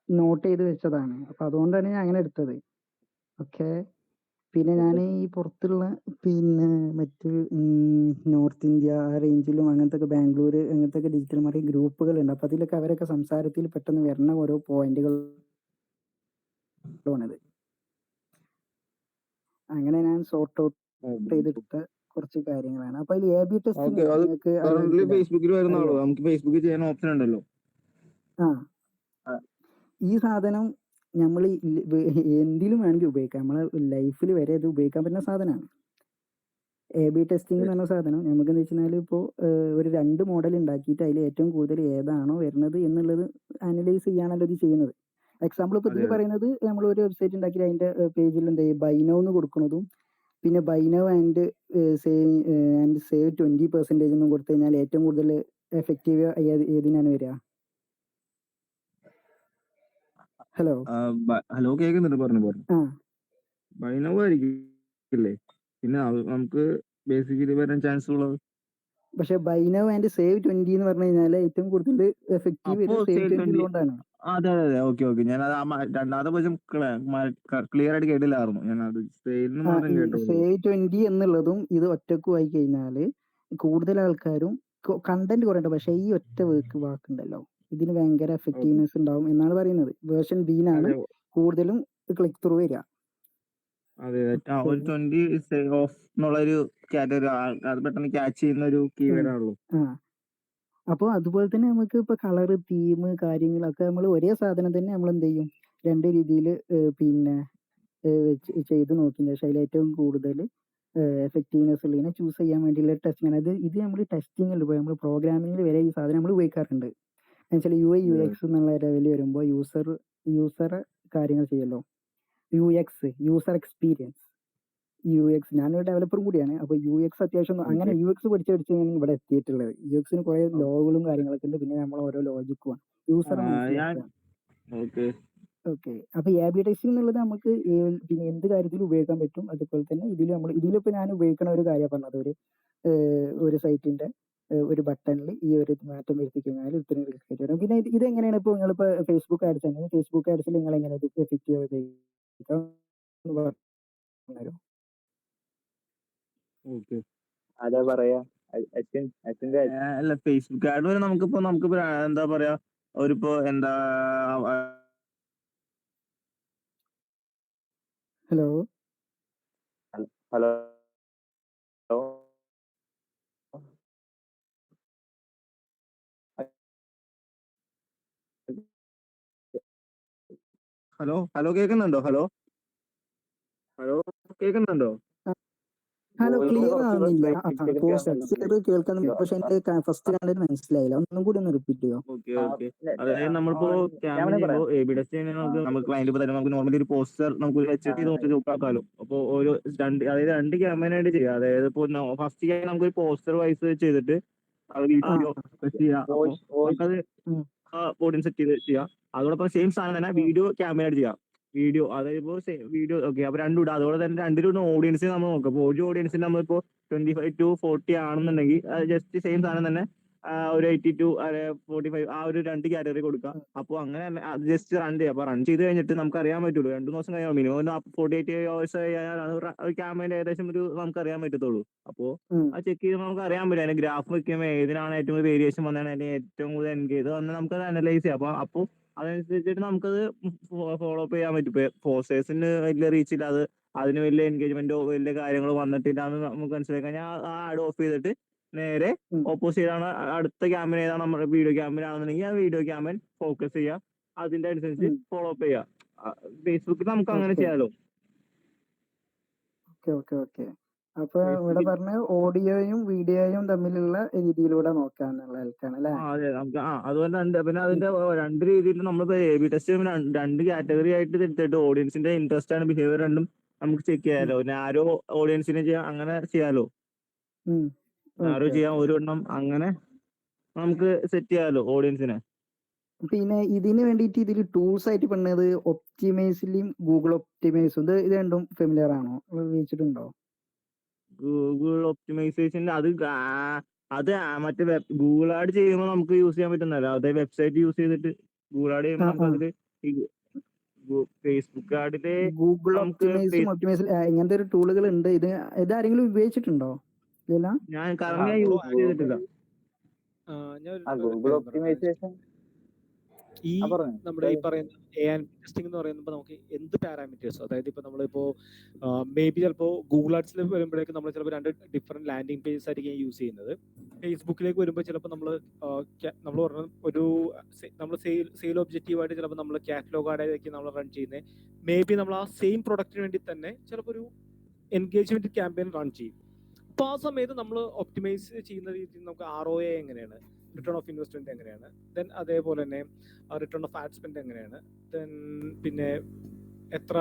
Not ചെയ്ത് വെച്ചതാണ്. അപ്പൊ അതുകൊണ്ടാണ് ഞാൻ അങ്ങനെ എടുത്തത്. ഓക്കെ. പിന്നെ ഞാൻ ഓക്കെ. ഈ പുറത്തുള്ള പിന്നെ മറ്റ് നോർത്ത് ഇന്ത്യ ആ റേഞ്ചിലും അങ്ങനത്തെ ബാംഗ്ലൂർ അങ്ങനത്തെ ഡിജിറ്റൽ മാർക്കറ്റിംഗ് ഗ്രൂപ്പുകളുണ്ട്. അപ്പൊ അതിലൊക്കെ അവരൊക്കെ സംസാരത്തിൽ പെട്ടെന്ന് വരുന്ന ഓരോ പോയിന്റുകളാണിത്. അങ്ങനെ ഞാൻ സോർട്ട് ഔട്ട് ചെയ്തെടുത്ത കുറച്ച് കാര്യങ്ങളാണ്. അപ്പൊ അതിൽ എ ബി ടെസ്റ്റിംഗ് ഓക്കെ, അത് നിങ്ങൾക്ക് കറന്റ് അറിയില്ലേ? ഫേസ്ബുക്കിൽ വരുന്ന അറിയോ? ആളോ? നമുക്ക് ഫേസ്ബുക്കിൽ ചെയ്യാൻ ഓപ്ഷൻ ഉണ്ടല്ലോ. ആ ആ, ഈ സാധനം നമ്മൾ എന്തിലും വേണമെങ്കിൽ ഉപയോഗിക്കാം. നമ്മളെ ലൈഫിൽ വരെ ഇത് ഉപയോഗിക്കാൻ പറ്റുന്ന സാധനമാണ്. എ ബി ടെസ്റ്റിംഗ് എന്ന് പറഞ്ഞ സാധനം നമുക്ക് എന്ന് വെച്ചാൽ ഇപ്പോൾ ഒരു 2 മോഡൽ ഉണ്ടാക്കിയിട്ട് അതിൽ ഏറ്റവും കൂടുതൽ ഏതാണോ വരുന്നത് എന്നുള്ളത് അനലൈസ് ചെയ്യാണല്ലോ ഇത് ചെയ്യുന്നത്. എക്സാമ്പിൾ ഇപ്പോൾ അതെ ഇതിൽ അതെ. പറയുന്നത് നമ്മൾ ഒരു വെബ്സൈറ്റ് ഉണ്ടാക്കി അതിന്റെ പേജിൽ എന്ത് ചെയ്യും, ബൈ നൗ എന്ന് കൊടുക്കുന്നതും പിന്നെ ബൈ നൗ ആൻഡ് സേവ് 20% എന്നും കൊടുത്തു കഴിഞ്ഞാൽ ഏറ്റവും കൂടുതൽ എഫക്റ്റീവ് ഏതിനാണ് വരിക? ഹലോ. ഹലോ, കേൾക്കുന്നുണ്ട്, പറഞ്ഞു പറഞ്ഞു. ആ ബൈനവായിരിക്കില്ലേ? പിന്നെ നമുക്ക് ബേസിക്കലി വരാൻ ചാൻസ് ഉള്ളത്. പക്ഷെ ബൈ നൗ ആൻഡ് സേവ് 20 എന്ന് പറഞ്ഞു കഴിഞ്ഞാൽ ഏറ്റവും കൂടുതൽ എഫക്റ്റീവ് അപ്പോ വരിക സേവ് സേവ് 20 20. ഉള്ളതുകൊണ്ടാണ്. അതെ അതെ അതെ, ഓക്കെ ഓക്കെ. ഞാൻ അത് രണ്ടാമത്തെ പക്ഷം ക്ലിയർ ആയിട്ട് കേട്ടില്ലായിരുന്നു. ഞാൻ അത് സെയിലിന് മാത്രം ഈ കേട്ടുള്ളൂ. സേവ് 20 എന്നുള്ളതും ഇത് ഒറ്റക്കും ആയി കഴിഞ്ഞാൽ കൂടുതൽ ആൾക്കാരും കണ്ടന്റ് കുറയണ്ട, പക്ഷെ ഈ ഒറ്റ വാക്കുണ്ടല്ലോ ഇതിന് ഭയങ്കര ഓക്കെ. എഫക്റ്റീവ്നെസ് ഉണ്ടാവും എന്നാണ് പറയുന്നത്. വേർഷൻ ബിയിലാണ് അതെ കൂടുതലും ക്ലിക്ക് ത്രൂ വരിക. അതെ. ഓക്കെ. ഒരു 20 ഓഫ് എന്നുള്ളൊരു കാറ്റഗറി അത് പെട്ടെന്ന് ക്യാച്ച് ചെയ്യുന്ന ഒരു കീവേഡ് ആണല്ലോ. ആ അപ്പോൾ അതുപോലെ തന്നെ നമുക്ക് ഇപ്പൊ കളറ് തീം കാര്യങ്ങളൊക്കെ നമ്മൾ ഒരേ സാധനം തന്നെ നമ്മൾ എന്ത് ചെയ്യും, രണ്ട് രീതിയിൽ പിന്നെ ചെയ്ത് നോക്കിയതിന് ശേഷം അതിൽ ഏറ്റവും കൂടുതൽ എഫക്റ്റീവ്നെസ് ഉള്ളതിനെ ചൂസ് ചെയ്യാൻ വേണ്ടിയുള്ള ടെസ്റ്റിംഗ് ആണ്. ഇത് നമ്മൾ ടെസ്റ്റിങ്ങിൽ പോയി നമ്മൾ പ്രോഗ്രാമിങ്ങിൽ വരെ ഈ സാധനം നമ്മൾ ഉപയോഗിക്കാറുണ്ട്. എന്നുവെച്ചാൽ അതെ UX എന്നുള്ള ലെവലിൽ വരുമ്പോൾ യൂസർ കാര്യങ്ങൾ ചെയ്യല്ലോ. User experience. ഞാനൊരു ഡെവലപ്പറും കൂടിയാണ്. അപ്പോൾ UX അത്യാവശ്യം അങ്ങനെ ഓക്കെ. UX പഠിച്ചാണ് ഇവിടെ എത്തിയിട്ടുള്ളത്. UXന് കുറേ ലോകളും കാര്യങ്ങളൊക്കെ ഉണ്ട്. പിന്നെ നമ്മൾ ഓരോ ലോജിക്കുമാണ് യൂസറെ ഞാൻ മനസ്സിലാക്കുക. ഓക്കെ. ഓക്കെ. അപ്പൊ എ ബി ടെസ്റ്റിംഗ് എന്നുള്ളത് നമുക്ക് പിന്നെ എന്ത് കാര്യത്തിലും ഉപയോഗിക്കാൻ പറ്റും. അതുപോലെ തന്നെ ഇതിലിപ്പോ ഞാൻ ഉപയോഗിക്കുന്ന ഒരു കാര്യം പറഞ്ഞത് ഒരു സൈറ്റിന്റെ ഒരു ബട്ടണിൽ ഈ ഒരു മാറ്റം വരുത്തി കഴിഞ്ഞാൽ ഇത്രയും റിസൾട്ട് വരും. പിന്നെ ഇത് എങ്ങനെയാണ് ഇപ്പോൾ നിങ്ങളിപ്പോ ഫേസ്ബുക്ക് ആഡ്സ് ആണ്, ഫേസ്ബുക്ക് ആഡ്സിൽ നിങ്ങൾ എങ്ങനെ എഫക്റ്റീവ് ഉപയോഗിക്കാം എന്ന് പറഞ്ഞുതരുമോ? ഓക്കെ. അതാ പറയാ. അച്ഛൻ്റെ അല്ല, ഫേസ്ബുക്ക് ആഡ് വരെ നമുക്കിപ്പോ എന്താ പറയാ, ഒരിപ്പോ എന്താ ഹലോ. ഹലോ. ഹലോ ഹലോ, കേൾക്കുന്നുണ്ടോ? ഹലോ ഹലോ, കേൾക്കുന്നുണ്ടോ? ഹലോ, വോയിസ് ക്ലിയർ കുറച്ച് ആവുന്നില്ല. ബ്രേക്ക് പോസ്റ്റ് കേൾക്കാൻ, പക്ഷെ എന്റെ ഫസ്റ്റ് കണ്ടന്റ് മനസ്സിലായില്ല. ഒന്നും കൂടി ഒന്ന് റിപ്പീറ്റ് ചെയ്യോ? Okay okay. അതായത് നമ്മളിപ്പോ ഞാൻ ക്യാമ്പയിൻ വേണേ ചെയ്യുമ്പോൾ പറയാം. എ ബി ടെസ്റ്റ് ചെയ്യുമ്പോൾ നമുക്ക് ക്ലയന്റ് തരുമ്പോൾ നമുക്ക് നോർമലി ഒരു പോസ്റ്റർ നമുക്ക് വെച്ചിട്ട് നോക്കാമല്ലോ. അപ്പോൾ അതായത് 2 ക്യാമ്പയിൻ ആയിട്ട് ചെയ്യാം. അതായത് ഇപ്പോൾ ഫസ്റ്റ് ക്യാമ്പയിൻ നമുക്ക് ഒരു പോസ്റ്റർ വൈസ് ചെയ്തിട്ട് അത് ആ വീഡിയോ ചെയ്യാം. അപ്പോൾ വോയിസ് നമുക്കത് ഉം, ഓഡിയൻസ് സെറ്റ് ചെയ്ത് ചെയ്യാം. അതോടൊപ്പം സെയിം സാധനം തന്നെ ഉം, വീഡിയോ ക്യാമ്പയിൻ ആയിട്ട് ചെയ്യാം. വീഡിയോ അതായത് ഇപ്പോൾ വീഡിയോ ഓക്കെ. അപ്പോൾ രണ്ടും ഇടാം. അതുപോലെ തന്നെ രണ്ടിലും ഓഡിയൻസിനെ നമ്മൾ നോക്കാം. അപ്പോൾ ഒരു ഓഡിയൻസിന് നമ്മളിപ്പോൾ 25 to 40 ആണെന്നുണ്ടെങ്കിൽ ജസ്റ്റ് സെയിം സാധനം തന്നെ ഒരു 80 to 45 ആ ഒരു 2 കാറ്റഗറി കൊടുക്കുക. ഉം. അപ്പോൾ അങ്ങനെ അത് ജസ്റ്റ് റൺ ചെയ്യാം. അപ്പോൾ റൺ ചെയ്ത് കഴിഞ്ഞിട്ട് നമുക്ക് അറിയാൻ പറ്റുള്ളൂ 2 ദിവസം കഴിയാം. മിനിമം 48 hours കഴിയാലാണ് ഒരു ക്യാമ്പയിൻ ഏകദേശം നമുക്ക് അറിയാൻ പറ്റത്തുള്ളൂ. അപ്പോൾ ഉം. അത് ചെക്ക് ചെയ്യുമ്പോൾ നമുക്ക് അറിയാൻ പറ്റും. അതിന്റെ ഗ്രാഫ് വെക്കുമ്പോൾ ഏതിനാണ് ഏറ്റവും കൂടുതൽ വേരിയേഷൻ വന്നതാണ്, അല്ലെങ്കിൽ ഏറ്റവും കൂടുതൽ എൻഗേജ് വന്നാൽ നമുക്കത് അനലൈസ് ചെയ്യാം. അപ്പോൾ അതനുസരിച്ചിട്ട് നമുക്കത് ഫോളോ അപ്പ് ചെയ്യാൻ പറ്റും. ഇപ്പോൾ പോസ്റ്റേഴ്സിന് വലിയ റീച്ച് ഇല്ല, അതിന് വലിയ എൻഗേജ്മെന്റോ വലിയ കാര്യങ്ങളോ വന്നിട്ടില്ലാന്ന് നമുക്ക് മനസ്സിലാക്കി കഴിഞ്ഞാൽ ആ ആഡ് ഓഫ് ചെയ്തിട്ട് നേരെ ഉം. ഓപ്പോസിറ്റ് ആണ് അടുത്ത ക്യാമ്പയിൻ ഏതാണ്, നമ്മുടെ വീഡിയോ ക്യാമ്പയിൻ ആണെന്നുണ്ടെങ്കിൽ ആ വീഡിയോ ക്യാമ്പയിൻ ഫോക്കസ് ചെയ്യുക, അതിന്റെ അനുസരിച്ച് ഉം. ഫോളോ അപ്പ് ചെയ്യുക. ഫേസ്ബുക്കിൽ നമുക്ക് അങ്ങനെ ഓക്കെ. ചെയ്യാലോ. ഓക്കെ. ഓക്കെ. ഓക്കെ. അപ്പൊ ഇവിടെ ഫേസ്ബുക്കിൽ പറഞ്ഞ ഓഡിയോയും വീഡിയോയും തമ്മിലുള്ള രീതിയിലൂടെ നോക്കാന്നുള്ള ഹെൽക്കാണ് അല്ലേ? അതെ, നമുക്ക് അതുപോലെ പിന്നെ അതിന്റെ 2 രീതിയിൽ നമ്മളിപ്പോ എ ബി ടെസ്റ്റ് ചെയ്യുമ്പോൾ 2 കാറ്റഗറി ആയിട്ട് തിരിച്ചിട്ട് ഓഡിയൻസിന്റെ ഇൻട്രസ്റ്റ് ആണ് ബിഹേവിയർ രണ്ടും നമുക്ക് ചെക്ക് ഉം. ചെയ്യാലോ. നാരോ ഓഡിയൻസിനെ ചെയ്യാം, അങ്ങനെ ചെയ്യാലോ. ഉം. Narrow okay. ചെയ്യാം, ഓക്കെ. ഒരു എണ്ണം അങ്ങനെ നമുക്ക് സെറ്റ് ചെയ്യാലോ ഓഡിയൻസിനെ. പിന്നെ ഇതിന് വേണ്ടിയിട്ട് ഇതിൽ ടൂൾസ് ആയിട്ട് പറഞ്ഞത് ഒപ്റ്റിമൈസിലും ഗൂഗിൾ ഒപ്റ്റിമൈസും, ഇത് രണ്ടും ഫെമിലിയർ ആണോ, ഉപയോഗിച്ചിട്ടുണ്ടോ? ഗൂഗിൾ ഒപ്റ്റിമൈസേഷനിൽ അത് മറ്റേ ഗൂഗിൾ ആഡ് ചെയ്യുമ്പോൾ നമുക്ക് യൂസ് ചെയ്യാൻ പറ്റുന്നല്ലോ. അതേ വെബ്സൈറ്റ് യൂസ് ചെയ്തിട്ട് ഗൂഗിൾ ആഡ് ആ ചെയ്യുമ്പോൾ ആ നമുക്ക് അതിൽ ഈ ഫേസ്ബുക്ക് ആഡില് ഗൂഗിൾ നമുക്ക് ഒപ്റ്റിമൈസും ഇങ്ങനത്തെ ഒരു ടൂളുകൾ ഉണ്ട്. ഇതാരെങ്കിലും ഉപയോഗിച്ചിട്ടുണ്ടോ? ഇല്ല. ഞാൻ ആ കറന്റ് ബ്രോ യൂസ് ചെയ്തിട്ടില്ല. ഞാൻ ആ ഒരു ഗൂഗിൾ കാര്യം പറയട്ടെ. ഒപ്റ്റിമൈസേഷൻ ഈ പറഞ്ഞു നമ്മുടെ ഈ പറയുന്ന AI ടെസ്റ്റിംഗ് എന്ന് പറയുമ്പോൾ നമുക്ക് എന്ത് പാരാമീറ്റേഴ്സ്, അതായത് ഇപ്പൊ നമ്മളിപ്പോ മേ ബി ചിലപ്പോൾ ഗൂഗിൾ ആഡ്സിൽ വരുമ്പോഴേക്കും നമ്മൾ ചിലപ്പോൾ 2 ഡിഫറെന്റ് ലാൻഡിംഗ് പേജസ് ആയിരിക്കും യൂസ് ചെയ്യുന്നത്. ഫേസ്ബുക്കിലേക്ക് വരുമ്പോൾ ചിലപ്പോൾ നമ്മൾ പറഞ്ഞ ഒരു നമ്മൾ സെയിൽ ഒബ്ജക്റ്റീവ് ആയിട്ട് ചിലപ്പോൾ നമ്മൾ കാറ്റലോഗ് ആഡായിരിക്കും നമ്മൾ റൺ ചെയ്യുന്നത്. മേ ബി നമ്മൾ ആ സെയിം പ്രൊഡക്റ്റിന് വേണ്ടി തന്നെ ചിലപ്പോൾ ഒരു എൻഗേജ്മെന്റ് ക്യാമ്പയിൻ റൺ ചെയ്യും. അപ്പോൾ ആ സമയത്ത് നമ്മൾ ഒപ്റ്റിമൈസ് ചെയ്യുന്ന രീതിയിൽ നമുക്ക് ROI എങ്ങനെയാണ്, റിട്ടേൺ ഓഫ് ഇൻവെസ്റ്റ്മെന്റ് എങ്ങനെയാണ്, ദെൻ അതേപോലെ തന്നെ റിട്ടേൺ ഓഫ് ആഡ് സ്പെൻഡ് എങ്ങനെയാണ്, ദെൻ പിന്നെ എത്ര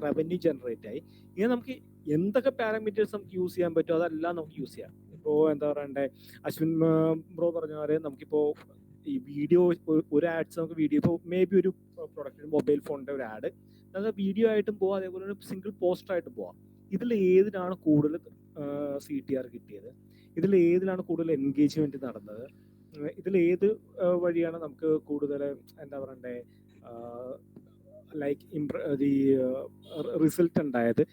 റവന്യൂ ജനറേറ്റ് ആയി, ഇങ്ങനെ നമുക്ക് എന്തൊക്കെ പാരാമീറ്റേഴ്സ് നമുക്ക് യൂസ് ചെയ്യാൻ പറ്റുമോ അതെല്ലാം നമുക്ക് യൂസ് ചെയ്യാം. ഇപ്പോൾ എന്താ പറയണ്ടേ, അശ്വിൻ ബ്രോ പറഞ്ഞ പോലെ നമുക്കിപ്പോൾ ഈ വീഡിയോ ഒരു ആഡ്സ് നമുക്ക് വീഡിയോ ഇപ്പോൾ മേ ബി ഒരു പ്രൊഡക്റ്റ് മൊബൈൽ ഫോണിന്റെ ഒരു ആഡ് നമുക്ക് വീഡിയോ ആയിട്ടും പോവാം, അതേപോലെ ഒരു സിംഗിൾ പോസ്റ്റർ ആയിട്ടും പോവാം. ഇതിൽ ഏതിനാണ് കൂടുതൽ CTR കിട്ടിയത്, ഇതിൽ ഏതിലാണ് കൂടുതൽ എൻഗേജ്മെന്റ് നടന്നത്, ഇതിൽ ഏത് വഴിയാണ് നമുക്ക് കൂടുതൽ എന്താ പറയണ്ടേ ലൈക്ക് റിസൾട്ട് ഉണ്ടായത്,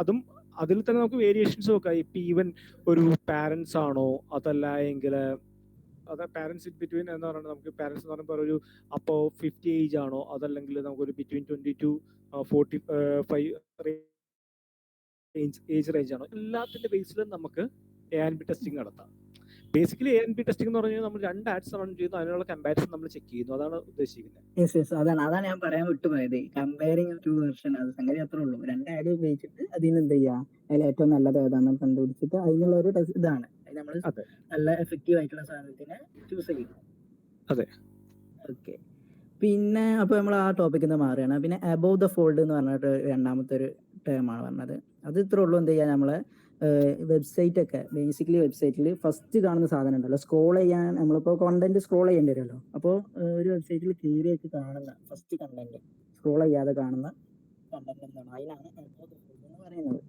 അതും അതിൽ തന്നെ നമുക്ക് വേരിയേഷൻസ് നോക്കാം. ഇപ്പം ഈവൻ ഒരു പാരൻസ് ആണോ, അതല്ല എങ്കിൽ പാരൻസ് ഇൻ ബിറ്റ്വീൻ എന്ന് പറയുന്നത് നമുക്ക് പാരൻസ് എന്ന് പറയുമ്പോൾ ഒരു അപ്പോൾ 50 ഏജ് ആണോ, അതല്ലെങ്കിൽ നമുക്കൊരു ബിറ്റ്വീൻ 20 to 45 ഏജ് റേഞ്ച് ആണോ, എല്ലാത്തിന്റെ ബേസിലും നമുക്ക് A&B ടെസ്റ്റിംഗ് നടത്താം. ബേസിക്കലി A&B ടെസ്റ്റിംഗ് എന്ന് പറഞ്ഞാൽ നമ്മൾ 2 ആഡ്സ് റൺ ചെയ്യുന്നു, അതിനുള്ള കമ്പാരിസൺ നമ്മൾ ചെക്ക് ചെയ്യുന്നു, അതാണ് ഉദ്ദേശിക്കുന്നത്. അതാണ് ഞാൻ പറയാൻ വിട്ടുപോയത്. കമ്പയറിംഗ് 2 വെർഷൻ, അത് സംഗതി അത്രേ ഉള്ളൂ. 2 ആഡ് ഉപയോഗിച്ചിട്ട് അതിൽ നിന്ന് എന്ത് ചെയ്യുക, അതിൽ ഏറ്റവും നല്ലത് ഏതാണെന്ന് കണ്ടുപിടിച്ചിട്ട് അതിനുള്ള ഒരു ഇതാണ് നമ്മൾ നല്ല എഫക്റ്റീവ് ആയിട്ടുള്ള സാധനത്തിനെ ചൂസ് ചെയ്യും. അതെ, ഓക്കെ. പിന്നെ അപ്പോൾ നമ്മൾ ആ ടോപ്പിക്കിൽ നിന്ന് മാറുകയാണ്. പിന്നെ അബോവ് ദ ഫോൾഡ് എന്ന് പറഞ്ഞിട്ട് രണ്ടാമത്തെ ഒരു ടേമാണ് പറഞ്ഞത്. അത് ഇത്രേ ഉള്ളൂ. എന്ത് ചെയ്യുക, നമ്മളെ വെബ്സൈറ്റ് ഒക്കെ ബേസിക്കലി വെബ്സൈറ്റിൽ ഫസ്റ്റ് കാണുന്ന സാധനം ഉണ്ടല്ലോ, സ്ക്രോൾ ചെയ്യാൻ നമ്മളിപ്പോൾ കണ്ടന്റ് സ്ക്രോൾ ചെയ്യേണ്ടി വരുമല്ലോ. അപ്പോൾ ഒരു വെബ്സൈറ്റിൽ കയറിയൊക്കെ കാണുന്ന ഫസ്റ്റ് കണ്ടന്റ്, സ്ക്രോൾ ചെയ്യാതെ കാണുന്ന കണ്ടന്റ് എന്താണ്, അതിനാണ് above the fold എന്ന് പറയുന്നത്.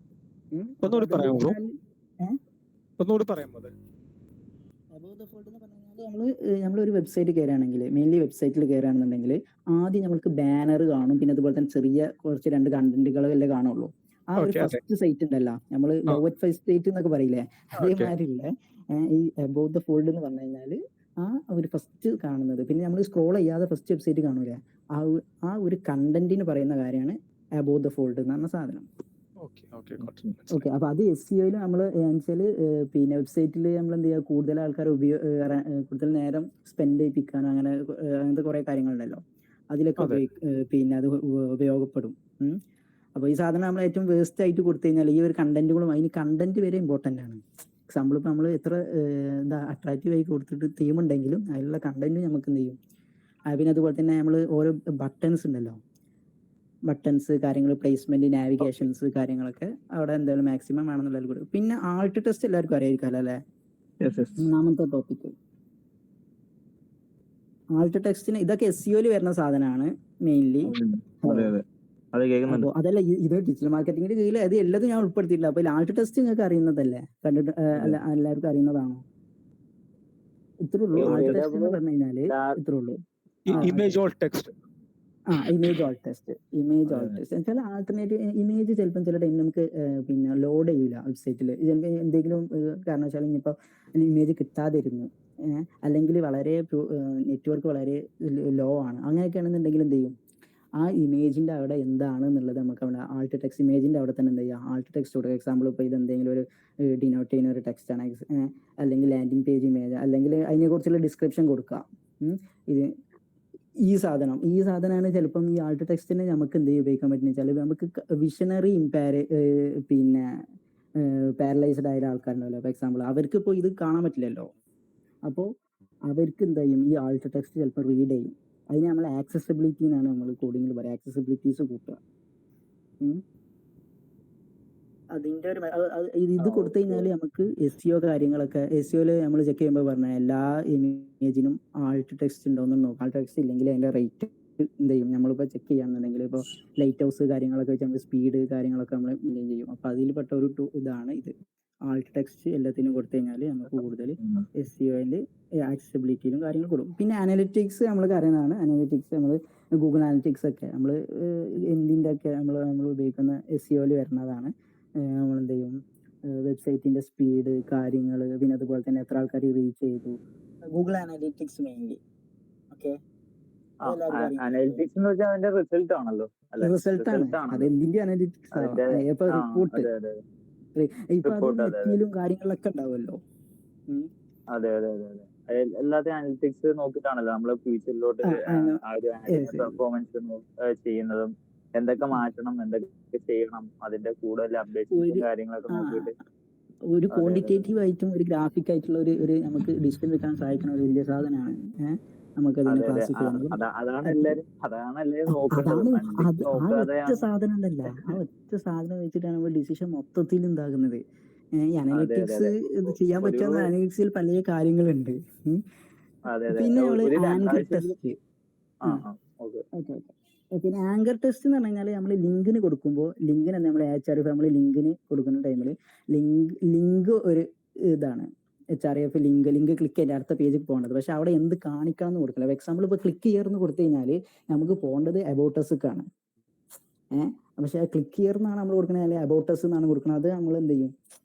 ഒന്നുകൂടി പറയാമോ? അബോവ് ദ ഫോൾഡ് എന്ന് പറഞ്ഞാൽ നമ്മളൊരു വെബ്സൈറ്റ് കയറുകയാണെങ്കിൽ, മെയിൻലി വെബ്സൈറ്റിൽ കയറുകയാണെന്നുണ്ടെങ്കിൽ ആദ്യം നമ്മൾക്ക് ബാനർ കാണും, പിന്നെ അതുപോലെ തന്നെ ചെറിയ കുറച്ച് 2 കണ്ടന്റുകളല്ലേ കാണുള്ളൂ. ആ ഒരു ഫസ്റ്റ് സൈറ്റ് ഉണ്ടല്ലോ, നമ്മൾ ലോവർ ഫസ്റ്റ് സൈറ്റ് എന്നൊക്കെ പറയില്ലേ, അതേമാതിരില്ല ഈ അബോവ് ദ ഫോൾഡ് എന്ന് പറഞ്ഞു കഴിഞ്ഞാല് ആ ഒരു ഫസ്റ്റ് കാണുന്നത്. പിന്നെ നമ്മൾ സ്ക്രോൾ ചെയ്യാതെ ഫസ്റ്റ് വെബ്സൈറ്റ് കാണൂലേ, ആ ഒരു കണ്ടന്റിന് പറയുന്ന കാര്യമാണ് അബോവ് ദ ഫോൾഡ് എന്ന് പറഞ്ഞ സാധനം. ഓക്കെ. അപ്പൊ അത് SEO നമ്മൾ വെച്ചാല് പിന്നെ വെബ്സൈറ്റിൽ നമ്മൾ എന്ത് ചെയ്യുക, കൂടുതൽ ആൾക്കാർ കൂടുതൽ നേരം സ്പെൻഡ് ചെയ്യിപ്പിക്കാനോ അങ്ങനത്തെ കുറെ കാര്യങ്ങളുണ്ടല്ലോ, അതിലൊക്കെ പിന്നെ അത് ഉപയോഗപ്പെടും. അപ്പോൾ ഈ സാധനം നമ്മൾ ഏറ്റവും വേസ്റ്റ് ആയിട്ട് കൊടുത്തു കഴിഞ്ഞാൽ ഈ ഒരു കണ്ടന്റുകളും, അതിന് കണ്ടന്റ് വരെ ഇമ്പോർട്ടൻ്റ് ആണ്. എക്സാമ്പിൾ ഇപ്പോൾ നമ്മൾ എത്ര അട്രാക്റ്റീവ് ആയി കൊടുത്തിട്ട് തീം ഉണ്ടെങ്കിലും അതിലുള്ള കണ്ടന്റ് നമുക്ക് എന്ത് ചെയ്യും. പിന്നെ അതുപോലെ തന്നെ നമ്മൾ ഓരോ ബട്ടൺസ് ഉണ്ടല്ലോ, ബട്ടൺസ് കാര്യങ്ങൾ, പ്ലേസ്മെന്റ്, നാവിഗേഷൻസ് കാര്യങ്ങളൊക്കെ അവിടെ എന്തായാലും മാക്സിമം വേണമെന്നുള്ളത് കൊടുക്കും. പിന്നെ ആൾട്ട് ടെസ്റ്റ് എല്ലാവർക്കും അറിയായിരിക്കുമല്ലോ അല്ലേ, മൂന്നാമത്തെ ടോപ്പിക്. ആൾട്ട് ടെസ്റ്റിന് ഇതൊക്കെ SEO വരുന്ന സാധനമാണ് മെയിൻലി. അതല്ല, ഇത് ഡിജിറ്റൽ മാർക്കറ്റിംഗിന്റെ കീഴിൽ അത് എല്ലാതും ഞാൻ ഉൾപ്പെടുത്തിയിട്ടില്ല. അപ്പൊ ആൾട്ട് ടെസ്റ്റ് നിങ്ങൾക്ക് അറിയുന്നതല്ലേ, കണ്ടിട്ട് എല്ലാവർക്കും അറിയുന്നതാണോ? ഇത്രേ ഉള്ളൂ. ആൾട്ട് ടെസ്റ്റ് എന്ന് പറഞ്ഞു കഴിഞ്ഞാല് ഇത്രേ ഉള്ളൂ. Image Alt test. Image Alt test ചില ആൾട്ടർനേറ്റീവ് ഇമേജ് ചിലപ്പോൾ ചില ടൈം നമുക്ക് പിന്നെ ലോഡ് ചെയ്യില്ല വെബ്സൈറ്റിൽ. ചിലപ്പോൾ എന്തെങ്കിലും കാരണവശാലും ഇനിയിപ്പോൾ ഇമേജ് കിട്ടാതിരുന്നു, അല്ലെങ്കിൽ വളരെ നെറ്റ്വർക്ക് വളരെ ലോ ആണ്, അങ്ങനെയൊക്കെ ആണെന്നുണ്ടെങ്കിൽ എന്ത് ചെയ്യും, ആ ഇമേജിന്റെ അവിടെ എന്താണ് എന്നുള്ളത് നമുക്ക് അവിടെ ആൾട്ട് ടെക്സ്റ്റ് ഇമേജിന്റെ അവിടെ തന്നെ എന്ത് ചെയ്യുക, ആൾട്ട് ടെക്സ്റ്റ് കൊടുക്കുക. എക്സാമ്പിൾ ഇപ്പോൾ ഇത് എന്തെങ്കിലും ഒരു ഡിനോട്ട് ചെയ്യുന്ന ഒരു ടെക്സ്റ്റ് ആണ്, അല്ലെങ്കിൽ ലാൻഡിംഗ് പേജ് ഇമേജ്, അല്ലെങ്കിൽ അതിനെക്കുറിച്ചുള്ള ഡിസ്ക്രിപ്ഷൻ കൊടുക്കുക. ഇത് ഈ സാധനമാണ് ചിലപ്പം ഈ ആൾട്ട് ടെക്സ്റ്റിനെ നമുക്ക് എന്ത് ഉപയോഗിക്കാൻ പറ്റുന്ന വെച്ചാൽ, നമുക്ക് വിഷനറി പിന്നെ പാരലൈസ്ഡ് ആയ ആൾക്കാരുണ്ടല്ലോ, ഫോർ എക്സാമ്പിൾ അവർക്ക് ഇപ്പോൾ ഇത് കാണാൻ പറ്റില്ലല്ലോ. അപ്പോൾ അവർക്ക് എന്താ ചെയ്യും, ഈ ആൾട്ട് ടെക്സ്റ്റ് ചിലപ്പോൾ റീഡ് ചെയ്യും. അതിന് നമ്മൾ ആക്സസിബിലിറ്റി എന്നാണ് നമ്മൾ കോഡിങ്ങിൽ പറയുക, ആക്സസിബിലിറ്റീസ് കൂട്ടുക. അതിൻ്റെ ഒരു ഇത് കൊടുത്തു കഴിഞ്ഞാൽ നമുക്ക് SEO കാര്യങ്ങളൊക്കെ SEOയിൽ നമ്മൾ ചെക്ക് ചെയ്യുമ്പോൾ പറഞ്ഞാൽ എല്ലാ ഇമേജിനും ആൾട്ട് ടെക്സ്റ്റ് ഉണ്ടോയെന്ന് നോക്കാം. ആൾട്ട് ടെക്സ്റ്റ് ഇല്ലെങ്കിൽ അതിൻ്റെ റേറ്റ് എന്ത് ചെയ്യും, നമ്മളിപ്പോൾ ചെക്ക് ചെയ്യുകയാണെന്നുണ്ടെങ്കിൽ ഇപ്പോൾ ലൈറ്റ് ഹൗസ് കാര്യങ്ങളൊക്കെ വെച്ച് നമ്മൾ സ്പീഡ് കാര്യങ്ങളൊക്കെ നമ്മൾ മെയിൻറ്റെയിൻ ചെയ്യും. അപ്പോൾ അതിൽ പെട്ട ഒരു ഇതാണ് ഇത്. ആൾട്ട് ടെക്സ്റ്റ് എല്ലാത്തിനും കൊടുത്തു കഴിഞ്ഞാൽ നമുക്ക് കൂടുതൽ SEOയിൽ ആക്സസിബിലിറ്റിയിലും കാര്യങ്ങൾ കൊടുക്കും. പിന്നെ അനലിറ്റിക്സ് നമ്മൾ അറിയുന്നതാണ്. അനലിറ്റിക്സ് നമ്മൾ ഗൂഗിൾ അനലിറ്റിക്സ് ഒക്കെ നമ്മൾ എന്തിൻ്റെ ഒക്കെ നമ്മൾ ഉപയോഗിക്കുന്ന SEOയിൽ വരുന്നതാണ്. നമ്മളെന്ത് ചെയ്യും, വെബ്സൈറ്റിൻ്റെ സ്പീഡ് കാര്യങ്ങൾ, പിന്നെ അതുപോലെ തന്നെ എത്ര ആൾക്കാർ റീച്ച് ചെയ്തു, Google analytics mainly. Okay, analytics എന്ന് വെച്ചാൽ അതിന്റെ റിസൾട്ട് ആണല്ലോ, അല്ലെ? റിസൾട്ട് ആണ്. റിസൾട്ട് അത് ആണല്ലോ എന്തിന്റെ അനലിറ്റിക്സ് അതിന്റെ. ഇപ്പൊ ആ റിപ്പോർട്ട് അതെ അതെ ഇപ്പൊ അത് റിപ്പോർട്ട്. അതെ അതെ നെറ്റിയിലും കാര്യങ്ങളിലൊക്കെ ഉണ്ടാവുമല്ലോ. അതെ അതെ അതെ അതെ. എല്ലാത്തിനും അനലിറ്റിക്സ് നോക്കിയിട്ടാണല്ലോ നമ്മള് ഫ്യൂച്ചറിലോട്ട് ആ ഒരു പെർഫോമൻസ് ചെയ്യുന്നതും, എന്തൊക്കെ മാറ്റണം, എന്തൊക്കെ ചെയ്യണം, അതിന്റെ കൂടുതൽ അപ്ഡേഷൻസും കാര്യങ്ങളൊക്കെ നോക്കിയിട്ട്. ഒരു ക്വാണ്ടിറ്റേറ്റീവ് ആയിട്ടും ഒരു ഗ്രാഫിക് ആയിട്ടുള്ള ഒരു നമുക്ക് ഡിസ്പ്ലേ വെക്കാൻ സഹായിക്കുന്ന ഒരു വലിയ സാധനമാണ്. നമുക്കതിനെ ക്ലാസിഫൈ ചെയ്യാൻ അതാണ് എല്ലാരും നോക്കേണ്ടത്. ആ ഒറ്റ സാധനം ഉണ്ടല്ല, ആ ഒറ്റ സാധനം വെച്ചിട്ടാണ് നമ്മൾ ഡിസിഷൻ മൊത്തത്തിൽ ഉണ്ടാകുന്നത്. ഈ അനലിറ്റിക്സ് ഇത് ചെയ്യാൻ പറ്റുന്ന അനലിറ്റിക്സിൽ പല കാര്യങ്ങളുണ്ട്. പിന്നെ നമ്മള് ആങ്കർ ടെസ്റ്റ്. പിന്നെ ആങ്കർ ടെസ്റ്റ് എന്ന് പറഞ്ഞു കഴിഞ്ഞാൽ നമ്മൾ ലിങ്കിന് കൊടുക്കുമ്പോൾ, ലിങ്കിന് നമ്മൾ HRF നമ്മൾ ലിങ്കിന് കൊടുക്കുന്ന ടൈമിൽ ലിങ്ക് ഒരു ഇതാണ്. HRF ലിങ്ക് ക്ലിക്ക് ചെയ്യേണ്ട അടുത്ത പേജിൽ പോകേണ്ടത്. പക്ഷെ അവിടെ എന്ത് കാണിക്കണം എന്ന് കൊടുക്കില്ല. ഫോർ എക്സാമ്പിൾ ഇപ്പോൾ ക്ലിക്ക് ഹിയർന്ന് കൊടുത്തു കഴിഞ്ഞാൽ നമുക്ക് പോകേണ്ടത് അബൌട്ട് അസ്ക്കാണ്. പക്ഷെ ക്ലിക്ക് ഹിയർ എന്നാണ് നമ്മൾ കൊടുക്കുന്നത്, അല്ലെങ്കിൽ അബൌട്ട് അസ് എന്നാണ് കൊടുക്കുന്നത്. അത് നമ്മൾ എന്ത് ചെയ്യും,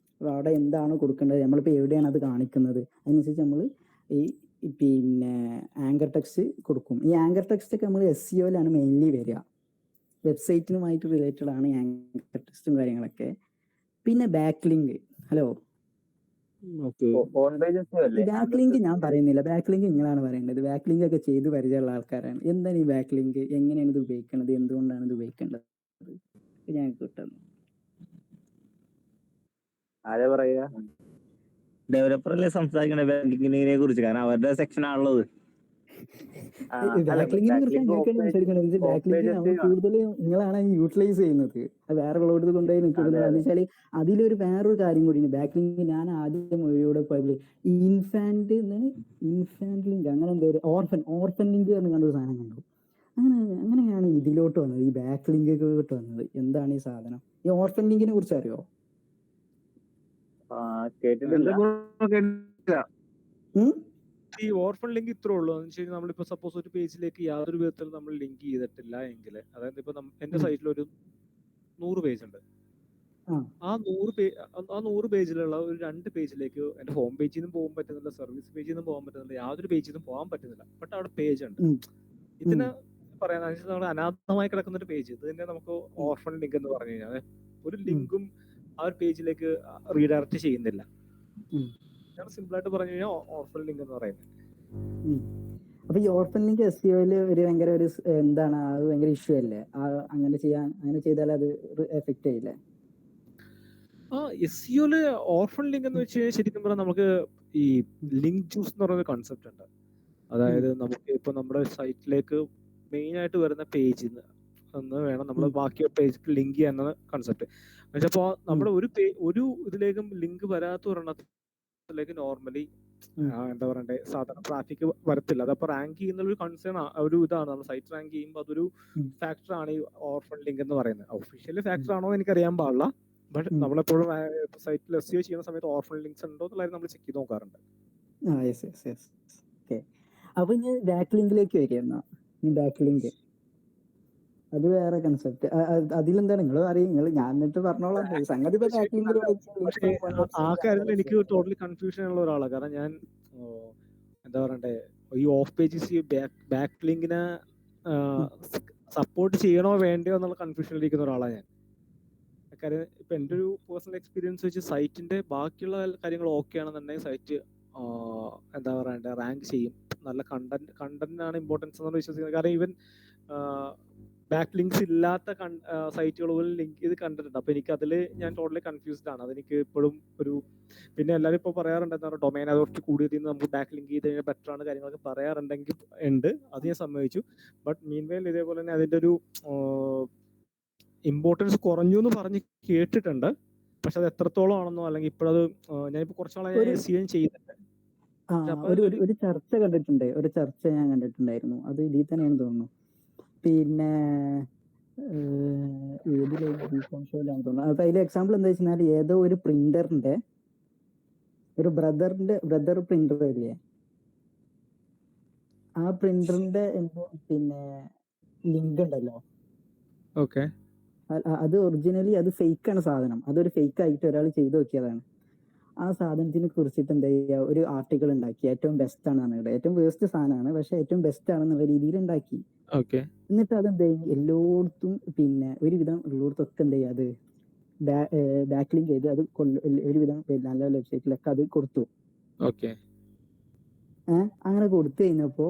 അവിടെ എന്താണ് കൊടുക്കേണ്ടത്, നമ്മളിപ്പോൾ എവിടെയാണ് അത് കാണിക്കുന്നത്, അതിനനുസരിച്ച് നമ്മൾ ഈ പിന്നെ ആങ്കർ ടെക്സ്റ്റ് കൊടുക്കും. ഈ ആങ്കർ ടെക്സ്റ്റ് ഒക്കെ നമ്മൾ SEOയിലാണ് മെയിൻലി വരിക. വെബ്സൈറ്റിനുമായിട്ട് റിലേറ്റഡ് ആണ് ഈ ആങ്കർ ടെക്സ്റ്റും കാര്യങ്ങളൊക്കെ. പിന്നെ ബാക്ക്ലിങ്ക്. ഹലോ, ബാക്ക്ലിങ്ക് ഞാൻ പറയുന്നില്ല, ബാക്ക്ലിങ്ക് നിങ്ങളാണ് പറയേണ്ടത്. ബാക്ക്ലിങ്ക് ഒക്കെ ചെയ്ത് പരിചയമുള്ള ആൾക്കാരാണ്. എന്താണ് ഈ ബാക്ക്ലിങ്ക്, എങ്ങനെയാണ് ഇത് ഉപയോഗിക്കേണ്ടത്, എന്തുകൊണ്ടാണ് ഇത് ഉപയോഗിക്കേണ്ടത്, ഞാൻ കിട്ടുന്നു. ആരാ പറയാ? ഡെവലപ്പറല്ലേ സംസാരിക്കണേ ബാങ്കിങ്ങിനെ കുറിച്ച്, കാരണം അവരുടെ സെക്ഷൻ ആണുള്ളത്. ബാക്ക്ലിങ്കിനെ കുറിച്ച് സംസാരിക്കണത്. ബാക്ക്ലിങ്ക് നമ്മൾ കൂടുതൽ നിങ്ങളാണ് യൂട്ടിലൈസ് ചെയ്യുന്നത്. അത് വേറെ ഉള്ളവർക്ക് കൊണ്ടുപോയി നിൽക്കുന്നത്. എന്ന് വെച്ചാൽ അതിലൊരു വേറൊരു കാര്യം കൂടിയാണ് ബാക്ക്ലിങ്ക്. ഞാൻ ആദ്യം ഇവിടെ പോയപ്പോൾ ഇൻഫാന്റ് ലിങ്ക് അങ്ങനെ എന്തോ ഓർഫൻ ലിങ്ക് എന്ന് കണ്ടൊരു സാധനം കണ്ടു. അങ്ങനെയാണ് ഇതിലോട്ട് വന്നത്, ഈ ബാക്ക് ലിങ്കിലോട്ട് വന്നത്. എന്താണ് ഈ സാധനം? ഈ ഓർഫൻ ലിങ്കിനെ കുറിച്ച് അറിയോ? ഈ ഓർഫൺ ലിങ്ക് ഇത്രേ ഉള്ളൂ എന്ന് വെച്ചാൽ, നമ്മളിപ്പോ സപ്പോസ് ഒരു പേജിലേക്ക് യാതൊരു വിധത്തിൽ നമ്മൾ ലിങ്ക് ചെയ്തിട്ടില്ല എങ്കിൽ, അതായത് ഇപ്പൊ എന്റെ സൈറ്റിൽ ഒരു 100 പേജ് ഉണ്ട്. ആ 100 പേജിലുള്ള ഒരു 2 പേജിലേക്ക് എന്റെ ഹോം പേജിൽ നിന്നും പോകാൻ പറ്റുന്നില്ല, സർവീസ് പേജിൽ നിന്നും പോകാൻ പറ്റുന്നില്ല, യാതൊരു പേജിൽ നിന്നും പോകാൻ പറ്റുന്നില്ല. ബട്ട് അവിടെ പേജ് ഉണ്ട്. ഇതിന് പറയാൻ നമ്മൾ അനാഥമായി കിടക്കുന്ന ഒരു പേജ്, ഇത് തന്നെ നമുക്ക് ഓർഫൺ ലിങ്ക് എന്ന് പറഞ്ഞു കഴിഞ്ഞാൽ ഒരു ലിങ്കും ആ ഒരു പേജിലേക്ക് റീഡയറക്റ്റ് ചെയ്യുന്നില്ല. സിമ്പിൾ ആയിട്ട് പറഞ്ഞു കഴിഞ്ഞാൽ ഓർഫൺ ലിങ്ക് എന്ന് പറയുന്നത്. അപ്പൊ ഈ ഓർഫൺ ലിങ്ക് SEOയില് ഒരു ഭയങ്കര ഒരു എന്താണ്, അത് ഭയങ്കര ഇഷ്യൂ അല്ലേ? അങ്ങനെ ചെയ്താൽ അത് എഫക്ട് ചെയ്യില്ലേ? SEOയില് ഓർഫൺ ലിങ്ക് എന്ന് വെച്ച് കഴിഞ്ഞാൽ ശരിക്കും പറഞ്ഞാൽ നമുക്ക് ഈ ലിങ്ക് ജ്യൂസ് എന്ന് പറയുന്ന കൺസെപ്റ്റ് ഉണ്ട്. അതായത് നമുക്ക് ഇപ്പൊ നമ്മുടെ സൈറ്റിലേക്ക് മെയിൻ ആയിട്ട് വരുന്ന പേജിൽ നിന്ന് വേണം നമ്മൾ ബാക്കി പേജിൽ ലിങ്ക് ചെയ്യാന്ന കൺസെപ്റ്റ്. എന്നുവെച്ചപ്പോ നമ്മുടെ ഒരു ഇതിലേക്കും ലിങ്ക് വരാത്ത ഒരെണ്ണത്തിലേക്ക് നോർമലി എന്താ പറയണ്ടേ, സാധാരണ ട്രാഫിക് വരത്തില്ല. അതപ്പോ റാങ്ക് ചെയ്യുന്ന ഒരു കൺസേൺ ഒരു ഇതാണ്. നമ്മൾ സൈറ്റ് റാങ്ക് ചെയ്യുമ്പോൾ അതൊരു ഫാക്ടർ ആണ് ഈ ഓർഫൺ ലിങ്ക് എന്ന് പറയുന്നത്. ഒഫീഷ്യലി ഫാക്ടർ ആണോ എന്ന് എനിക്കറിയാൻ പാടില്ല. ബട്ട് നമ്മളെപ്പോഴും സൈറ്റിൽ SEO ചെയ്യുന്ന സമയത്ത് ഓർഫൺ ലിങ്ക്സ് ഉണ്ടോ എന്നുള്ളത് നമ്മൾ ചെക്ക് ചെയ്ത് നോക്കാറുണ്ട്. അപ്പൊ ഇനി ബാക്ക് ലിങ്കിലേക്ക് വരിക. ബാക്ക് ലിങ്ക് അത് വേറെ കൺസെപ്റ്റ്. അതിലെന്താണ് നിങ്ങൾ അറിയും, ഞാൻ എന്നിട്ട് പറഞ്ഞോളാം. സംഗതി ആ കാര്യത്തിൽ എനിക്ക് ടോട്ടലി കൺഫ്യൂഷൻ ഉള്ള ഒരാളാണ്. കാരണം ഞാൻ എന്താ പറയണ്ടേ, ഈ ഓഫ് പേജസ് ബാക്ക് ലിങ്കിനെ സപ്പോർട്ട് ചെയ്യണോ വേണ്ടയോ എന്നുള്ള കൺഫ്യൂഷനിലിരിക്കുന്ന ഒരാളാണ് ഞാൻ. കാര്യം ഇപ്പൊ എൻ്റെ ഒരു പേഴ്സണൽ എക്സ്പീരിയൻസ് വെച്ച് സൈറ്റിന്റെ ബാക്കിയുള്ള കാര്യങ്ങൾ ഓക്കെ ആണെന്നുണ്ടെങ്കിൽ സൈറ്റ് എന്താ പറയണ്ടേ റാങ്ക് ചെയ്യും. നല്ല കണ്ടന്റിനാണ് ഇമ്പോർട്ടൻസ് എന്ന് വിശ്വസിക്കുന്നത്. കാരണം ഈവൻ ബാക്ക് ലിങ്ക്സ് ഇല്ലാത്ത സൈറ്റുകൾ പോലും ലിങ്ക് ചെയ്ത് കണ്ടിട്ടുണ്ട്. അപ്പൊ എനിക്ക് അതിൽ ഞാൻ ടോട്ടലി കൺഫ്യൂസ്ഡ് ആണ്. അതെനിക്ക് ഇപ്പോഴും ഒരു പിന്നെ എല്ലാവരും ഇപ്പോൾ പറയാറുണ്ട് എന്താ പറയുക, ഡൊമൈൻ അതോറിറ്റി കൂടിയതിൽ നിന്ന് നമുക്ക് ബാക്ക് ലിങ്ക് ചെയ്ത് കഴിഞ്ഞാൽ ബെറ്റർ ആണ് കാര്യങ്ങളൊക്കെ പറയാറുണ്ടെങ്കിൽ അത് ഞാൻ സമ്മതിച്ചു. ബട്ട് മീൻവെയിൽ ഇതേപോലെ തന്നെ അതിന്റെ ഒരു ഇമ്പോർട്ടൻസ് കുറഞ്ഞു എന്ന് പറഞ്ഞ് കേട്ടിട്ടുണ്ട്. പക്ഷെ അത് എത്രത്തോളം ആണെന്നോ അല്ലെങ്കിൽ ഇപ്പോഴത് ഞാനിപ്പോ കുറച്ചാളായി ചെയ്യുന്നുണ്ട്. ഒരു ചർച്ച ഞാൻ കണ്ടിട്ടുണ്ടായിരുന്നു. അത് ഇതിൽ തന്നെയാണ് തോന്നുന്നു. പിന്നെ ഏതിലായിരുന്നു ബികോം ഷോയിലാണെന്ന് തോന്നുന്നു. അപ്പൊ അതിലെ എക്സാമ്പിൾ എന്താ വെച്ചാൽ ഏതോ ഒരു പ്രിന്ററിന്റെ ഒരു ബ്രദർ പ്രിന്റർ ഇല്ലേ, ആ പ്രിന്ററിന്റെ എന്തോ പിന്നെ ലിങ്ക് ഉണ്ടല്ലോ, ഓക്കെ അത് ഒറിജിനലി അത് ഫേക്ക് ആണ് സാധനം. അതൊരു ഫേക്ക് ആയിട്ട് ഒരാൾ ചെയ്തു നോക്കിയതാണ്. ആ സാധനത്തിനെ കുറിച്ചിട്ട് എന്താ ചെയ്യുക, ഒരു ആർട്ടിക്കിൾ ഉണ്ടാക്കി. ഏറ്റവും ബെസ്റ്റ് ആണ് പറഞ്ഞിട്ട്, ഏറ്റവും വേസ്റ്റ് സാധനമാണ് പക്ഷെ ഏറ്റവും ബെസ്റ്റ് ആണെന്നുള്ള രീതിയിൽ ഉണ്ടാക്കി. ഓക്കെ എന്നിട്ട് അതെന്താ ചെയ്യും, എല്ലായിടത്തും പിന്നെ ഒരുവിധം ഉള്ളിടത്തൊക്കെ എന്ത് ചെയ്യുക, അത് ബാക്ക് ലിങ്ക് ചെയ്ത് അത് ഒരുവിധം നല്ല വെബ്സൈറ്റിലൊക്കെ അത് കൊടുത്തു. ഓക്കെ അങ്ങനെ കൊടുത്തു കഴിഞ്ഞപ്പോ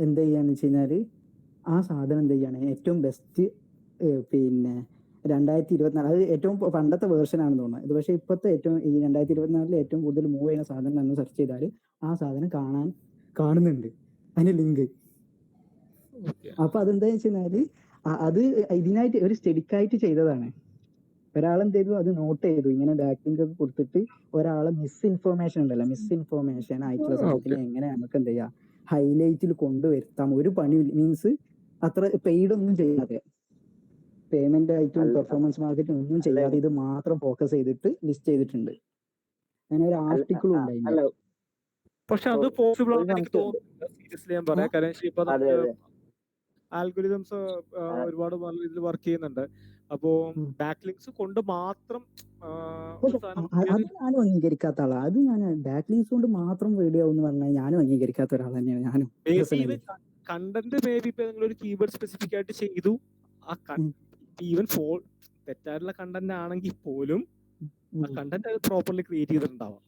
എന്താ ചെയ്യാന്ന് വെച്ച് കഴിഞ്ഞാല് ആ സാധനം എന്ത് ചെയ്യാണ്, ഏറ്റവും ബെസ്റ്റ് പിന്നെ 2024, അത് ഏറ്റവും പണ്ടത്തെ വേർഷൻ ആണെന്ന് തോന്നുന്നത് ഇത്. പക്ഷെ ഇപ്പോഴത്തെ ഏറ്റവും ഈ 2024 ഏറ്റവും കൂടുതൽ മൂവ് ചെയ്യുന്ന സാധനം എന്ന് സെർച്ച് ചെയ്താൽ ആ സാധനം കാണുന്നുണ്ട് അതിന്റെ ലിങ്ക്. ഓക്കെ അപ്പൊ അതെന്താന്ന് വെച്ച് കഴിഞ്ഞാല് അത് ഇതിനായിട്ട് ഒരു സ്റ്റഡിക്കായിട്ട് ചെയ്തതാണ്. ഒരാളെന്ത് ചെയ്തു, അത് നോട്ട് ചെയ്തു, ഇങ്ങനെ ബാക്ക് ലിങ്ക് ഒക്കെ കൊടുത്തിട്ട് ഒരാളെ മിസ്ഇൻഫോർമേഷൻ ഉണ്ടല്ലോ, മിസ്ഇൻഫോർമേഷൻ ആയിട്ടുള്ള സാധനത്തിന് എങ്ങനെ നമുക്ക് എന്ത് ചെയ്യാം, ഹൈലൈറ്റിൽ കൊണ്ടുവരുത്താം. ഒരു പണി മീൻസ് അത്ര പെയ്ഡ് ഒന്നും ചെയ്യാതെ, പേയ്മെന്റ് ആയിട്ടും പെർഫോമൻസ് മാർക്കറ്റിംഗ് ഒന്നും ചെയ്യാതെ ഇത് മാത്രം ഫോക്കസ് ചെയ്തിട്ട് ലിസ്റ്റ് ചെയ്തിട്ടുണ്ട്. അങ്ങനെ ഒരു ആർട്ടിക്കിളും ഉണ്ടായില്ല. പക്ഷെ അത് പോസിബിൾ ആണെന്ന് എനിക്ക് സംശയം. തോന്നുന്നില്ല. സീരിയസ്ലി ഞാൻ പറയാം. കാരണം ഇപ്പൊ അതെ നമുക്ക് അതെ ആൽഗോരിതംസ് ഒരുപാട് നല്ല രീതിയിൽ വർക്ക് ചെയ്യുന്നുണ്ട്. അപ്പോ ബാക്ക് ലിങ്ക്സ് കൊണ്ട് മാത്രം ഒരു സാധനം അത് ഞാനും അംഗീകരിക്കാത്ത ആളാണ്. അത് ഞാൻ ബാക്ക് ലിങ്ക്സ് കൊണ്ട് മാത്രം റെഡി ആവും എന്ന് പറഞ്ഞാൽ ഞാനും അംഗീകരിക്കാത്ത ഒരാൾ തന്നെയാണ്. ഞാനും കണ്ടന്റ് മേ ബി ഇപ്പൊ നിങ്ങൾ ഒരു കീവേഡ് സ്പെസിഫിക് ആയിട്ട് ചെയ്തു, ആ ഈവൻ തെറ്റായിട്ടുള്ള കണ്ടന്റ് ആണെങ്കിൽ പോലും ആ കണ്ടന്റ് പ്രോപ്പർലി ക്രിയേറ്റ് ചെയ്തിട്ടുണ്ടാവാം.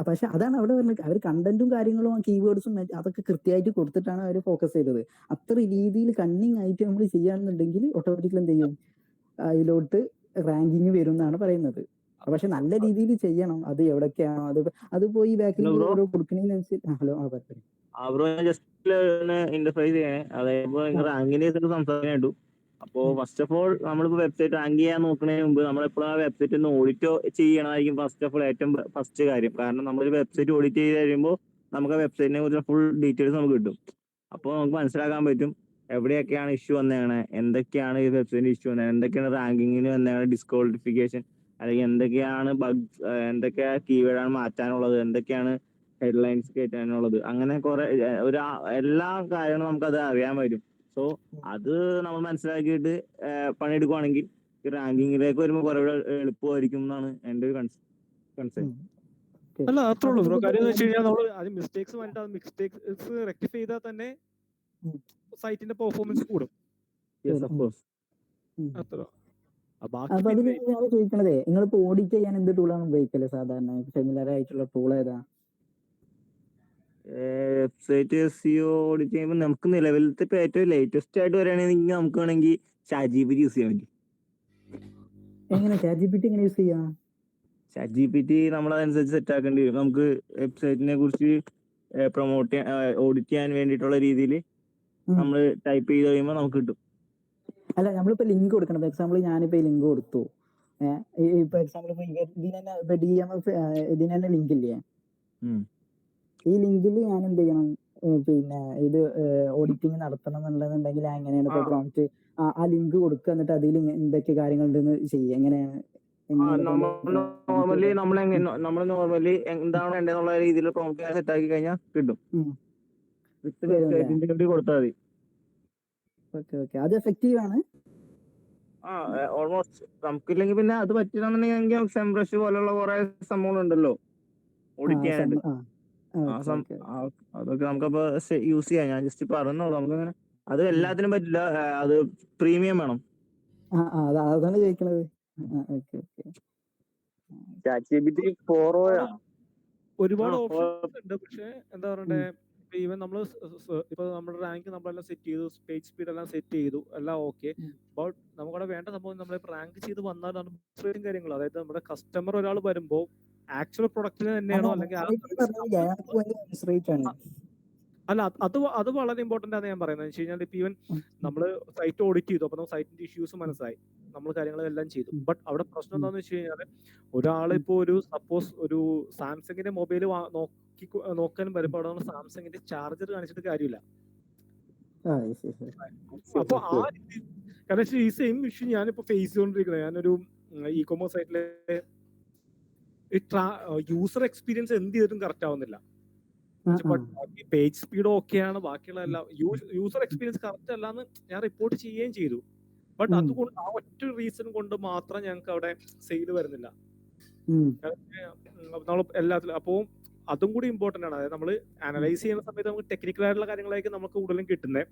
പക്ഷെ അതാണ് അവിടെ പറഞ്ഞത്, അവർ കണ്ടന്റും കാര്യങ്ങളും കീവേഡ്സും അതൊക്കെ കൃത്യമായിട്ട് കൊടുത്തിട്ടാണ് അവർ ഫോക്കസ് ചെയ്തത്. അത്ര രീതിയിൽ കണ്ണിങ് ആയിട്ട് നമ്മൾ ചെയ്യുകയാണെന്നുണ്ടെങ്കിൽ ഓട്ടോമാറ്റിക്കലി എന്ത് ചെയ്യും, അതിലോട്ട് റാങ്കിങ് വരും എന്നാണ് പറയുന്നത്. പക്ഷെ നല്ല രീതിയിൽ ചെയ്യണം. അത് എവിടൊക്കെയാണോ അത് പോയി ബാക്കിൽ ഓരോ കൊടുക്കുന്നതിനനുസരിച്ച്. ഹലോ പറയും ബ്രോ ഞാൻ ജസ്റ്റ് ഇന്റർഫേസ് ചെയ്യണേ, അതായത് റാങ്കിനെ സംസാരിക്കാനായിട്ടു. അപ്പോ ഫസ്റ്റ് ഓഫ് ഓൾ നമ്മളിപ്പോ വെബ്സൈറ്റ് റാങ്ക് ചെയ്യാൻ നോക്കുന്നതിന് മുമ്പ് നമ്മളെപ്പോഴും ആ വെബ്സൈറ്റ് ഒന്ന് ഓഡിറ്റ് ചെയ്യണമായിരിക്കും ഫസ്റ്റ് ഓഫ് ഓൾ ഏറ്റവും ഫസ്റ്റ് കാര്യം. കാരണം നമ്മളൊരു വെബ്സൈറ്റ് ഓഡിറ്റ് ചെയ്ത് കഴിയുമ്പോൾ നമുക്ക് ആ വെബ്സൈറ്റിനെ കുറിച്ച് ഫുൾ ഡീറ്റെയിൽസ് നമുക്ക് കിട്ടും. അപ്പോൾ നമുക്ക് മനസ്സിലാക്കാൻ പറ്റും എവിടെയൊക്കെയാണ് ഇഷ്യൂ വന്നതാണ്, എന്തൊക്കെയാണ് ഈ വെബ്സൈറ്റിന് ഇഷ്യൂ വന്നത്, എന്തൊക്കെയാണ് റാങ്കിങ്ങിന് വന്നതാണ് ഡിസ്ക്വാളിഫിക്കേഷൻ, അല്ലെങ്കിൽ എന്തൊക്കെയാണ് ബഗ്സ്, എന്തൊക്കെ കീവേഡാണ് മാറ്റാനുള്ളത്, എന്തൊക്കെയാണ് ഹെഡ്ലൈൻസ് കയറ്റാനുള്ളത്, അങ്ങനെ കുറെ എല്ലാ കാര്യങ്ങളും നമുക്കത് അറിയാൻ പറ്റും. സോ അത് നമ്മൾ മനസ്സിലാക്കിയിട്ട് പണിയെടുക്കുവാണെങ്കിൽ റാങ്കിങ്ങിലേക്ക് വരുമ്പോൾ കുറെ എളുപ്പമായിരിക്കും എന്നാണ് എൻ്റെ ഒരു കൺസേൺ. അല്ല അത്രേ ഉള്ളൂ ബ്രോ. കാര്യം എന്ന് വെച്ച് കഴിഞ്ഞാൽ നമ്മൾ അത് മിസ്റ്റേക്സ് വന്നിട്ട് അത് മിസ്റ്റേക്സ് റെക്ടിഫൈ ചെയ്താൽ തന്നെ സൈറ്റിന്റെ പെർഫോമൻസ് കൂടും. അത്ര അപ്പൊ അതിന് ഞാൻ ചോദിക്കണതേ, നിങ്ങളിപ്പോ ഓഡിറ്റ് ചെയ്യാൻ എന്ത് ടൂളാണ് ഉപയോഗിക്കല് സാധാരണ? സിമിലർ ആയിട്ടുള്ള ടൂൾ ഏതാ? വെബ്സൈറ്റ് SEO ഓഡിറ്റ് ചെയ്യുമ്പോൾ നമുക്ക് നിലവിലത്തെ ഇപ്പൊ ഏറ്റവും ലേറ്റസ്റ്റ് ആയിട്ട് വരികയാണെങ്കിൽ നമുക്ക് വേണമെങ്കിൽ ChatGPT യൂസ് ചെയ്യാൻ പറ്റും. എങ്ങനെ ChatGPT എങ്ങനെ യൂസ് ചെയ്യാം? ChatGPT നമ്മളതനുസരിച്ച് സെറ്റ് ആക്കേണ്ടി വരും. നമുക്ക് വെബ്സൈറ്റിനെ കുറിച്ച് പ്രൊമോട്ട് ചെയ്യാൻ, ഓഡിറ്റ് ചെയ്യാൻ വേണ്ടിയിട്ടുള്ള രീതിയിൽ നമ്മൾ ടൈപ്പ് ചെയ്ത് കഴിയുമ്പോൾ നമുക്ക് കിട്ടും. അല്ല, നമ്മളിപ്പോ ലിങ്ക് കൊടുക്കണം. ഫോർ എക്സാമ്പിൾ ഞാനിപ്പോ ഈ ലിങ്ക് കൊടുത്തു, ഇപ്പൊ എക്സാമ്പിൾ ഇപ്പൊ DMF ഇതിന് തന്നെ ലിങ്ക് ഇല്ലേ, ഈ ലിങ്കിൽ ഞാൻ എന്ത് ചെയ്യണം, പിന്നെ ഇത് ഓഡിറ്റിംഗ് നടത്തണം എന്നുണ്ടെന്നുണ്ടെങ്കിൽ എങ്ങനെയാണ് ഇപ്പൊ പ്രോംപ്റ്റ് ആ ലിങ്ക് കൊടുക്കുക, എന്നിട്ട് അതിൽ എന്തൊക്കെ കാര്യങ്ങൾ ഉണ്ടെന്ന് ചെയ്യുക, എങ്ങനെയാണ്? നോർമലി നമ്മൾ എന്താണോ വേണ്ടതെന്നുള്ള രീതിയിൽ പ്രോംപ്റ്റ് സെറ്റ് ആക്കി കഴിഞ്ഞാൽ കിട്ടും. കൊടുത്താൽ മതി. ഓക്കെ, അത് എഫക്റ്റീവ് ആണ്. ഓൾമോസ്റ്റ്. നമുക്കില്ലെങ്കിൽ പിന്നെ അത് പറ്റില്ലെന്നുണ്ടെങ്കിൽ സെംബ്രഷ് പോലുള്ള കുറെ സംഭവങ്ങളുണ്ടല്ലോ ഓഡിറ്റ് ചെയ്യാനായിട്ട്. അതൊക്കെ നമുക്കപ്പോ യൂസ് ചെയ്യാം. ഞാൻ ജസ്റ്റ് പറഞ്ഞോളൂ, നമുക്കങ്ങനെ അത് എല്ലാത്തിനും പറ്റില്ല, അത് പ്രീമിയം വേണം. അതാണ് ചോദിക്കണത്. ഒരുപാട് ഓപ്ഷൻസ് ഉണ്ട്. പക്ഷെ എന്താ പറയണ്ടേ, ഈവൻ നമ്മൾ ഇപ്പൊ നമ്മുടെ റാങ്ക് നമ്മളെല്ലാം സെറ്റ് ചെയ്തു, പേജ് സ്പീഡ് എല്ലാം സെറ്റ് ചെയ്തു, എല്ലാം ഓക്കെ. ബട്ട് നമുക്കവിടെ വേണ്ട സംഭവം നമ്മളിപ്പോ റാങ്ക് ചെയ്ത് വന്നാലാണ് കാര്യങ്ങൾ. അതായത് നമ്മുടെ കസ്റ്റമർ ഒരാൾ വരുമ്പോ ആക്ച്വൽ പ്രൊഡക്റ്റിന് തന്നെയാണോ അല്ലെങ്കിൽ അല്ല, അത് വളരെ ഇമ്പോർട്ടന്റ് ആണ് ഞാൻ പറയുന്നത്. വെച്ച് കഴിഞ്ഞാൽ ഇപ്പൊ ഈവൻ നമ്മള് സൈറ്റ് ഓഡിറ്റ് ചെയ്തു, അപ്പൊ നമുക്ക് സൈറ്റിന്റെ ഇഷ്യൂസ് മനസ്സിലായി, നമ്മൾ കാര്യങ്ങളെല്ലാം ചെയ്തു. ബട്ട് അവിടെ പ്രശ്നം എന്താണെന്ന് വെച്ച് കഴിഞ്ഞാൽ ഒരാളിപ്പോ സപ്പോസ് ഒരു സാംസങ്ങിന്റെ മൊബൈൽ നോക്കാൻ വരുമ്പോൾ അവിടെ സാംസങ്ങിന്റെ ചാർജർ കാണിച്ചിട്ട് കാര്യമില്ല. ആ yes, yes, yes. അപ്പൊ ആ രീതി, കാരണം ഈ സെയിം ഇഷ്യൂ ഞാനിപ്പോ ഫേസ് ചെയ്തോണ്ടിരിക്കുന്നത്. ഞാനൊരു ഇ കൊമേഴ്സ് സൈറ്റിലെ യൂസർ എക്സ്പീരിയൻസ് എന്ത് ചെയ്തിട്ടും കറക്റ്റ് ആവുന്നില്ല. പേജ് സ്പീഡ് ഓക്കെയാണ്, ബാക്കിയുള്ള എല്ലാം യൂസർ എക്സ്പീരിയൻസ് കറക്റ്റ് അല്ലാന്ന് ഞാൻ റിപ്പോർട്ട് ചെയ്യുകയും ചെയ്തു. ബട്ട് അതുകൊണ്ട് ആ ഒറ്റ റീസൺ കൊണ്ട് മാത്രം ഞങ്ങൾക്ക് അവിടെ സെയിൽ വരുന്നില്ല. നമ്മൾ എല്ലാത്തിലും അപ്പോൾ അതും കൂടി ഇമ്പോർട്ടന്റ് ആണ്. അതായത് നമ്മൾ അനലൈസ് ചെയ്യുന്ന സമയത്ത് നമുക്ക് ടെക്നിക്കൽ ആയിട്ടുള്ള കാര്യങ്ങളായിരിക്കും നമുക്ക് കൂടുതലും കിട്ടുന്നത്.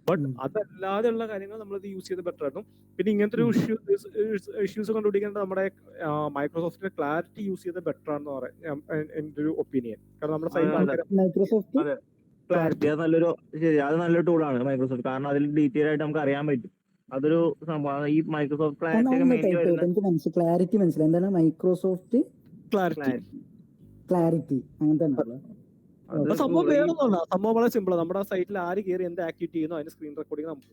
ബട്ട് അതല്ലാതെയുള്ള കാര്യങ്ങൾ നമ്മൾ ഇത് യൂസ് ചെയ്ത് ബെറ്റർ ആയിരുന്നു. പിന്നെ ഇങ്ങനത്തെ ഒരു ഇഷ്യൂസ് കണ്ടുപിടിക്കേണ്ടത് നമ്മുടെ മൈക്രോസോഫ്റ്റിന്റെ ക്ലാരിറ്റി യൂസ് ചെയ്ത് ബെറ്റർ ആണെന്ന് പറയാം എന്റെ ഒരു ഒപ്പീനിയൻ. കാരണം നമ്മുടെ മൈക്രോസോഫ്റ്റ് ക്ലാരിറ്റി അത് നല്ലൊരു ടൂളാണ് മൈക്രോസോഫ്റ്റ്. കാരണം അതിൽ ഡീറ്റെയിൽ ആയിട്ട് നമുക്ക് അറിയാൻ പറ്റും. അതൊരു സംഭവമാണ് ഈ മൈക്രോസോഫ്റ്റ് ക്ലാരിറ്റി ഒക്കെ മെയിൻലി വരുന്നത്. ക്ലാരിറ്റി മനസ്സിലായി എന്താണ് മൈക്രോസോഫ്റ്റ് ക്ലാരിറ്റി അങ്ങനെ തന്നെ. സംഭവം വേണമെന്നല്ല, സംഭവം വളരെ സിമ്പിൾ. നമ്മുടെ സൈറ്റിൽ ആര് കയറി എന്ത് ആക്ടിവിറ്റി ചെയ്യുന്നു അതിന് സ്ക്രീൻ റെക്കോർഡിംഗ് നമുക്ക്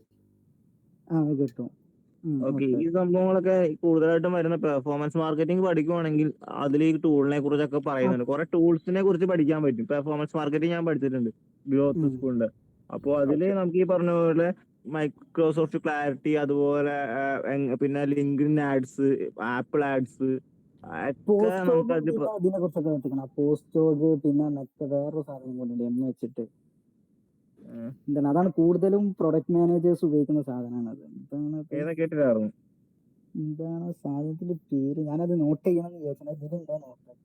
കിട്ടും. ഓക്കെ, ഈ സംഭവങ്ങളൊക്കെ കൂടുതലായിട്ടും വരുന്ന പെർഫോമൻസ് മാർക്കറ്റിംഗ് പഠിക്കുവാണെങ്കിൽ അതിൽ ഈ ടൂളിനെ കുറിച്ചൊക്കെ പറയുന്നുണ്ട്. കുറെ ടൂൾസിനെ കുറിച്ച് പഠിക്കാൻ പറ്റും. പെർഫോമൻസ് മാർക്കറ്റിംഗ് ഞാൻ പഠിച്ചിട്ടുണ്ട് ഗ്രോത്ത് സ്കൂളിന്റെ. അപ്പോൾ അതില് നമുക്ക് ഈ പറഞ്ഞ പോലെ മൈക്രോസോഫ്റ്റ് ക്ലാരിറ്റി, അതുപോലെ പിന്നെ ലിങ്ക്ഡിൻ ആഡ്സ്, ആപ്പിൾ ആഡ്സ് അതിനെ കുറിച്ചൊക്കെ പോസ്റ്റോഗ്, പിന്നെ മറ്റേ വേറൊരു സാധനം കൊണ്ടുണ്ട് എന്ന് വെച്ചിട്ട് എന്താണ്, അതാണ് കൂടുതലും പ്രൊഡക്റ്റ് മാനേജേഴ്സ് ഉപയോഗിക്കുന്ന സാധനമാണ് അത്. എന്താണ് സാധനത്തിന്റെ പേര്, ഞാനത് നോട്ട് ചെയ്യണമെന്ന് വിചാരിച്ചത്. ഇതിലുണ്ടോ നോക്കാം.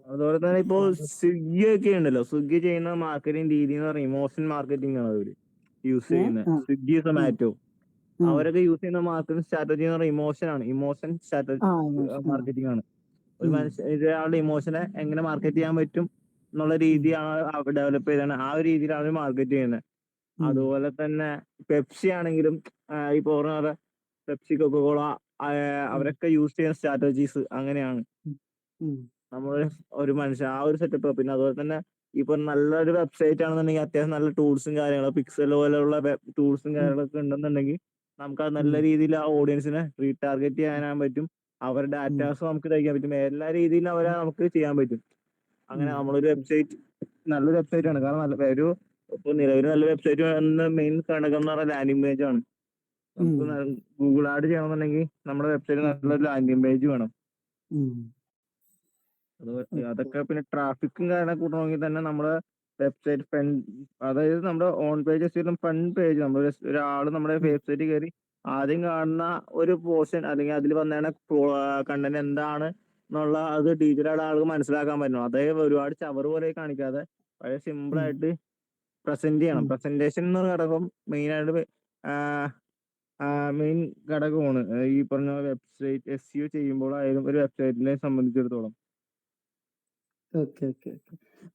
അതുപോലെ തന്നെ ഇപ്പോ സ്വിഗ്ഗി ഒക്കെ ഉണ്ടല്ലോ, സ്വിഗ്ഗി ചെയ്യുന്ന മാർക്കറ്റിംഗ് രീതി എന്ന് പറയുന്നത് ഇമോഷൻ മാർക്കറ്റിംഗ് ആണ് അവര് യൂസ് ചെയ്യുന്നത്. സ്വിഗ്ഗി, സൊമാറ്റോ അവരൊക്കെ യൂസ് ചെയ്യുന്ന മാർക്കറ്റിംഗ് സ്ട്രാറ്റജി എന്ന് പറയുന്നത് ഇമോഷൻ ആണ്. ഇമോഷൻ സ്ട്രാറ്റജി മാർക്കറ്റിംഗ് ആണ്. ഒരു ഒരാളുടെ ഇമോഷനെ എങ്ങനെ മാർക്കറ്റ് ചെയ്യാൻ പറ്റും എന്നുള്ള രീതിയാണ് ഡെവലപ്പ് ചെയ്താണ്. ആ ഒരു രീതിയിലാണ് മാർക്കറ്റ് ചെയ്യുന്നത്. അതുപോലെ തന്നെ പെപ്സി ആണെങ്കിലും ഈ പറഞ്ഞ പെപ്സി, കൊക്കോകോള അവരൊക്കെ യൂസ് ചെയ്യുന്ന സ്ട്രാറ്റജീസ് അങ്ങനെയാണ്. നമ്മൾ ഒരു മനുഷ്യൻ ആ ഒരു സെറ്റപ്പ്. പിന്നെ അതുപോലെ തന്നെ ഇപ്പൊ നല്ലൊരു വെബ്സൈറ്റ് ആണെന്നുണ്ടെങ്കിൽ അത്യാവശ്യം നല്ല ടൂൾസും കാര്യങ്ങളും, പിക്സൽ പോലെയുള്ള ടൂൾസും കാര്യങ്ങളൊക്കെ ഉണ്ടെന്നുണ്ടെങ്കിൽ നമുക്ക് അത് നല്ല രീതിയിൽ ആ ഓഡിയൻസിനെ റീടാർഗറ്റ് ചെയ്യാൻ പറ്റും. അവരുടെ ഡാറ്റാസ് നമുക്ക് തയ്ക്കാൻ പറ്റും. എല്ലാ രീതിയിലും അവരെ നമുക്ക് ചെയ്യാൻ പറ്റും. അങ്ങനെ നമ്മളൊരു വെബ്സൈറ്റ് നല്ലൊരു വെബ്സൈറ്റ് ആണ്. കാരണം ഇപ്പൊ നിലവിൽ നല്ല വെബ്സൈറ്റ് മെയിൻ ഘടകം എന്ന് പറഞ്ഞാൽ ലാൻഡിംഗ് പേജ് ആണ്. നമുക്ക് ഗൂഗിൾ ആഡ് ചെയ്യണമെന്നുണ്ടെങ്കിൽ നമ്മുടെ വെബ്സൈറ്റ് നല്ലൊരു ലാൻഡിംഗ് പേജ് വേണം. അതൊക്കെ പിന്നെ ട്രാഫിക്കും കാര്യങ്ങളൊക്കെ കൂട്ടണമെങ്കിൽ തന്നെ നമ്മുടെ വെബ്സൈറ്റ് അതായത് നമ്മുടെ ഓൺ പേജ് ഫ്രണ്ട് പേജ്, നമ്മൾ ഒരാള് നമ്മുടെ വെബ്സൈറ്റ് കയറി ആദ്യം കാണുന്ന ഒരു പോർഷൻ അല്ലെങ്കിൽ അതിൽ വന്നേണ കണ്ടന്റ് എന്താണ് എന്നുള്ള അത് ഡീറ്റെയിൽ ആയിട്ട് ആൾക്ക് മനസ്സിലാക്കാൻ പറ്റണം. അതായത് ഒരുപാട് ചവർ പോലെ കാണിക്കാതെ വളരെ സിമ്പിൾ ആയിട്ട് പ്രസന്റ് ചെയ്യണം. പ്രസന്റേഷൻ എന്ന ഘടകം മെയിൻ ഘടകമാണ് ഈ പറഞ്ഞ വെബ്സൈറ്റ് SEO ചെയ്യുമ്പോൾ ആയാലും ഒരു വെബ്സൈറ്റിനെ സംബന്ധിച്ചിടത്തോളം.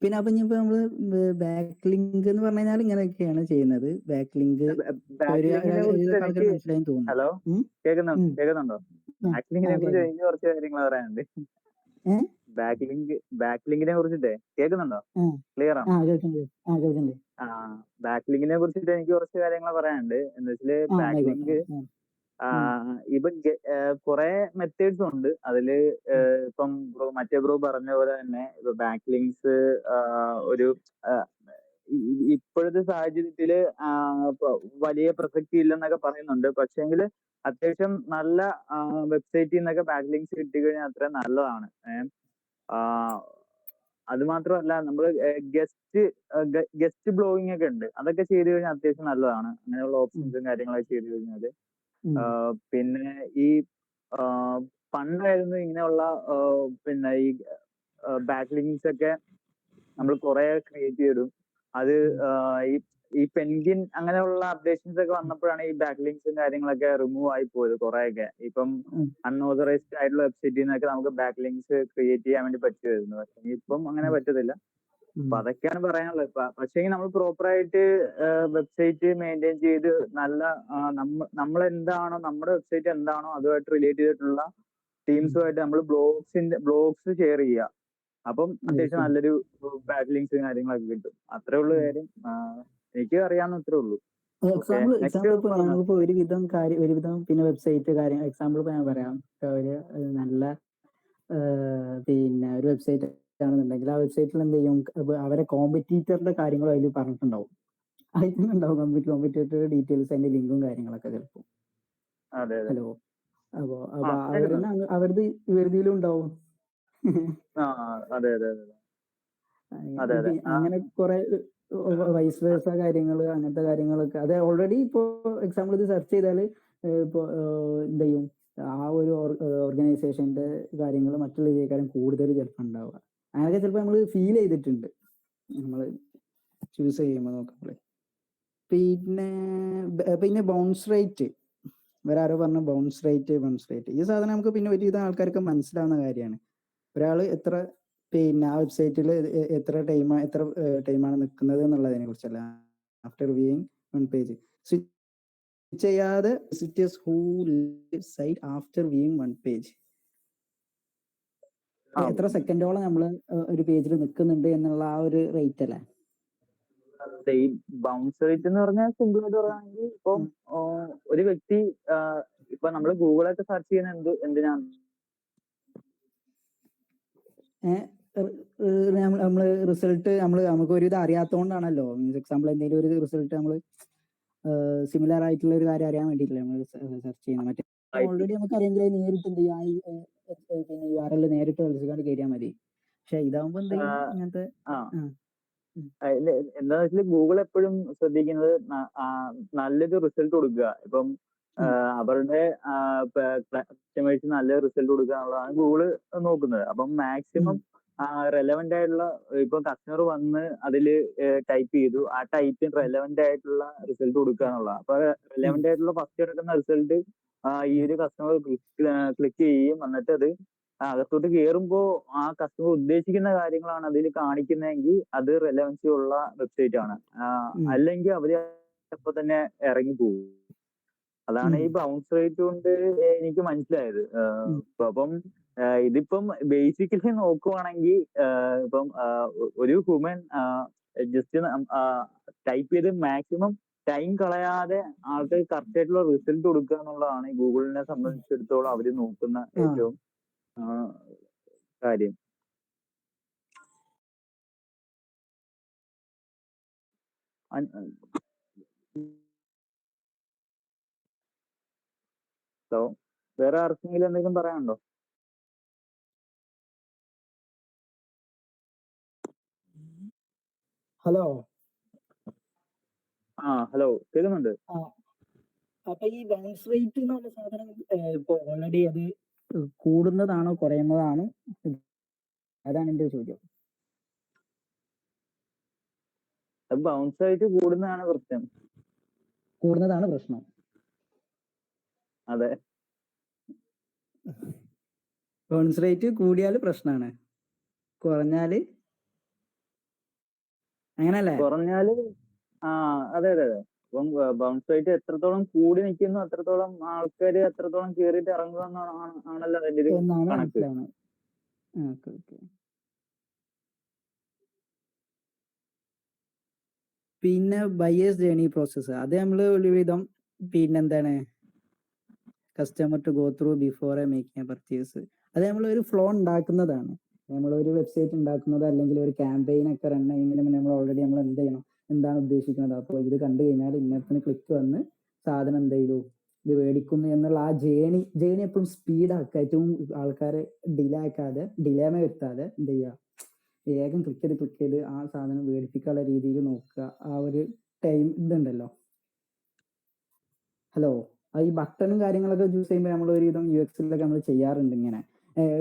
പിന്നെ അപ്പൊ ഇനിയിപ്പോ നമ്മള് ബാക്ക് ലിങ്ക് എന്ന് പറഞ്ഞു കഴിഞ്ഞാൽ ഇങ്ങനെയൊക്കെയാണ് ചെയ്യുന്നത്. ബാക്ക് ലിങ്ക് ഹലോ, കേൾക്കുന്നുണ്ടോ? ബാക്ക് ലിങ്കിനെ കുറിച്ച് എനിക്ക് കുറച്ച് കാര്യങ്ങൾ പറയാനുണ്ട്. ബാക്ക് ലിങ്കിനെ കുറിച്ചിട്ടേ കേൾക്കുന്നുണ്ടോ? ക്ലിയർ ആണോ? ബാക്ക് ലിങ്കിനെ കുറിച്ചിട്ട് എനിക്ക് കുറച്ച് കാര്യങ്ങൾ പറയാനുണ്ട്. എന്താ വെച്ചാല് ബാക്ക് ലിങ്ക് ഇപ്പൊ കുറെ മെത്തേഡ്സ് ഉണ്ട് അതില്. ഇപ്പം മറ്റേ ബ്രോ പറഞ്ഞ പോലെ തന്നെ ഇപ്പൊ ബാക്ക് ലിങ്ക്സ് ഒരു ഇപ്പോഴത്തെ സാഹചര്യത്തില് വലിയ പ്രസക്തി ഇല്ലെന്നൊക്കെ പറയുന്നുണ്ട്. പക്ഷേങ്കില് അത്യാവശ്യം നല്ല വെബ്സൈറ്റിൽ നിന്നൊക്കെ ബാക്ക് ലിങ്ക്സ് കിട്ടിക്കഴിഞ്ഞാൽ അത്ര നല്ലതാണ്. അത് മാത്രമല്ല നമ്മള് ഗസ്റ്റ് ബ്ലോഗിംഗ് ഒക്കെ ഉണ്ട്, അതൊക്കെ ചെയ്ത് കഴിഞ്ഞാൽ അത്യാവശ്യം നല്ലതാണ്. അങ്ങനെയുള്ള ഓപ്ഷൻസും കാര്യങ്ങളൊക്കെ ചെയ്ത് കഴിഞ്ഞാല്. പിന്നെ ഈ പണ്ടായിരുന്നു ഇങ്ങനെയുള്ള പിന്നെ ഈ ബാക്ക് ലിങ്ക്സ് ഒക്കെ നമ്മൾ കുറെ ക്രിയേറ്റ് ചെയ്തിടും. അത് ഈ പെൻഗിൻ അങ്ങനെയുള്ള അപ്ഡേഷൻസ് ഒക്കെ വന്നപ്പോഴാണ് ഈ ബാക്ക് ലിങ്ക്സും കാര്യങ്ങളൊക്കെ റിമൂവ് ആയി പോയത് കുറെയൊക്കെ. ഇപ്പം അൺഓതറൈസ്ഡ് ആയിട്ടുള്ള വെബ്സൈറ്റിൽ നിന്നൊക്കെ നമുക്ക് ബാക്ക് ലിങ്ക്സ് ക്രിയേറ്റ് ചെയ്യാൻ വേണ്ടി പറ്റുമായിരുന്നു. പക്ഷേ ഇപ്പം അങ്ങനെ പറ്റത്തില്ല. അപ്പൊ അതൊക്കെയാണ് പറയാനുള്ളത്. പക്ഷേ നമ്മൾ പ്രോപ്പറായിട്ട് വെബ്സൈറ്റ് മെയിൻറ്റെയിൻ ചെയ്ത് നല്ല നമ്മളെന്താണോ നമ്മുടെ വെബ്സൈറ്റ് എന്താണോ അതുമായിട്ട് റിലേറ്റ് ചെയ്തിട്ടുള്ള ടീംസുമായിട്ട് നമ്മൾ ബ്ലോഗ്സ് ഷെയർ ചെയ്യുക. അപ്പം അത്യാവശ്യം നല്ലൊരു ബാക്ക് ലിങ്ക്സ് കാര്യങ്ങളൊക്കെ കിട്ടും. അത്രേ ഉള്ളു കാര്യം. എനിക്ക് അറിയാവുന്ന അത്രേ ഉള്ളൂ. എക്സാമ്പിൾ ഒരുവിധം പിന്നെ വെബ്സൈറ്റ് കാര്യം എക്സാമ്പിൾ ഞാൻ പറയാം. ഒരു നല്ല പിന്നെ ഒരു വെബ്സൈറ്റ് ആണെന്നുണ്ടെങ്കിൽ ആ വെബ്സൈറ്റിൽ എന്ത് ചെയ്യും, അവരെ കോമ്പറ്റീറ്ററിന്റെ കാര്യങ്ങൾ അതിൽ പറഞ്ഞിട്ടുണ്ടാവും. അതിൽ തന്നെ ഉണ്ടാവും കോമ്പറ്റേറ്റർ ഡീറ്റെയിൽസ്, അതിന്റെ ലിങ്കും കാര്യങ്ങളൊക്കെ ചിലപ്പോൾ. അതെ അതെ ഹലോ, അപ്പൊ കേൾക്കുന്നുണ്ട്. അവരത് ഇവരുതിയിലും ഉണ്ടാവും. ആ അതെ അതെ അതെ അതെ അതെ ആ അങ്ങനെ കുറെ വൈസ് വേഴ്സ കാര്യങ്ങള്, അങ്ങനത്തെ കാര്യങ്ങളൊക്കെ അത് ഓൾറെഡി ഇപ്പോ എക്സാമ്പിൾ ഇത് സെർച്ച് ചെയ്താല് ഇപ്പോ എന്ത് ചെയ്യും, ആ ഒരു ഓർഗനൈസേഷന്റെ കാര്യങ്ങൾ മറ്റുള്ള ഇതിനേക്കാളും കൂടുതൽ ചിലപ്പോൾ ഉണ്ടാവുക. അങ്ങനെയൊക്കെ ചിലപ്പോൾ നമ്മൾ ഫീൽ ചെയ്തിട്ടുണ്ട് നമ്മൾ ചൂസ് ചെയ്യുമ്പോൾ നോക്കുമ്പോൾ. പിന്നെ ബൗൺസ് റേറ്റ്, ഇവരാരോ പറഞ്ഞ ബൗൺസ് റേറ്റ്. ഈ സാധനം നമുക്ക് പിന്നെ ഒരുവിധം ആൾക്കാർക്ക് മനസ്സിലാവുന്ന കാര്യമാണ്. ഒരാൾ എത്ര ആ വെബ്സൈറ്റിൽ എത്ര ടൈമാണ് നിൽക്കുന്നത് എന്നുള്ളതിനെ കുറിച്ചല്ല. After viewing one page switch ചെയ്യാതെ visitors who leave site after viewing one page, എത്ര സെക്കൻഡോളം നമ്മൾ ഒരു പേജിൽ നിൽക്കുന്നുണ്ട് എന്നുള്ള ആ ഒരു റേറ്റ് അല്ലേ. ഈ ബൗൺസ് റേറ്റ് എന്ന് പറഞ്ഞാൽ സിമ്പിൾ ആയിട്ട് പറയുകയാണെങ്കിൽ ഇപ്പം ഒരു വ്യക്തി ഇപ്പൊ നമ്മൾ ഗൂഗിളൊക്കെ സെർച്ച് ചെയ്യുന്ന എന്തിനാണ്? നമ്മള് റിസൾട്ട് നമുക്ക് ഒരു ഇത് അറിയാത്തതുകൊണ്ടാണല്ലോ. മീൻസ് എക്സാമ്പിൾ എന്തെങ്കിലും ഒരു റിസൾട്ട് നമ്മൾ സിമിലർ ആയിട്ടുള്ള ഒരു കാര്യം അറിയാൻ വേണ്ടിയിട്ടില്ലേ നമ്മൾ സെർച്ച് ചെയ്യണം. മറ്റേ ഓൾറെഡി നമുക്ക് അറിയാമെങ്കിൽ നേരിട്ട് എന്ത് ചെയ്യും, പിന്നെ URL നേരിട്ട് കളിച്ചുകൊണ്ട് കയറിയാൽ മതി. പക്ഷെ ഇതാവുമ്പോ എന്ത് ചെയ്യും, ഇങ്ങനത്തെ എന്താ വെച്ചാൽ ഗൂഗിൾ എപ്പോഴും ശ്രദ്ധിക്കുന്നത് നല്ലൊരു റിസൾട്ട് കൊടുക്കുക. ഇപ്പം അവരുടെ കസ്റ്റമേഴ്സ് നല്ല റിസൾട്ട് കൊടുക്കുക എന്നുള്ളതാണ് ഗൂഗിള് നോക്കുന്നത്. അപ്പം മാക്സിമം റെലവെന്റ് ആയിട്ടുള്ള, ഇപ്പൊ കസ്റ്റമർ വന്ന് അതിൽ ടൈപ്പ് ചെയ്തു, ആ ടൈപ്പിന് റെലവെന്റ് ആയിട്ടുള്ള റിസൾട്ട് കൊടുക്കുക എന്നുള്ളതാണ്. അപ്പൊ റെലവെന്റ് ആയിട്ടുള്ള ഫസ്റ്റ് കിടക്കുന്ന റിസൾട്ട് ഈ ഒരു കസ്റ്റമർ ക്ലിക്ക് ചെയ്യും. എന്നിട്ട് അത് അകത്തോട്ട് കയറുമ്പോ ആ കസ്റ്റമർ ഉദ്ദേശിക്കുന്ന കാര്യങ്ങളാണ് അതിൽ കാണിക്കുന്നതെങ്കിൽ അത് റെലവൻസി ഉള്ള വെബ്സൈറ്റ് ആണ്. അല്ലെങ്കിൽ അവര് അപ്പൊ തന്നെ ഇറങ്ങി പോകും. അതാണ് ഈ ബൗൺസ് റേറ്റ് കൊണ്ട് എനിക്ക് മനസ്സിലായത്. അപ്പം ഇതിപ്പം ബേസിക്കലി നോക്കുവാണെങ്കിൽ ഇപ്പം ഒരു ഹ്യൂമൻ ജസ്റ്റ് ടൈപ്പ് ചെയ്ത് മാക്സിമം ടൈം കളയാതെ ആൾക്കാർക്ക് കറക്റ്റ് ആയിട്ടുള്ള റിസൾട്ട് കൊടുക്കുക എന്നുള്ളതാണ് ഈ ഗൂഗിളിനെ സംബന്ധിച്ചിടത്തോളം അവര് നോക്കുന്ന ഏറ്റവും കാര്യം. വേറെ ആർക്കെങ്കിലും എന്തെങ്കിലും പറയാനുണ്ടോ? ഹലോ ഹലോ കേൾക്കുന്നുണ്ട്. അപ്പൊ ഈ ബൗൺസ് റേറ്റ് എന്ന് പറഞ്ഞ സാധനം ഇപ്പൊ ഓൾറെഡി അത് കൂടുന്നതാണോ കുറയുന്നതാണോ, അതാണ് എന്റെ ചോദ്യം. ബൗൺസ് റേറ്റ് കൂടുന്നതാണ് പ്രശ്നം. കൂടുന്നതാണ് പ്രശ്നം. അതെ, ബൗൺസ് റേറ്റ് കൂടിയാൽ പ്രശ്നമാണ്, കുറഞ്ഞാല് അങ്ങനല്ലേ? കുറഞ്ഞാല് അതെ അതെ അതെ. അപ്പം ബൗൺസ് റേറ്റ് എത്രത്തോളം കൂടി നിൽക്കുന്നു അത്രത്തോളം ആൾക്കാര് എത്രത്തോളം കേറിയിട്ട് ഇറങ്ങുക ആണല്ലോ അതിന്റെ ഒരു കണക്ക്. പിന്നെ ബയേഴ്സ് ജേർണി പ്രോസസ്സ്, അത് നമ്മൾ ഒരുവിധം പിന്നെന്താണ് customer to go through before making a purchase, അത് നമ്മൾ ഒരു ഫ്ലോ ഉണ്ടാക്കുന്നതാണ്. നമ്മളൊരു വെബ്സൈറ്റ് ഉണ്ടാക്കുന്നത് അല്ലെങ്കിൽ ഒരു ക്യാമ്പയിൻ ഒക്കെ റൺ ചെയ്യുന്നതിന് മുന്നേ നമ്മൾ ഓൾറെഡി നമ്മൾ എന്ത് ചെയ്യണം, എന്താണ് ഉദ്ദേശിക്കുന്നത്, അപ്പോൾ ഇത് കണ്ടു കഴിഞ്ഞാൽ ഇന്നത്തിന് ക്ലിക്ക് വന്ന് സാധനം എന്ത് ചെയ്തു, ഇത് മേടിക്കുന്നു എന്നുള്ള ആ ജേണി എപ്പോഴും സ്പീഡാക്കുക, ഏറ്റവും ആൾക്കാരെ ഡിലേമേ വരുത്താതെ എന്ത് ചെയ്യുക, വേഗം ക്ലിക്ക് ചെയ്ത് ആ സാധനം മേടിപ്പിക്കാനുള്ള രീതിയിൽ നോക്കുക. ആ ഒരു ടൈം ഇതുണ്ടല്ലോ. ഹലോ, ഈ ബട്ടണും കാര്യങ്ങളൊക്കെ യൂസ് ചെയ്യുമ്പോൾ നമ്മൾ ഒരുവിധം UX-ലൊക്കെ നമ്മൾ ചെയ്യാറുണ്ട്. ഇങ്ങനെ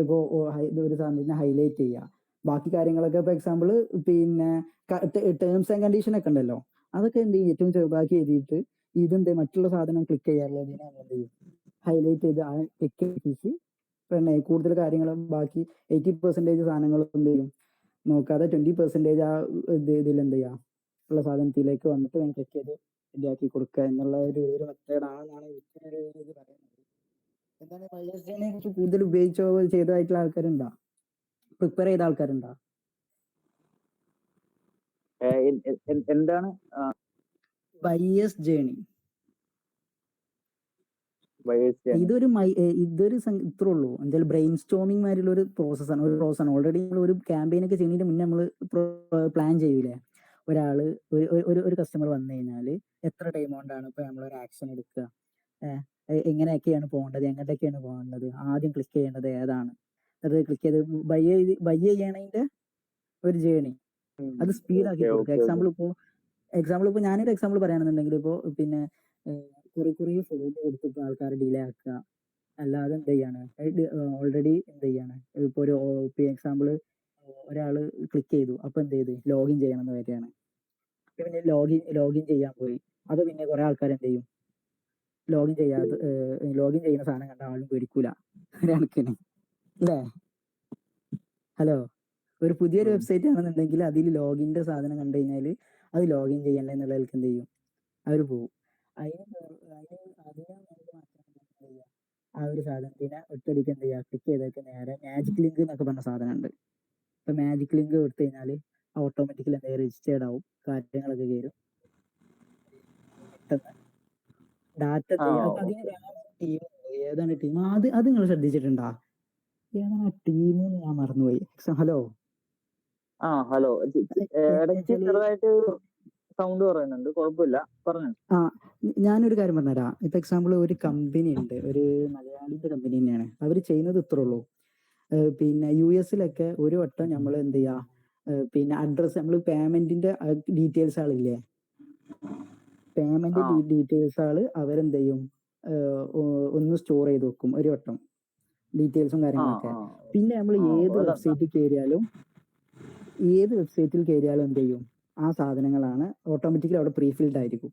ഇപ്പോൾ ഒരു സാധനത്തിന് ഹൈലൈറ്റ് ചെയ്യുക, ബാക്കി കാര്യങ്ങളൊക്കെ ഇപ്പോൾ എക്സാമ്പിൾ പിന്നെ ടേംസ് ആൻഡ് കണ്ടീഷൻ ഒക്കെ ഉണ്ടല്ലോ, അതൊക്കെ എന്ത് ചെയ്യും, ഏറ്റവും ചെറുതാക്കി എഴുതിയിട്ട് ഇതെന്ത് മറ്റുള്ള സാധനം ക്ലിക്ക് ചെയ്യാറുള്ളതിനെ എന്ത് ചെയ്യും, ഹൈലൈറ്റ് ചെയ്ത് ആ ക്ലിക്ക് ചെയ്യിച്ച് പിന്നെ കൂടുതൽ കാര്യങ്ങളും ബാക്കി 80% സാധനങ്ങളും എന്ത് ചെയ്യും നോക്കാതെ 20% ആ ഇതിൽ എന്ത് ചെയ്യുക ഉള്ള സാധനത്തിലേക്ക് വന്നിട്ട് ഞാൻ ക്ലിക്ക് ചെയ്ത് ഇതാക്കി കൊടുക്കുക എന്നുള്ള ഒരു മെത്തേഡാണെന്നാണ് എനിക്ക് ഇത് പറയുന്നത്. എന്താണ് ബയേഴ്സ് ജേർണിയെ കുറിച്ച് കൂടുതൽ ഉപയോഗിച്ചോ ചെയ്തതായിട്ടുള്ള ആൾക്കാരുണ്ടോ, പ്രിപ്പയർ ചെയ്ത ആൾക്കാരുണ്ടോ? എന്താണ് ബയേഴ്സ് ജേർണി? ഇതൊരു ഇത്രേ ഉള്ളൂ, എന്തായാലും ബ്രെയിൻ സ്റ്റോമിങ് മാതിരിയുള്ള ഒരു പ്രോസസ്സാണ്. ഓൾറെഡി നമ്മൾ ഒരു ക്യാമ്പയിൻ ഒക്കെ ചെയ്യുന്നതിന് മുന്നേ നമ്മൾ പ്ലാൻ ചെയ്യൂലേ, ഒരാള് ഒരു കസ്റ്റമർ വന്നു കഴിഞ്ഞാല് എത്ര ടൈം കൊണ്ടാണ് ഇപ്പൊ നമ്മളൊരു ആക്ഷൻ എടുക്കുക, എങ്ങനെയൊക്കെയാണ് പോകേണ്ടത്, എങ്ങോട്ടൊക്കെയാണ് പോകേണ്ടത്, ആദ്യം ക്ലിക്ക് ചെയ്യേണ്ടത് ഏതാണ്, അത് ക്ലിക്ക് ചെയ്ത് ബൈ ചെയ്യണതിന്റെ ഒരു ജേണി അത് സ്പീഡാക്കി കൊടുക്കുക. എക്സാമ്പിൾ ഇപ്പോൾ ഞാനൊരു എക്സാമ്പിൾ പറയുകയാണെന്നുണ്ടെങ്കിൽ ഇപ്പോൾ പിന്നെ കുറെ ഫോൺ കൊടുത്തിട്ട് ആൾക്കാർ ഡിലേ ആക്കുക, അല്ലാതെ എന്ത് ചെയ്യാണ് ഓൾറെഡി എന്ത് ചെയ്യാണ് ഇപ്പോൾ ഒരു എക്സാമ്പിൾ ഒരാള് ക്ലിക്ക് ചെയ്തു, അപ്പൊ എന്ത് ചെയ്ത് ലോഗിൻ ചെയ്യണം എന്ന് വരികയാണ്. പിന്നെ ലോഗിൻ ചെയ്യാൻ പോയി, അപ്പൊ പിന്നെ കുറെ ആൾക്കാർ എന്ത് ചെയ്യും, ലോഗിൻ ചെയ്യുന്ന സാധനം കണ്ട ആളും പേടിക്കൂല കണക്കിന് അല്ലേ. ഹലോ, ഒരു പുതിയൊരു വെബ്സൈറ്റ് ആണെന്നുണ്ടെങ്കിൽ അതിൽ ലോഗിന്റെ സാധനം കണ്ടു കഴിഞ്ഞാൽ അത് ലോഗിൻ ചെയ്യണ്ട എന്നുള്ളവർക്ക് എന്ത് ചെയ്യും, അവർ പോവും. ആ ഒരു സാധനത്തിനെ ഒറ്റയടിക്ക് എന്ത് ചെയ്യുക, ക്ലിക്ക് ചെയ്തൊക്കെ നേരെ മാജിക് ലിങ്ക് എന്നൊക്കെ പറഞ്ഞ സാധനം ഉണ്ട്. ഇപ്പൊ മാജിക് ലിങ്ക് കൊടുത്തു കഴിഞ്ഞാൽ ഓട്ടോമാറ്റിക്കലി എന്തെങ്കിലും രജിസ്റ്റേർഡ് ആവും, കാര്യങ്ങളൊക്കെ കയറും പെട്ടെന്ന് ഡാറ്റ. അതിന് ടീം, ഏതാണ് ടീം അത് നിങ്ങൾ ശ്രദ്ധിച്ചിട്ടുണ്ടോ? ഏതാണ് ടീം ഞാൻ മറന്നുപോയി. ഹലോ ഹലോ, ഇടയ്ക്ക് ചെറുതായിട്ട് സൗണ്ട് പറയുന്നുണ്ട്, കുഴപ്പമില്ല, പറഞ്ഞു. ഞാനൊരു കാര്യം പറഞ്ഞുതരാം. ഇപ്പൊ എക്സാമ്പിൾ ഒരു കമ്പനി ഉണ്ട്, ഒരു മലയാളിന്റെ കമ്പനി തന്നെയാണ്. അവർ ചെയ്യുന്നത് ഇത്രേ ഉള്ളൂ. പിന്നെ US ഒരു വട്ടം നമ്മൾ എന്ത് ചെയ്യാ, പിന്നെ അഡ്രസ് നമ്മൾ പേയ്മെന്റിന്റെ ഡീറ്റെയിൽസ് ആളില്ലേ, പേയ്മെന്റ് ഡീറ്റെയിൽസ് ആള് അവരെന്ത് ചെയ്യും, ഒന്ന് സ്റ്റോർ ചെയ്ത് വെക്കും ഒരു വട്ടം ഡീറ്റെയിൽസും കാര്യങ്ങളൊക്കെ. പിന്നെ നമ്മൾ ഏത് വെബ്സൈറ്റിൽ കയറിയാലും എന്ത് ചെയ്യും, ആ സാധനങ്ങളാണ് ഓട്ടോമാറ്റിക്കലി അവിടെ പ്രീഫിൽഡ് ആയിരിക്കും.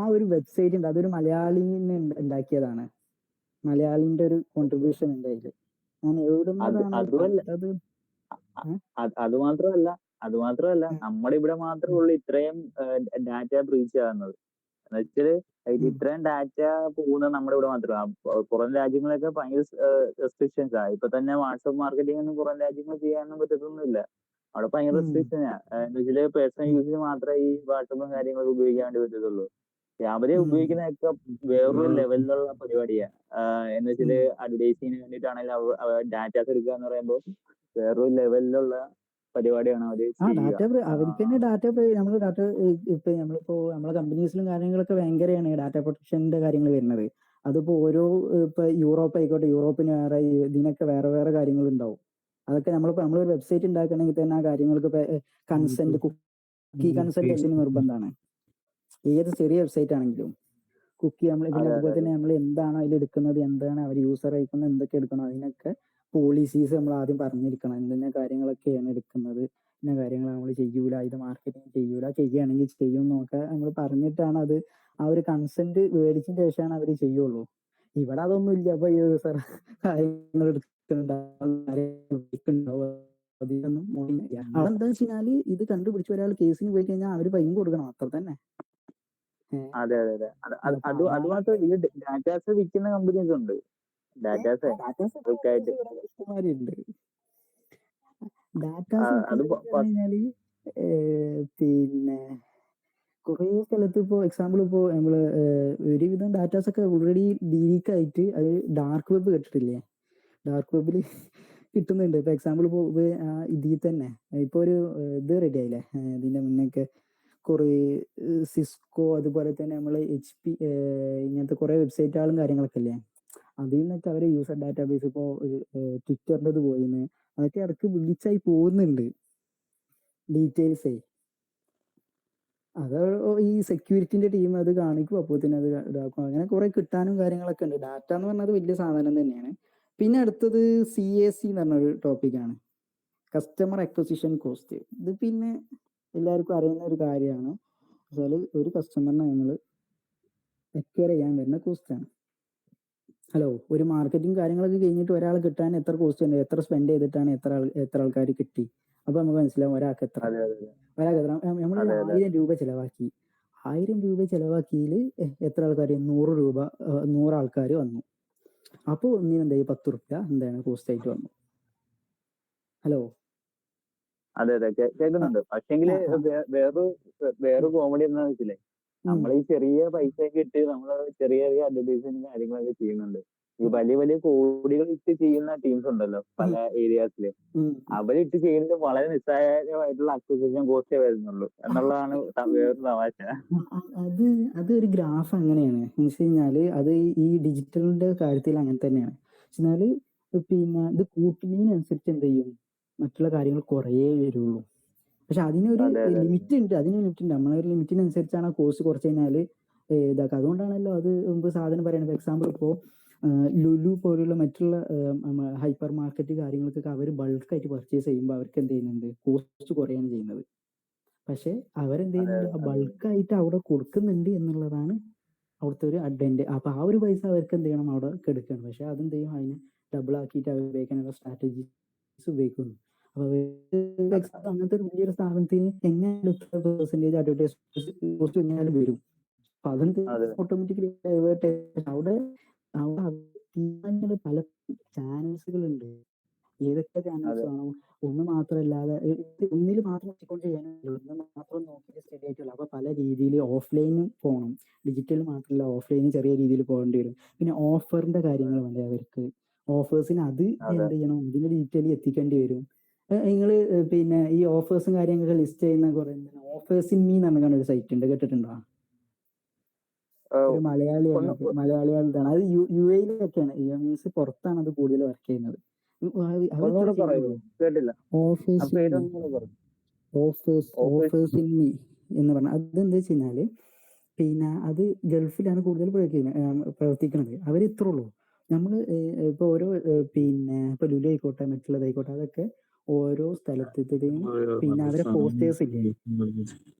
ആ ഒരു വെബ്സൈറ്റ് ഉണ്ട്, അതൊരു മലയാളിനെ ഉണ്ടാക്കിയതാണ്, മലയാളിന്റെ ഒരു കോൺട്രിബ്യൂഷൻ ഉണ്ട് അതിൽ. ഞാൻ അത് മാത്രമല്ല നമ്മുടെ ഇവിടെ മാത്രമേ ഉള്ളൂ ഇത്രയും ഡാറ്റ ബ്രീച്ച് ആകുന്നത്. എന്നുവെച്ചാല് ഇത്രയും ഡാറ്റ പോകുന്നത് നമ്മുടെ ഇവിടെ മാത്രമാണ്. പുറം രാജ്യങ്ങളൊക്കെ ഭയങ്കര റെസ്ട്രിക്ഷൻസ് ആണ്. ഇപ്പൊ തന്നെ വാട്സ്ആപ്പ് മാർക്കറ്റിംഗ് ഒന്നും പുറം രാജ്യങ്ങൾ ചെയ്യാനൊന്നും പറ്റത്തൊന്നുമില്ല. അവിടെ ഭയങ്കര റെസ്ട്രിക്ഷനാ. എന്ന് വെച്ചാല് പേഴ്സണൽ യൂസിന് മാത്രമേ ഈ വാട്സപ്പും കാര്യങ്ങളൊക്കെ ഉപയോഗിക്കാൻ വേണ്ടി പറ്റത്തുള്ളൂ. അവര് ഉപയോഗിക്കുന്നതൊക്കെ വേറൊരു ലെവലിലുള്ള പരിപാടിയാ. എന്ന് വെച്ചാല് അഡ്വർടൈസിങ്ങിന് വേണ്ടിയിട്ടാണെങ്കിലും ഡാറ്റാസ് എടുക്കുക എന്ന് പറയുമ്പോൾ വേറൊരു ലെവലിലുള്ള പരിപാടിയാണ് അവര് ചെയ്യുക. അവർക്ക് തന്നെ ഇപ്പൊ നമ്മളെ കമ്പനീസിലും കാര്യങ്ങളൊക്കെ ഭയങ്കരമാണ് ഡാറ്റ പ്രൊട്ടക്ഷന്റെ കാര്യങ്ങൾ വരുന്നത്. അതിപ്പോ ഓരോ ഇപ്പൊ യൂറോപ്പ് ആയിക്കോട്ടെ, യൂറോപ്പിന് വേറെ, ഇതിനൊക്കെ വേറെ വേറെ കാര്യങ്ങൾ ഉണ്ടാവും. അതൊക്കെ നമ്മളൊരു വെബ്സൈറ്റ് ഉണ്ടാക്കണമെങ്കിൽ തന്നെ ആ കാര്യങ്ങൾക്ക് കൺസെന്റ്, കുക്കി കൺസെന്റ് എന്തിനു നിർബന്ധമാണ്. ഏത് ചെറിയ വെബ്സൈറ്റ് ആണെങ്കിലും കുക്കി പിന്നെ അതുപോലെ തന്നെ നമ്മൾ എന്താണ് അതിൽ എടുക്കുന്നത്, എന്താണ് അവർ യൂസർ അയക്കുന്നത്, എന്തൊക്കെ എടുക്കണം, അതിനൊക്കെ പോളിസീസ് നമ്മൾ ആദ്യം പറഞ്ഞിരിക്കണം. എന്തെല്ലാം കാര്യങ്ങളൊക്കെയാണ് എടുക്കുന്നത്, ഇന്ന കാര്യങ്ങൾ നമ്മൾ ചെയ്യൂല, ഇത് മാർക്കറ്റിംഗ് ചെയ്യൂല, ചെയ്യുകയാണെങ്കിൽ ചെയ്യും എന്നൊക്കെ നമ്മൾ പറഞ്ഞിട്ടാണ് അത് ആ ഒരു കൺസെന്റ് മേടിച്ചതിന് ശേഷമാണ് അവർ ചെയ്യുള്ളൂ. ഇവിടെ അതൊന്നും ഇല്ല. അപ്പൊ യൂസർ കാര്യങ്ങൾ അതെന്താ വെച്ച് കഴിഞ്ഞാല് ഇത് കണ്ടുപിടിച്ച ഒരാൾ കേസിന് പോയി കഴിഞ്ഞാൽ അവര് ഫൈൻ കൊടുക്കണം, അത്ര തന്നെ. അതെ. അത് മാത്രമല്ല, ഈ ഡാറ്റാസ് വിൽക്കുന്ന കമ്പനീസ് ഉണ്ട്. ഡാറ്റാസ് ഇഷ്ടംമാരിയുണ്ട്. ഡാറ്റാസ് പിന്നെ കുറെ സ്ഥലത്ത് ഇപ്പോ എക്സാമ്പിൾ ഇപ്പോ നമ്മള് ഒരുവിധം ഡാറ്റാസ് ഒക്കെ ഓൾറെഡി ലീക്ക് ആയിട്ട് അത് ഡാർക്ക് വെബ് കേട്ടിട്ടില്ലേ, ഡാർക്ക് വെബിൽ കിട്ടുന്നുണ്ട്. ഇപ്പൊ എക്സാമ്പിൾ ഇപ്പോ ഇതിൽ തന്നെ ഇപ്പൊ ഒരു ഇത് റെഡി ആയില്ലേ, ഇതിന്റെ മുന്നൊക്കെ കുറെ സിസ്കോ, അതുപോലെ തന്നെ നമ്മള് HP, ഇങ്ങനത്തെ കുറെ വെബ്സൈറ്റുകളും കാര്യങ്ങളൊക്കെ ഇല്ലേ, അതിൽ നിന്നൊക്കെ അവര് യൂസർ ഡാറ്റാബേസ് ഇപ്പോ ട്വിറ്ററിൻ്റെത് പോയിന്ന്, അതൊക്കെ ഇടയ്ക്ക് വിളിച്ചായി പോകുന്നുണ്ട് ഡീറ്റെയിൽസേ. അത് ഈ സെക്യൂരിറ്റിന്റെ ടീം അത് കാണിക്കും, അപ്പോൾ തന്നെ അത് ഇതാക്കും. അങ്ങനെ കുറെ കിട്ടാനും കാര്യങ്ങളൊക്കെ ഉണ്ട്. ഡാറ്റ എന്ന് പറഞ്ഞത് വലിയ സാധനം തന്നെയാണ്. പിന്നെ അടുത്തത് CAC എന്ന് പറഞ്ഞൊരു ടോപ്പിക്കാണ്, കസ്റ്റമർ അക്വസിഷൻ കോസ്റ്റ്. ഇത് പിന്നെ എല്ലാവർക്കും അറിയുന്ന ഒരു കാര്യമാണ്. വെച്ചാല് ഒരു കസ്റ്റമറിനെ നമ്മൾ അക്വയർ ചെയ്യാൻ വരുന്ന കോസ്റ്റാണ്. ഹലോ, ഒരു മാർക്കറ്റിംഗ് കാര്യങ്ങളൊക്കെ കഴിഞ്ഞിട്ട് ഒരാൾ കിട്ടാൻ എത്ര കോസ്റ്റ് ഉണ്ട്, എത്ര സ്പെൻഡ് ചെയ്തിട്ടാണ് എത്ര ആൾക്കാർ കിട്ടി, അപ്പൊ നമുക്ക് മനസ്സിലാവും ഒരാൾക്ക് എത്ര. നമ്മൾ 1000 രൂപ ചെലവാക്കി, 1000 രൂപ ചെലവാക്കിയിൽ എത്ര ആൾക്കാർ, 100 ആൾക്കാർ വന്നു. അപ്പൊ ഒന്നിനെന്തായി 10 റുപ്യ എന്താണ് കോസ്റ്റ് ആയിട്ട് വന്നു. ഹലോ, അതെ കേൾക്കുന്നുണ്ട്. പക്ഷെങ്കില് വേറൊരു കോമഡി എന്താന്ന് വെച്ചില്ലേ, നമ്മൾ ഈ ചെറിയ പൈസ ഒക്കെ ഇട്ട് നമ്മള് ചെറിയ ചെറിയ അഡ്വർടൈസിങ് കാര്യങ്ങളൊക്കെ ചെയ്യുന്നുണ്ട്. ഈ വലിയ വലിയ കോടികൾ ഇട്ട് ചെയ്യുന്ന ടീംസ് ഉണ്ടല്ലോ പല ഏരിയാസില്, അവരിട്ട് ചെയ്യുന്നത് വളരെ നിസ്സാരമായിട്ടുള്ള അക്വിസിഷൻ കോസ്റ്റേ വരുന്നുള്ളൂ എന്നുള്ളതാണ് വേറൊരു തമാശ. അത് അതൊരു ഗ്രാഫ് അങ്ങനെയാണ് എന്ന് കഴിഞ്ഞാല്, അത് ഈ ഡിജിറ്റലിന്റെ കാര്യത്തിൽ അങ്ങനെ തന്നെയാണ്. എന്നാല് പിന്നെ ഇത് കൂട്ടുന്നതിനനുസരിച്ച് എന്ത് ചെയ്യും, മറ്റുള്ള കാര്യങ്ങൾ കുറേ വരുള്ളൂ. പക്ഷെ അതിനൊരു അതെ അതെ ലിമിറ്റ് ഉണ്ട്, നമ്മളൊരു ലിമിറ്റിനനുസരിച്ചാണ് ആ കോഴ്സ് കുറച്ച് കഴിഞ്ഞാല് ഇതാക്കുക. അതുകൊണ്ടാണല്ലോ അത് മുമ്പ് സാധനം പറയുന്നത്. എക്സാമ്പിൾ ഇപ്പോൾ ലുലു പോലുള്ള മറ്റുള്ള ഹൈപ്പർ മാർക്കറ്റ് കാര്യങ്ങൾക്കൊക്കെ അവർ ബൾക്കായിട്ട് പർച്ചേസ് ചെയ്യുമ്പോൾ അവർക്ക് എന്ത് ചെയ്യുന്നുണ്ട്, കോസ്റ്റ് കുറയാണ് ചെയ്യുന്നത്. പക്ഷെ അവരെന്ത് അതെ ചെയ്യുന്നുണ്ട്, ആ ബൾക്കായിട്ട് അവിടെ കൊടുക്കുന്നുണ്ട് എന്നുള്ളതാണ് അവിടുത്തെ ഒരു അഡ്വാൻറ്റേജ്. അപ്പൊ ആ ഒരു പൈസ അവർക്ക് എന്ത് ചെയ്യണം, അവിടെ എടുക്കണം. പക്ഷെ അതെന്ത് ചെയ്യും, അതിനെ ഡബിൾ ആക്കിയിട്ട് അവർ ഉപയോഗിക്കാനുള്ള സ്ട്രാറ്റജീസ് ഉപയോഗിക്കുന്നു. അപ്പൊ അങ്ങനത്തെ ഒരു വലിയൊരു സ്ഥാപനത്തിന് എങ്ങനെ പെർസെന്റേജ് അഡ്വർടൈസ് കോസ്റ്റ് എങ്ങനെയാലും വരും. അപ്പൊ അതെന്ത് അതെ ഓട്ടോമാറ്റിക്കലി ഡൈവേർട്ട് അവിടെ അവിടെ പല ചാനൽസുകളുണ്ട്. ഏതൊക്കെ ചാനൽസ് അതെ വേണം, ഒന്ന് മാത്രമല്ലാതെ ഒന്നിൽ മാത്രം എത്തിക്കൊണ്ട് ചെയ്യാനില്ല, ഒന്ന് മാത്രം നോക്കിയിട്ട് സ്റ്റഡി ആയിട്ടുള്ള. അപ്പൊ പല രീതിയിൽ ഓഫ്ലൈനും പോകണം, ഡിജിറ്റൽ മാത്രമല്ല ഓഫ്ലൈനും ചെറിയ രീതിയിൽ പോകേണ്ടി വരും. പിന്നെ ഓഫറിന്റെ കാര്യങ്ങൾ വേണ്ടേ അവർക്ക്, ഓഫേഴ്സിന് അത് അതെ എന്ത് ചെയ്യണം, ഇതിന്റെ ഡീറ്റെയിൽ എത്തിക്കേണ്ടി വരും. നിങ്ങൾ പിന്നെ ഈ ഓഫേഴ്സും കാര്യങ്ങളൊക്കെ ലിസ്റ്റ് ചെയ്യുന്ന കുറെ ഓഫേഴ്സ് ഇൻ മീ എന്ന് പറഞ്ഞ ഒരു സൈറ്റ് ഉണ്ട്, കേട്ടിട്ടുണ്ടോ? ഒരു മലയാളിയാണ്, ഒന്ന് മലയാളികളുടെയാണ് അത്. യു എയിലൊക്കെയാണ്, മീൻസ് പുറത്താണ് അത് കൂടുതൽ വർക്ക് ചെയ്യുന്നത്. അവർ ഇത്ര ഒന്നുകൂടെ പറയൂ, ചെയ്യുന്നുള്ളൂ. കേട്ടില്ല. ആ ഓഫേഴ്സ് ഇൻ മീ, പേരൊന്നുകൂടെ പറയും. Offers office offers in me എന്ന് പറഞ്ഞാൽ അതെന്താ വെച്ച് കഴിഞ്ഞാല്, പിന്നെ അത് ഗൾഫിലാണ് കൂടുതൽ പ്രവർത്തിക്കുന്നത്. അവർ ഇത്രേ ഉള്ളൂ. നമ്മള് ഇപ്പൊ ഓരോ പിന്നെ ഇപ്പൊ ലുലു ആയിക്കോട്ടെ, മറ്റുള്ളതായിക്കോട്ടെ, അതൊക്കെ ഓരോ സ്ഥലത്തേക്കും പിന്നെ അവരെ പോസ്റ്റേഴ്സ് ഇല്ലേ,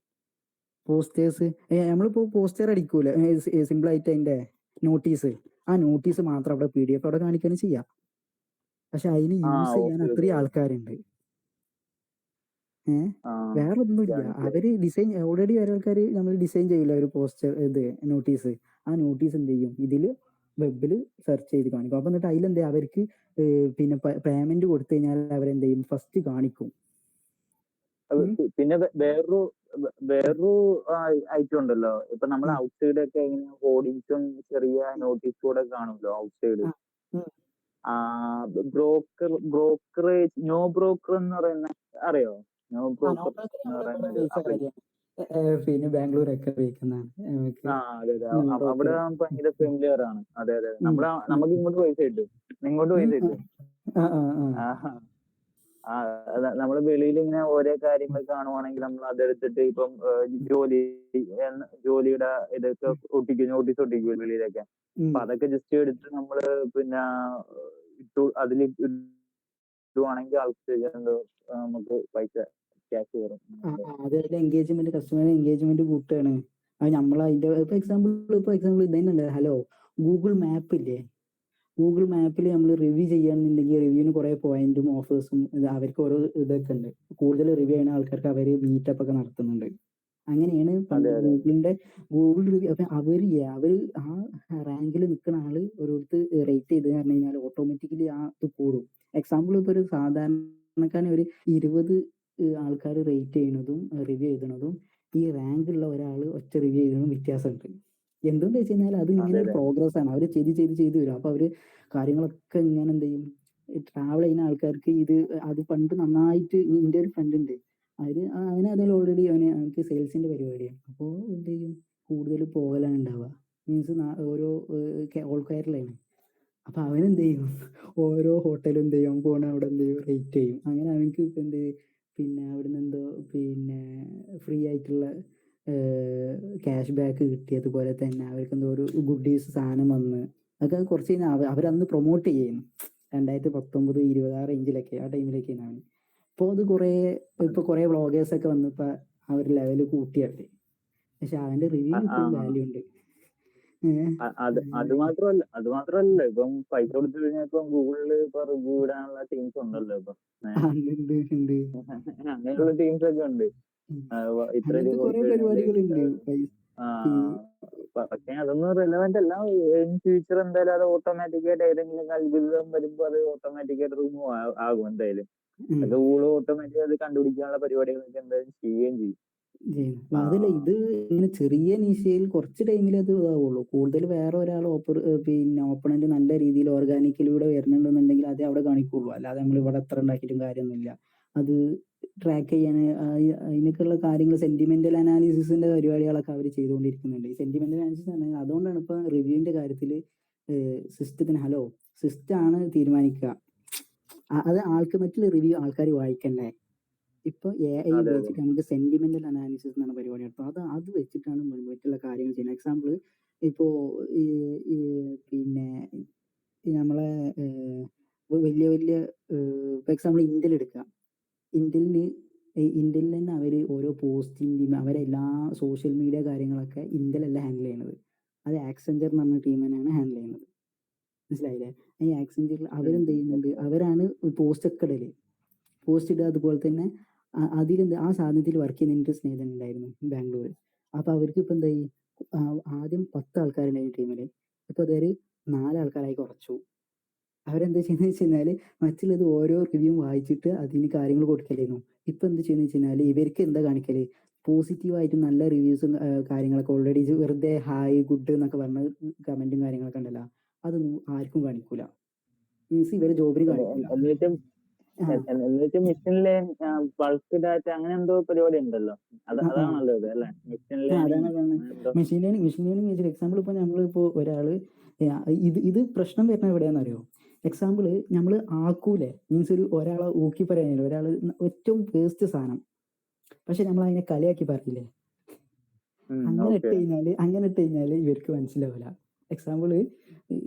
പോസ്റ്റേഴ്സ് നമ്മളിപ്പോ പോസ്റ്റർ അടിക്കൂലെ സിമ്പിൾ ആയിട്ട്, അതിന്റെ നോട്ടീസ്, ആ നോട്ടീസ് മാത്രം അവിടെ PDF അവിടെ കാണിക്കുകയാണ് ചെയ്യാം. പക്ഷെ അതിന് ആ യൂസ് ചെയ്യാൻ ഓക്കെ ഓക്കെ അത്രയും ആൾക്കാരുണ്ട്. ആ വേറെ ഒന്നുമില്ല. മനസ്സിലായി. അവര് ഡിസൈൻ ഓൾറെഡി വേറെ ആൾക്കാർ നമ്മൾ ഡിസൈൻ ചെയ്യില്ല ഒരു പോസ്റ്റർ, ഇത് നോട്ടീസ്. ആ നോട്ടീസ് എന്ത് ചെയ്യും, ഇതില് വെബില് സെർച്ച് ചെയ്ത് കാണിക്കും. അപ്പൊ എന്നിട്ട് അതിലെന്ത് അവർക്ക് പിന്നെ പേയ്മെന്റ് കൊടുത്തു കഴിഞ്ഞാൽ അവരെന്ത് ചെയ്യും, ഫസ്റ്റ് കാണിക്കും. പിന്നെ വേറൊരു ഐറ്റം ഉണ്ടല്ലോ. ഇപ്പൊ നമ്മൾ ഔട്ട്സൈഡ് ഒക്കെ ഇങ്ങനെ ഹോർഡിങ്സും ചെറിയ നോട്ടീസ് ബോർഡ് ഒക്കെ കാണുമല്ലോ ഔട്ട്സൈഡ്. ബ്രോക്കറേജ്, നോ ബ്രോക്കർ എന്ന് പറയുന്ന, അറിയോ? നോ ബ്രോക്കർ എന്ന് പറയുന്ന ഒരു പിന്നെ ബാംഗ്ലൂരൊക്കെ ഉപയോഗിക്കുന്നതാണ്. അതെ അതെ. അവിടെ ഭയങ്കര ഫെമിലിയർ ആണ്. അതെ അതെ. നമുക്ക് ഇങ്ങോട്ട് പൈസ കിട്ടും, ഇങ്ങോട്ട് പൈസ കിട്ടും. നമ്മള് വെളിയിൽ ഇങ്ങനെ ഓരോ കാര്യങ്ങൾ കാണുവാണെങ്കിൽ നമ്മൾ അതെടുത്തിട്ട് ഇപ്പം ജോലിയുടെ ഇതൊക്കെ നോട്ടീസ് ഒട്ടിക്കും വെളിയിലൊക്കെ. അപ്പൊ അതൊക്കെ ജസ്റ്റ് എടുത്ത് നമ്മള് പിന്നെ അതിൽ ഇടുവാണെങ്കിൽ ആൾക്ക് നമുക്ക് പൈസ ക്യാഷ് കയറും. അതായത് എൻഗേജ്മെന്റ്, കസ്റ്റമർ എൻഗേജ്മെന്റ് കൂട്ടുകയാണ്. അത് നമ്മൾ അതിന്റെ എക്സാമ്പിൾ ഇത് തന്നെയല്ലേ. ഹലോ, ഗൂഗിൾ മാപ്പ് ഇല്ലേ, ഗൂഗിൾ മാപ്പിൽ നമ്മൾ റിവ്യൂ ചെയ്യാന്നുണ്ടെങ്കിൽ റിവ്യൂവിന് കുറെ പോയിന്റും ഓഫേഴ്സും അവർക്ക് ഓരോ ഇതൊക്കെ ഉണ്ട്. കൂടുതൽ റിവ്യൂ ചെയ്യുന്ന ആൾക്കാർക്ക് അവര് മീറ്റപ്പ് ഒക്കെ നടത്തുന്നുണ്ട്. അങ്ങനെയാണ് ഗൂഗിൾ റിവ്യൂ. അപ്പൊ അവര് ആ റാങ്കിൽ നിൽക്കുന്ന ആള് ഓരോരുത്തർ റേറ്റ് ചെയ്ത് പറഞ്ഞു കഴിഞ്ഞാൽ ഓട്ടോമാറ്റിക്കലി ആ ഇത് കൂടും. എക്സാമ്പിൾ ഇപ്പൊ ഒരു സാധാരണക്കാരൻ ഒരു 20 ആൾക്കാർ റേറ്റ് ചെയ്യുന്നതും റിവ്യൂ എഴുതുന്നതും ഈ റാങ്കുള്ള ഒരാൾ ഒറ്റ റിവ്യൂ എഴുതുന്നതും വ്യത്യാസമുണ്ട്. എന്തുകൊണ്ട് വെച്ച് കഴിഞ്ഞാൽ അത് ഇങ്ങനെ ഒരു പ്രോഗ്രസ് ആണ്. അവര് ചെയ്ത് വരും. അപ്പൊ അവര് കാര്യങ്ങളൊക്കെ ഇങ്ങനെ എന്ത് ചെയ്യും, ട്രാവൽ ചെയ്യുന്ന ആൾക്കാർക്ക് അത് പണ്ട് നന്നായിട്ട്. എന്റെ ഒരു ഫ്രണ്ട് ഉണ്ട്, അതിൽ ഓൾറെഡി അവനക്ക് സെയിൽസിന്റെ പരിപാടിയാണ്. അപ്പോൾ എന്ത് ചെയ്യും, കൂടുതൽ പോകലാണ് ഉണ്ടാവുക. മീൻസ് ഓരോ ഓൾ കേരളയാണ്. അപ്പൊ അവനെന്ത് ചെയ്യും, ഓരോ ഹോട്ടലും എന്ത് ചെയ്യും, പോണ അവിടെ എന്ത് ചെയ്യും, റേറ്റ് ചെയ്യും. അങ്ങനെ അവനക്ക് ഇപ്പൊ എന്ത് പിന്നെ അവിടുന്ന് എന്തോ പിന്നെ ഫ്രീ ആയിട്ടുള്ള ക്യാഷ് ബാക്ക് കിട്ടി. അതുപോലെ തന്നെ അവർക്ക് എന്തോ ഒരു ഗുഡീസ് സാധനം വന്ന്, അതൊക്കെ കുറച്ച് കഴിഞ്ഞാൽ അവരന്ന് പ്രൊമോട്ട് ചെയ്യുന്നു. 2019, 20 ആ റേഞ്ചിലൊക്കെ, ആ ടൈമിലൊക്കെയാണ് അവൻ. ഇപ്പോൾ അത് കുറെ വ്ളോഗേഴ്സ് ഒക്കെ വന്നപ്പോ അവർ ലെവല് കൂട്ടിയവര്. പക്ഷെ അവന്റെ റിവ്യൂവിന് ഇപ്പോഴും വാല്യൂ ഉണ്ട്. അത് മാത്രമല്ല ഇപ്പം പൈസ കൊടുത്തു കഴിഞ്ഞാൽ ഇപ്പം ഗൂഗിളിൽ ഇപ്പൊ റിവ്യൂ ഇടാനുള്ള ടീംസ് ഉണ്ടല്ലോ ഇപ്പൊ. അങ്ങനെയുള്ള ടീംസ് ഒക്കെ ഉണ്ട്. ഇത്ര രൂപ കൊടുത്തു കഴിഞ്ഞാല്. പക്ഷെ അതൊന്നും റെലവെന്റ് അല്ല. ഇൻ ഫ്യൂച്ചർ എന്തായാലും അത് ഓട്ടോമാറ്റിക്കായിട്ട് ഏതെങ്കിലും അൽഗോരിതം വരുമ്പോ അത് ഓട്ടോമാറ്റിക്കായിട്ട് റിമൂവ് ആകും എന്തായാലും. അത് ഗൂഗിൾ ഓട്ടോമാറ്റിക് അത് കണ്ടുപിടിക്കാനുള്ള പരിപാടികളൊക്കെ എന്തായാലും ചെയ്യുകയും ചെയ്യും. ചെയ്യുന്നത്. അതല്ല, ഇത് ഇങ്ങനെ ചെറിയ നിശയിൽ കുറച്ച് ടൈമിൽ അത് ഇതാവുള്ളൂ. കൂടുതൽ വേറെ ഒരാൾ പിന്നെ ഓപ്പണന്റ് നല്ല രീതിയിൽ ഓർഗാനിക്കിലൂടെ വരുന്നുണ്ടെന്നുണ്ടെങ്കിൽ അതേ അവിടെ കാണിക്കുള്ളൂ. അല്ലാതെ നമ്മൾ ഇവിടെ എത്ര ഉണ്ടാക്കിയിട്ടും കാര്യമൊന്നുമില്ല. അത് ട്രാക്ക് ചെയ്യാൻ അതിനൊക്കെയുള്ള കാര്യങ്ങൾ സെന്റിമെന്റൽ അനാലിസിസിന്റെ പരിപാടികളൊക്കെ അവർ ചെയ്തുകൊണ്ടിരിക്കുന്നുണ്ട്. ഈ സെന്റിമെന്റൽ അനാലിസിസ് പറഞ്ഞാൽ അതുകൊണ്ടാണ് ഇപ്പൊ റിവ്യൂവിന്റെ കാര്യത്തിൽ സിസ്റ്റത്തിന് സിസ്റ്റാണ് തീരുമാനിക്കുക. അത് മറ്റുള്ള റിവ്യൂ ആൾക്കാർ വായിക്കണ്ടേ. ഇപ്പൊ AI ഉപയോഗിച്ചിട്ട് നമുക്ക് സെന്റിമെന്റൽ അനാലിസിസ് എന്നാണ് പരിപാടി നടത്തുന്നത്. അത് വെച്ചിട്ടാണ് മറ്റുള്ള കാര്യങ്ങൾ ചെയ്യുന്നത്. എക്സാമ്പിൾ ഇപ്പോ ഈ പിന്നെ നമ്മളെ വലിയ വലിയ ഇപ്പൊ എക്സാമ്പിൾ ഇന്റൽ എടുക്കുക. ഇന്റലിൽ തന്നെ അവര് ഓരോ പോസ്റ്റിന്റെയും അവരെ എല്ലാ സോഷ്യൽ മീഡിയ കാര്യങ്ങളൊക്കെ ഇന്റലല്ല ഹാൻഡിൽ ചെയ്യുന്നത്. അത് ആക്സെഞ്ചർ എന്ന് പറഞ്ഞ ടീം തന്നെയാണ് ഹാൻഡിൽ ചെയ്യുന്നത്. മനസ്സിലായില്ലേ? ഈ ആക്സെഞ്ചറിൽ അവരെന്ത് ചെയ്യുന്നുണ്ട്, അവരാണ് പോസ്റ്റ് ഒക്കെ ഇടല്. പോസ്റ്റ് ഇടുക. അതുപോലെ തന്നെ ആ സാധനത്തിൽ വർക്ക് ചെയ്യുന്ന എൻ്റെ സ്നേഹിതൻ ഉണ്ടായിരുന്നു ബാംഗ്ലൂർ. അപ്പൊ അവർക്ക് ഇപ്പൊ എന്തായി, ആദ്യം 10 ആൾക്കാരുണ്ടായിരുന്നു ടീമില്. ഇപ്പൊ അതൊരു 4 ആൾക്കാരായി കുറച്ചു. അവരെന്താ ചെയ്യുന്നത് വെച്ച് കഴിഞ്ഞാല് മറ്റുള്ളത് ഓരോ റിവ്യൂ വായിച്ചിട്ട് അതിന് കാര്യങ്ങൾ കൊടുക്കലായിരുന്നു. ഇപ്പൊ എന്ത് ചെയ്യുന്ന വെച്ച് കഴിഞ്ഞാല് ഇവർക്ക് എന്താ കാണിക്കല്, പോസിറ്റീവായിട്ട് നല്ല റിവ്യൂസും കാര്യങ്ങളൊക്കെ ഓൾറെഡി വെറുതെ ഹായ് ഗുഡ് എന്നൊക്കെ പറഞ്ഞ കമന്റും കാര്യങ്ങളൊക്കെ ഉണ്ടല്ലോ, അതൊന്നും ആർക്കും കാണിക്കൂല. മീൻസ് ഇവരെ ജോബിന് കാണിക്കൂല. എന്നിട്ട് മെഷീൻ ലേണിംഗ് ബൾക്ക് ഡാറ്റ അങ്ങനെ എന്തോ പരിപാടി ഉണ്ടല്ലോ, അതാണല്ലോ ഇത് അല്ലെ? മെഷീൻ ലേണിംഗ് മെഷീൻ ലേണിംഗ് വെച്ചിട്ട് എക്സാമ്പിൾ ഇപ്പൊ നമ്മളിപ്പോ ഒരാള് ഇത് പ്രശ്നം വരുന്ന എവിടെയാണെന്നറിയോ? എക്സാമ്പിൾ നമ്മൾ ആക്കൂലേ, മീൻസ് ഒരാളെ ഊക്കി പറയാനില്ല, ഒരാള് ഏറ്റവും വേസ്റ്റ് സാധനം, പക്ഷെ നമ്മൾ അതിനെ കളിയാക്കി പറയില്ലേ, അങ്ങനെ ഇട്ട് കഴിഞ്ഞാല് ഇവർക്ക് മനസ്സിലാവില്ല. എക്സാമ്പിള്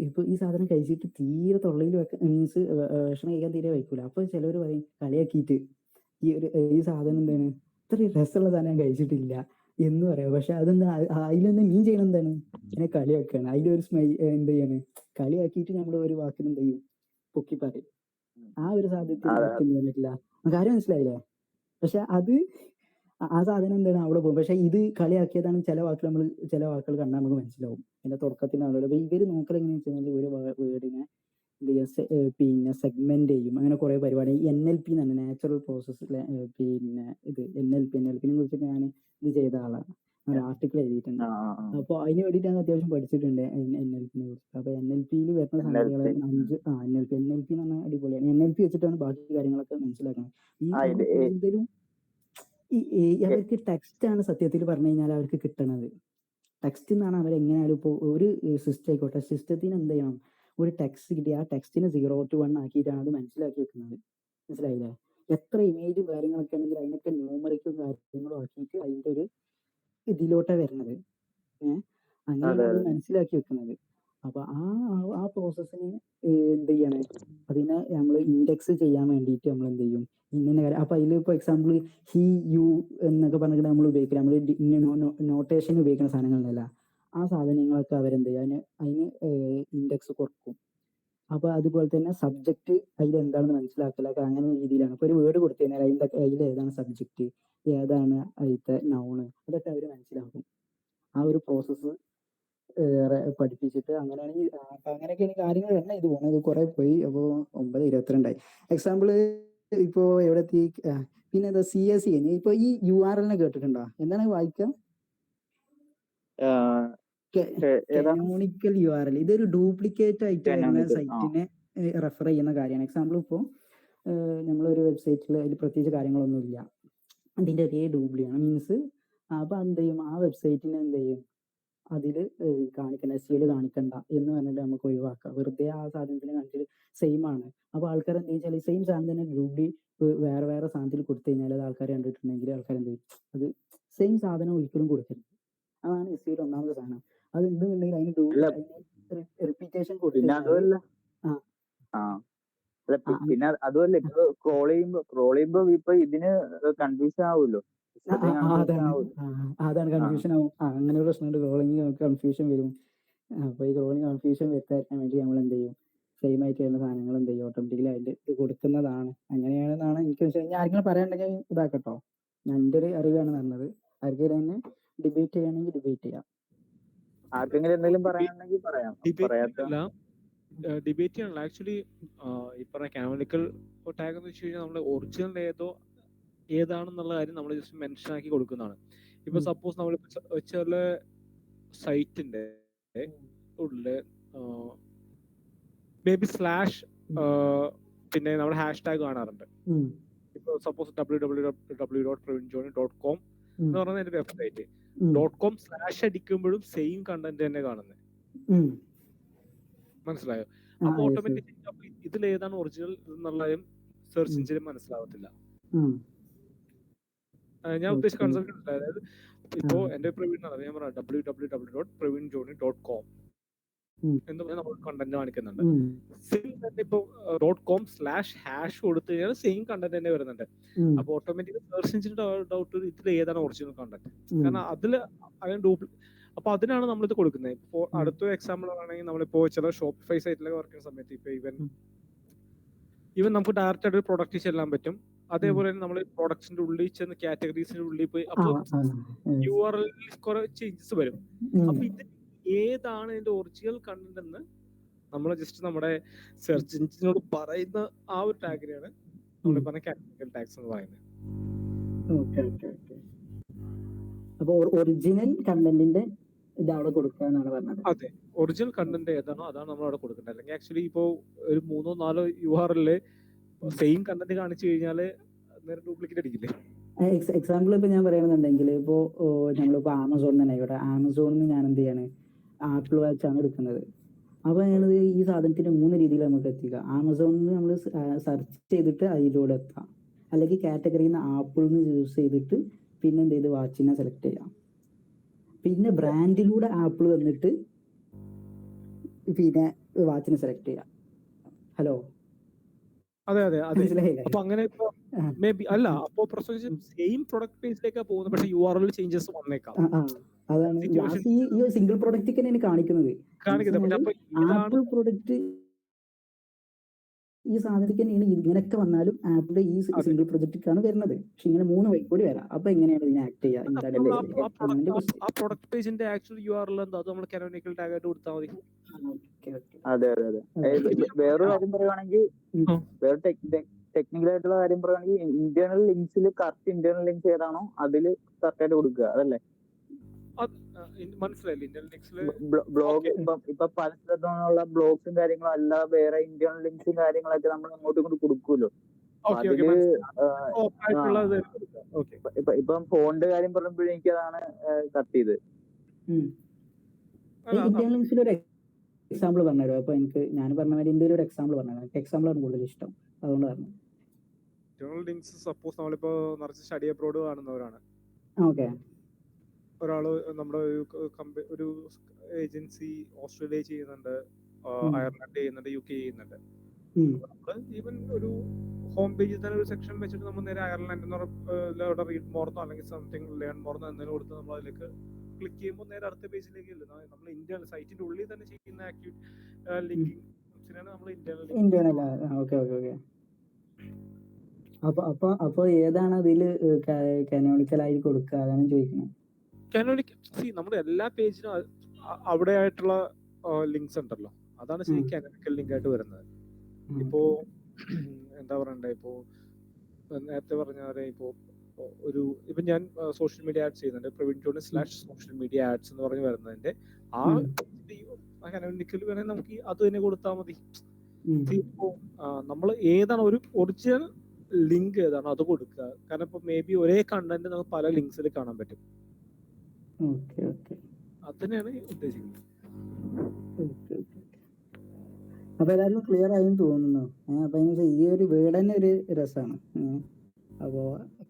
ഇപ്പൊ ഈ സാധനം കഴിച്ചിട്ട് തീരെ തൊള്ളയിൽ മീൻസ് ഭക്ഷണം കഴിക്കാൻ തീരെ വയ്ക്കൂല. അപ്പൊ ചിലവർ പറയും കളിയാക്കിയിട്ട് ഈ സാധനം എന്താണ് ഇത്രയും രസമുള്ള സാധനം ഞാൻ കഴിച്ചിട്ടില്ല എന്ന് പറയാം. പക്ഷെ അതെന്താ, അതിലൊന്ന് മീൻ ചെയ്യണം എന്താണ്, ഇങ്ങനെ കളിയാക്കാണ്. അതിലൊരു എന്ത് ചെയ്യാണ്, കളിയാക്കിയിട്ട് നമ്മൾ ഒരു വാക്കിന് എന്ത് ചെയ്യും, പൊക്കി പറയും. ആ ഒരു സാധനത്തിൽ ആർക്കും ചെയ്യാൻ പറ്റില്ല. കാര്യം മനസ്സിലായില്ലേ? പക്ഷെ അത് ആ സാധനം എന്താണ് അവിടെ പോകും. പക്ഷെ ഇത് കളിയാക്കിയതാണ്. ചില വാക്കുകൾ കണ്ടാൽ നമുക്ക് മനസ്സിലാവും. അതിന്റെ തുടക്കത്തിനാണല്ലോ. അപ്പൊ ഇവര് നോക്കൽ എങ്ങനെയാണെന്ന് വെച്ചാൽ ഒരു വേർഡിനെ പിന്നെ സെഗ്മെന്റ് ചെയ്യും. അങ്ങനെ കുറെ പരിപാടി NLP എന്നാണ്, നാച്ചുറൽ പ്രോസസ് പിന്നെ ഇത് NLPനെ കുറിച്ചിട്ട് ഞാൻ ഇത് ചെയ്ത ആളാണ്, ഒരു ആർട്ടിക്കിൾ എഴുതിയിട്ടുണ്ട്. അപ്പൊ അതിന് വേണ്ടിയിട്ട് ഞാൻ അത്യാവശ്യം പഠിച്ചിട്ടുണ്ട് NLPനെ കുറിച്ച്. അപ്പൊ NLPയിൽ വരുന്ന സംഗതികളെ NLP എന്ന് പറഞ്ഞാൽ അടിപൊളിയാണ്. NLP വെച്ചിട്ടാണ് ബാക്കി കാര്യങ്ങളൊക്കെ മനസ്സിലാക്കുന്നത്. ഈ കൂടുതലും അവർക്ക് ടെക്സ്റ്റ് ആണ് സത്യത്തിൽ പറഞ്ഞു കഴിഞ്ഞാൽ അവർക്ക് കിട്ടണത്. ടെക്സ്റ്റ് എന്നാണ് അവരെങ്ങനെയാലും ഇപ്പോൾ ഒരു സിസ്റ്റം ആയിക്കോട്ടെ, സിസ്റ്റത്തിന് എന്ത് ചെയ്യണം, ഒരു ടെക്സ്റ്റ് കിട്ടി ആ ടെക്സ്റ്റിനെ 0 to 1 ആക്കിയിട്ടാണ് അത് മനസ്സിലാക്കി വെക്കുന്നത്. മനസ്സിലായില്ലേ? എത്ര ഇമേജും കാര്യങ്ങളൊക്കെ ആണെങ്കിൽ അതിനൊക്കെ ന്യൂമറിക്കും കാര്യങ്ങളും ആക്കിയിട്ട് അതിന്റെ ഒരു ഇതിലോട്ടാ വരുന്നത്. അങ്ങനെയാണ് അത് മനസ്സിലാക്കി വെക്കുന്നത്. അപ്പൊ ആ പ്രോസസ്സിന് എന്ത് ചെയ്യണേ, അതിനെ നമ്മൾ ഇൻഡെക്സ് ചെയ്യാൻ വേണ്ടിയിട്ട് നമ്മൾ എന്ത് ചെയ്യും, ഇന്ന കാര്യം. അപ്പൊ അതിൽ ഇപ്പൊ എക്സാമ്പിൾ ഹി യു എന്നൊക്കെ പറഞ്ഞിട്ട് നമ്മൾ ഉപയോഗിക്കില്ല, നമ്മൾ നോട്ടേഷൻ ഉപയോഗിക്കുന്ന സാധനങ്ങളല്ല, ആ സാധനങ്ങളൊക്കെ അവരെന്ത് ചെയ്യും, അതിന് ഇൻഡെക്സ് കുറക്കും. അപ്പൊ അതുപോലെ തന്നെ സബ്ജക്ട് അതിൽ എന്താണെന്ന് മനസ്സിലാക്കലൊക്കെ അങ്ങനെ രീതിയിലാണ്. ഇപ്പൊ ഒരു വേർഡ് കൊടുത്തു കഴിഞ്ഞാൽ അതിൽ ഏതാണ് സബ്ജക്ട്, ഏതാണ് അതിലത്തെ നൗണ്, അതൊക്കെ അവർ മനസ്സിലാക്കും. ആ ഒരു പ്രോസസ്സ് പഠിപ്പിച്ചിട്ട് അങ്ങനെയൊക്കെയാണ് കാര്യങ്ങൾ തന്നെ. ഇത് പോകുന്നത് കുറെ പോയി. അപ്പോ 9:22 എക്സാമ്പിള് ഇപ്പോ എവിടെ എത്തി? പിന്നെ എന്താ CSE ഇപ്പൊ ഈ URL കേട്ടിട്ടുണ്ടോ? എന്താണ് വായിക്കുക? Canonical URL. ഇതൊരു ഡ്യൂപ്ലിക്കേറ്റ് ആയിട്ട് വരുന്ന സൈറ്റിനെ റെഫർ ചെയ്യുന്ന കാര്യമാണ്. എക്സാമ്പിൾ ഇപ്പോ നമ്മളൊരു വെബ്സൈറ്റിൽ അതിൽ പ്രത്യേകിച്ച് കാര്യങ്ങളൊന്നും ഇല്ല, അതിന്റെ അതേ ഡ്യൂപ്ലിയാണ് മീൻസ്. അപ്പൊ എന്ത് ചെയ്യും, ആ വെബ്സൈറ്റിനെ എന്ത് ചെയ്യും, അതില് കാണിക്കണ്ട, SEO കാണിക്കണ്ട എന്ന് പറഞ്ഞിട്ട് നമുക്ക് ഒഴിവാക്കാം. വെറുതെ ആ സാധനത്തിന് കാണിച്ചിട്ട് സെയിം ആണ്. അപ്പൊ ആൾക്കാർ എന്താ വെച്ചാൽ സെയിം സാധനം തന്നെ ഡ്യൂപ്ലി വേറെ സാധനത്തിൽ കൊടുത്തു കഴിഞ്ഞാൽ അത് ആൾക്കാർ കണ്ടിട്ടുണ്ടെങ്കിൽ ആൾക്കാർ എന്ത് ചെയ്യും, അത് സെയിം സാധനം ഒരിക്കലും കൊടുക്കരുത്. അതാണ് SEO ഒന്നാമത്തെ സാധനം. അത് ഉണ്ടെന്നുണ്ടെങ്കിൽ അതിന് റിപ്പീറ്റേഷൻ കൊടുത്തു കഴിഞ്ഞാൽ പിന്നെ അതുമല്ല, ഇപ്പൊ ക്രോൾ ചെയ്യുമ്പോ ഇപ്പൊ ഇതിന് കൺഫ്യൂഷൻ ആവുമല്ലോ. അതാണ് കൺഫ്യൂഷൻ ആവും. അങ്ങനെ ഒരു പ്രശ്നമുണ്ട്, ക്രോളിങ് കൺഫ്യൂഷൻ വരും. അപ്പൊ ഈ ക്രോളിങ് കൺഫ്യൂഷൻ വരുത്താൻ വേണ്ടി നമ്മൾ എന്ത് ചെയ്യും, സെയിം ആയിട്ട് വരുന്ന സാധനങ്ങൾ എന്ത് ചെയ്യും, ഓട്ടോമാറ്റിക്കലി അതിന്റെ ഇത് കൊടുക്കുന്നതാണ്. അങ്ങനെയാണെന്നാണ് എനിക്ക് മനസ്സിലായി. ആർക്കെങ്കിലും പറയാനുണ്ടെങ്കിൽ ഇതാക്കട്ടോ, ഞാൻ എൻ്റെ ഒരു അറിവാണ് പറഞ്ഞത്. ആർക്കെങ്കിലും തന്നെ ഡിബേറ്റ് ചെയ്യണമെങ്കിൽ ഡിബേറ്റ് ചെയ്യാം. ആർക്കെങ്കിലും എന്തെങ്കിലും പറയാനുണ്ടെങ്കിൽ പറയാം. ഡിബേറ്റ് ചെയ്യണല്ലോ. ആക്ച്വലി ഈ പറഞ്ഞ കാനോണിക്കൽ ടാഗ് എന്ന് വെച്ച് കഴിഞ്ഞാൽ നമ്മുടെ ഒറിജിനൽ ഏതോ ഏതാണെന്നുള്ള കാര്യം നമ്മൾ ജസ്റ്റ് മെൻഷൻ ആക്കി കൊടുക്കുന്നതാണ്. ഇപ്പൊ സപ്പോസ് നമ്മൾ ചില സൈറ്റിന്റെ ഉള്ളില് മേ ബി സ്ലാഷ് പിന്നെ നമ്മൾ ഹാഷ് ടാഗ് കാണാറുണ്ട്. ഇപ്പൊ സപ്പോസ് www.pravinjoni.com എന്ന് പറയുന്ന എന്റെ വെബ്സൈറ്റ് .com സ്ലാഷ് അടിക്കുമ്പോഴും സെയിം കണ്ടന്റ് തന്നെ കാണുന്നത്. മനസ്സിലായോ? അപ്പൊ ഓട്ടോമാറ്റിക്കലി ഇതിൽ ഏതാണ് ഒറിജിനൽ എന്നുള്ളതും സെർച്ച് എഞ്ചിനും മനസ്സിലാവത്തില്ല. ഞാൻ ഉദ്ദേശിച്ച കൺസെപ്റ്റ് ഉണ്ട്. അതായത് ഇപ്പോ എന്റെ പ്രവീൺ ആണ്, ഞാൻ പറയാം www.pravinjoni.com എന്ന് പറഞ്ഞാൽ നമ്മൾ കണ്ടന്റ് കാണിക്കുന്നുണ്ട്. സെയിം തന്നെ ഇപ്പൊ .com സ്ലാഷ് ഹാഷ് കൊടുത്തു കഴിഞ്ഞാൽ സെയിം കണ്ടന്റ് തന്നെ വരുന്നുണ്ട്. അപ്പൊ ഓട്ടോമാറ്റിക്കലി സെർച്ച് എഞ്ചിൻ ഡൗട്ട് ഇതിൽ ഏതാണ് ഒറിജിനൽ കണ്ടന്റ്, കാരണം അതില് അതിന് അപ്പൊ അതിനാണ് നമ്മളിത് കൊടുക്കുന്നത്. ഇപ്പൊ അടുത്ത എക്സാമ്പിൾ ആണെങ്കിൽ നമ്മളിപ്പോ ചില ഷോപ്പിഫൈ സൈറ്റിലൊക്കെ വർക്ക് ചെയ്യുന്ന സമയത്ത് ഇപ്പൊ ഈവൻ നമുക്ക് ഡയറക്റ്റ് ആയിട്ട് പ്രൊഡക്റ്റ് ചെല്ലാൻ പറ്റും. അതേപോലെ തന്നെ നമ്മൾ പ്രൊഡക്ട്സിന്റെ ഉള്ളിൽ ചെന്ന് കാറ്റഗറീസിന്റെ ഉള്ളിൽ പോയി അപ്പൊ URL കുറെ ചേഞ്ചസ് വരും. അപ്പൊ ഇത് ഏതാണ് ഇതിന്റെ ഒറിജിനൽ കണ്ടന്റ് എന്ന് നമ്മൾ ജസ്റ്റ് നമ്മുടെ സെർച്ച് എഞ്ചിനോട് പറയുന്ന ആ ഒരു ടാഗിനെയാണ് നമ്മൾ പറഞ്ഞ കാറ്റഗറിക്കൽ ടാഗ്സ് എന്ന് പറയുന്നത്. അപ്പൊ ഒറിജിനൽ കണ്ടന്റിന്റെ ഇത് അവിടെ കൊടുക്കുക എന്നാണ് പറഞ്ഞത്. അതെ, ഒറിജിനൽ കണ്ടന്റ് ഏതാണോ അതാണ് നമ്മൾ അവിടെ കൊടുക്കേണ്ടത്. അല്ലെങ്കിൽ ആക്ച്വലി ഇപ്പോ ഒരു 3-4 URL സെയിം കണ്ടന്റ് കാണിച്ചു കഴിഞ്ഞാല് നേരെ ഡ്യൂപ്ലിക്കേറ്റ് അടിക്കില്ലേ? എക്സാമ്പിൾ ഇപ്പൊ ഞാൻ പറയുകയാണെന്നുണ്ടെങ്കിൽ ഇപ്പോ നമ്മളിപ്പോ ആമസോൺ തന്നെ ആയിക്കോട്ടെ, ആമസോണിന് ഞാൻ എന്ത് ചെയ്യാണ്, ആപ്പിൾ വാച്ച് ആണ് എടുക്കുന്നത്. അപ്പൊ ഞാനത് ഈ സാധനത്തിന് 3 രീതിയിൽ നമുക്ക് എത്തിക്കാം. ആമസോണിൽ നമ്മൾ സെർച്ച് ചെയ്തിട്ട് അതിലൂടെ എത്താം, അല്ലെങ്കിൽ കാറ്റഗറിയിൽ നിന്ന് ആപ്പിളിൽ നിന്ന് ചൂസ് ചെയ്തിട്ട് പിന്നെ എന്ത് ചെയ്ത് വാച്ചിനെ സെലക്ട് ചെയ്യാം, പിന്നെ ബ്രാൻഡിലൂടെ ആപ്പിൾ വന്നിട്ട് പിന്നെ വാച്ചിനെ സെലക്ട് ചെയ്യാം. ഹലോ, അതെ അതെ അതെ. അപ്പൊ അങ്ങനെ മേ ബി അല്ല, അപ്പോ സെയിം പ്രൊഡക്റ്റ് പേജിലേക്കാ പോകുന്നത്, പക്ഷെ URL ചേഞ്ചസ് വന്നേക്കാം. അതാണ് ഈ സിംഗിൾ പ്രൊഡക്റ്റ് തന്നെയാണ് കാണിക്കുന്നത്. ആപ്പിൾ പ്രൊഡക്റ്റ് ഈ സാധനത്തിന് ഇങ്ങനെയൊക്കെ വന്നാലും ആപ്പിളിന്റെ ഈ സിംഗിൾ പ്രൊജക്റ്റിക്കാണ് വരുന്നത്. പക്ഷെ ഇങ്ങനെ 3 വഴി കൂടി വരാം. അപ്പൊ എങ്ങനെയാണ് ഇതിനെ ആക്ട് ചെയ്യുക? ആ പ്രൊഡക്റ്റ് പേജിന്റെ ആക്ച്വൽ URL എന്താ, അത് നമ്മൾ കാനോനിക്കൽ ടാഗ് ആയിട്ട് കൊടുത്താൽ മതി. അതെ അതെ അതെ. വേറൊരു കാര്യം പറയുവാണെങ്കിൽ, വേറെ ടെക്നിക്കൽ ആയിട്ടുള്ള കാര്യം പറയുവാണെങ്കിൽ, ഇന്റേണൽ ലിങ്ക്സിൽ കറക്റ്റ് ഇന്റേണൽ ലിങ്ക്സ് ഏതാണോ അതില് കറക്റ്റ് ആയിട്ട് കൊടുക്കുക, അതല്ലേ? ബ്ലോഗ് ഇപ്പൊ പല സ്ഥലത്തുള്ള ബ്ലോഗ്സും കാര്യങ്ങളും അല്ല, വേറെ ഇന്റേണൽ ലിങ്ക്സും കാര്യങ്ങളൊക്കെ നമ്മൾ അങ്ങോട്ടും ഇങ്ങോട്ട് കൊടുക്കുമല്ലോ. അതില് ഇപ്പം ഫോണിന്റെ കാര്യം പറയുമ്പോഴേ എനിക്ക് അതാണ് കട്ട് ചെയ്ത്. ഇന്റേണൽ ലിങ്ക്സിൽ ഒരു എക്സാമ്പിൾ പറഞ്ഞുതരും. അപ്പൊ എനിക്ക് ഞാൻ പറഞ്ഞ മാതിരി ഇന്ത്യയിൽ ഒരു എക്സാമ്പിൾ പറഞ്ഞു, എക്സാമ്പിൾ ആണ് കൂടുതൽ ഇഷ്ടം, അതുകൊണ്ട് പറഞ്ഞു. ഇന്റേണൽ ലിങ്ക്സ് സപ്പോസ് നമ്മളിപ്പോ നിറച്ച് സ്റ്റഡി അബ്രോഡ് കാണുന്നവരാണ്. ഓക്കെ, ഒരാള് നമ്മുടെ ഒരു ഏജൻസി ഓസ്ട്രേലിയ ചെയ്യുന്നുണ്ട്, അയർലൻഡ് ചെയ്യുന്നുണ്ട്, UK ചെയ്യുന്നുണ്ട്. ഈവൻ ഒരു ഹോം പേജിൽ തന്നെ ഒരു സെക്ഷൻ വെച്ചിട്ട് നമ്മൾ നേരെ അയർലൻഡ് എന്ന് പറഞ്ഞ റീഡ് മോർന്നോ അല്ലെങ്കിൽ സംതിങ് ലേൺ മോർന്നോ എന്തെങ്കിലും കൊടുത്ത് നമ്മൾ അതിലേക്ക് ക്ലിക്ക് ചെയ്യുമ്പോൾ നേരെ അടുത്ത പേജിലേക്ക് ഇല്ല. നമ്മൾ ഇന്ത്യൻ സൈറ്റിന്റെ ഉള്ളിൽ തന്നെ ചെയ്യുന്ന ലിങ്കിങ്ങിനാണ് നമ്മൾ ഇന്റേണൽ. അപ്പൊ ഏതാണ് അതില് കാനോണിക്കൽ ആയി കൊടുക്കുക, അതാണ് ചോദിക്കുന്നത്. നമ്മുടെ എല്ലാ പേജിനും അവിടെ ആയിട്ടുള്ള ലിങ്ക്സ് ഉണ്ടല്ലോ, അതാണ് ശരിക്കും കാനോനിക്കൽ ലിങ്ക് ആയിട്ട് വരുന്നത്. ഇപ്പോ എന്താ പറയണ്ടേ, ഇപ്പോ നേരത്തെ പറഞ്ഞ പോലെ ഇപ്പൊ ഞാൻ സോഷ്യൽ മീഡിയ ആഡ്സ് ചെയ്യുന്നുണ്ട്, pravinjoni/social media ads എന്ന് പറഞ്ഞ് വരുന്നതിന്റെ ആ കാനോനിക്കൽ വേണമെങ്കിൽ നമുക്ക് അത് തന്നെ കൊടുത്താൽ മതി. ഇപ്പോ നമ്മൾ ഏതാണ് ഒരു ഒറിജിനൽ ലിങ്ക് ഏതാണോ അത് കൊടുക്കുക. കാരണം ഇപ്പൊ മേ ബി ഒരേ കണ്ടന്റ് നമുക്ക് പല ലിങ്ക്സിൽ കാണാൻ പറ്റും. അതിനെയാണ് ഉദ്ദേശിക്കുന്നത്. അപ്പൊ എല്ലാവരും ക്ലിയർ ആയെന്ന് തോന്നുന്നു. അപ്പൊ ഈ ഒരു വേർഡ് തന്നെ ഒരു രസമാണ്. അപ്പോ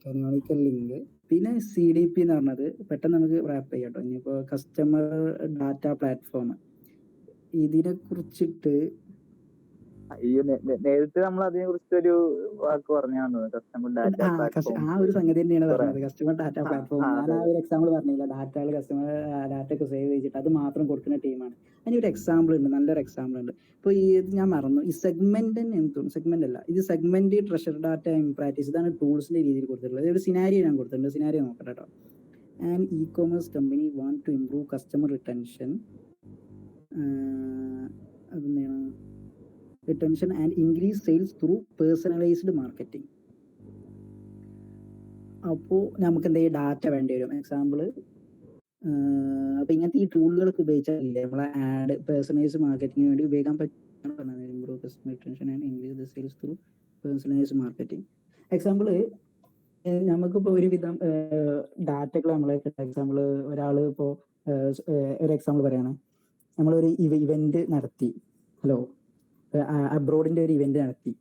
കാനോണിക്കൽ ലിങ്ക്, പിന്നെ CDP എന്ന് പറഞ്ഞത് പെട്ടെന്ന് നമുക്ക് റാപ്പ് ചെയ്യാം കേട്ടോ. ഇനിയിപ്പോ കസ്റ്റമർ ഡാറ്റ പ്ലാറ്റ്ഫോം, ഇതിനെ കുറിച്ചിട്ട് നേരത്തെ നമ്മൾ അതിനെ കുറിച്ചൊരു വാക്ക് പറഞ്ഞു, കസ്റ്റമർ ഡാറ്റ പ്ലാറ്റ്ഫോം. ആ ഒരു സംഗതി തന്നെയാണ് പറഞ്ഞത്, കസ്റ്റമർ ഡാറ്റ പ്ലാറ്റ്ഫോം. ഞാൻ ആ ഒരു എക്സാമ്പിൾ പറഞ്ഞില്ല, കസ്റ്റമർ ഡാറ്റ ഒക്കെ സേവ് ചെയ്തിട്ട് അത് മാത്രം കൊടുക്കുന്ന ടീമാണ്. അതിനൊരു എക്സാമ്പിൾ ഉണ്ട്, നല്ലൊരു എക്സാമ്പിൾ ഉണ്ട്. ഇപ്പൊ ഞാൻ മറന്നു, ഈ സെഗ്മെന്റ് സെഗ്മെന്റ് അല്ല, ഇത് സെഗ്മെന്റ് ട്രഷർ ഡാറ്റ പ്രാക്ടീസ്, ഇതാണ് ടൂൾസിന്റെ രീതിയിൽ കൊടുത്തിട്ടുള്ളത്. ഒരു സിനാരിയോ ഞാൻ കൊടുത്തിട്ടുണ്ട്, സിനാരിയോ നോക്കട്ടെ കേട്ടോ. And e-commerce company want to improve customer retention and increase sales through personalized marketing. അപ്പോൾ നമുക്ക് എന്തെങ്കിലും ഡാറ്റ വേണ്ടി വരും. എക്സാമ്പിൾ അപ്പൊ ഇങ്ങനത്തെ ഈ ടൂളുകളൊക്കെ ഉപയോഗിച്ചാലില്ലേ നമ്മളെ ആഡ് പേഴ്സണലൈസ് മാർക്കറ്റിംഗിന് വേണ്ടി ഉപയോഗിക്കാൻ പറ്റുന്ന improve customer retention and increase the sales through personalise marketing. Example നമുക്കിപ്പോൾ ഒരുവിധം ഡാറ്റകൾ നമ്മളെ എക്സാമ്പിൾ ഒരാൾ ഇപ്പോൾ ഒരു എക്സാമ്പിൾ പറയാണ്, നമ്മളൊരു ഇവന്റ് നടത്തി, ഹലോ അബ്രോഡിന്റെ ഒരു ഇവന്റ് നടത്തി,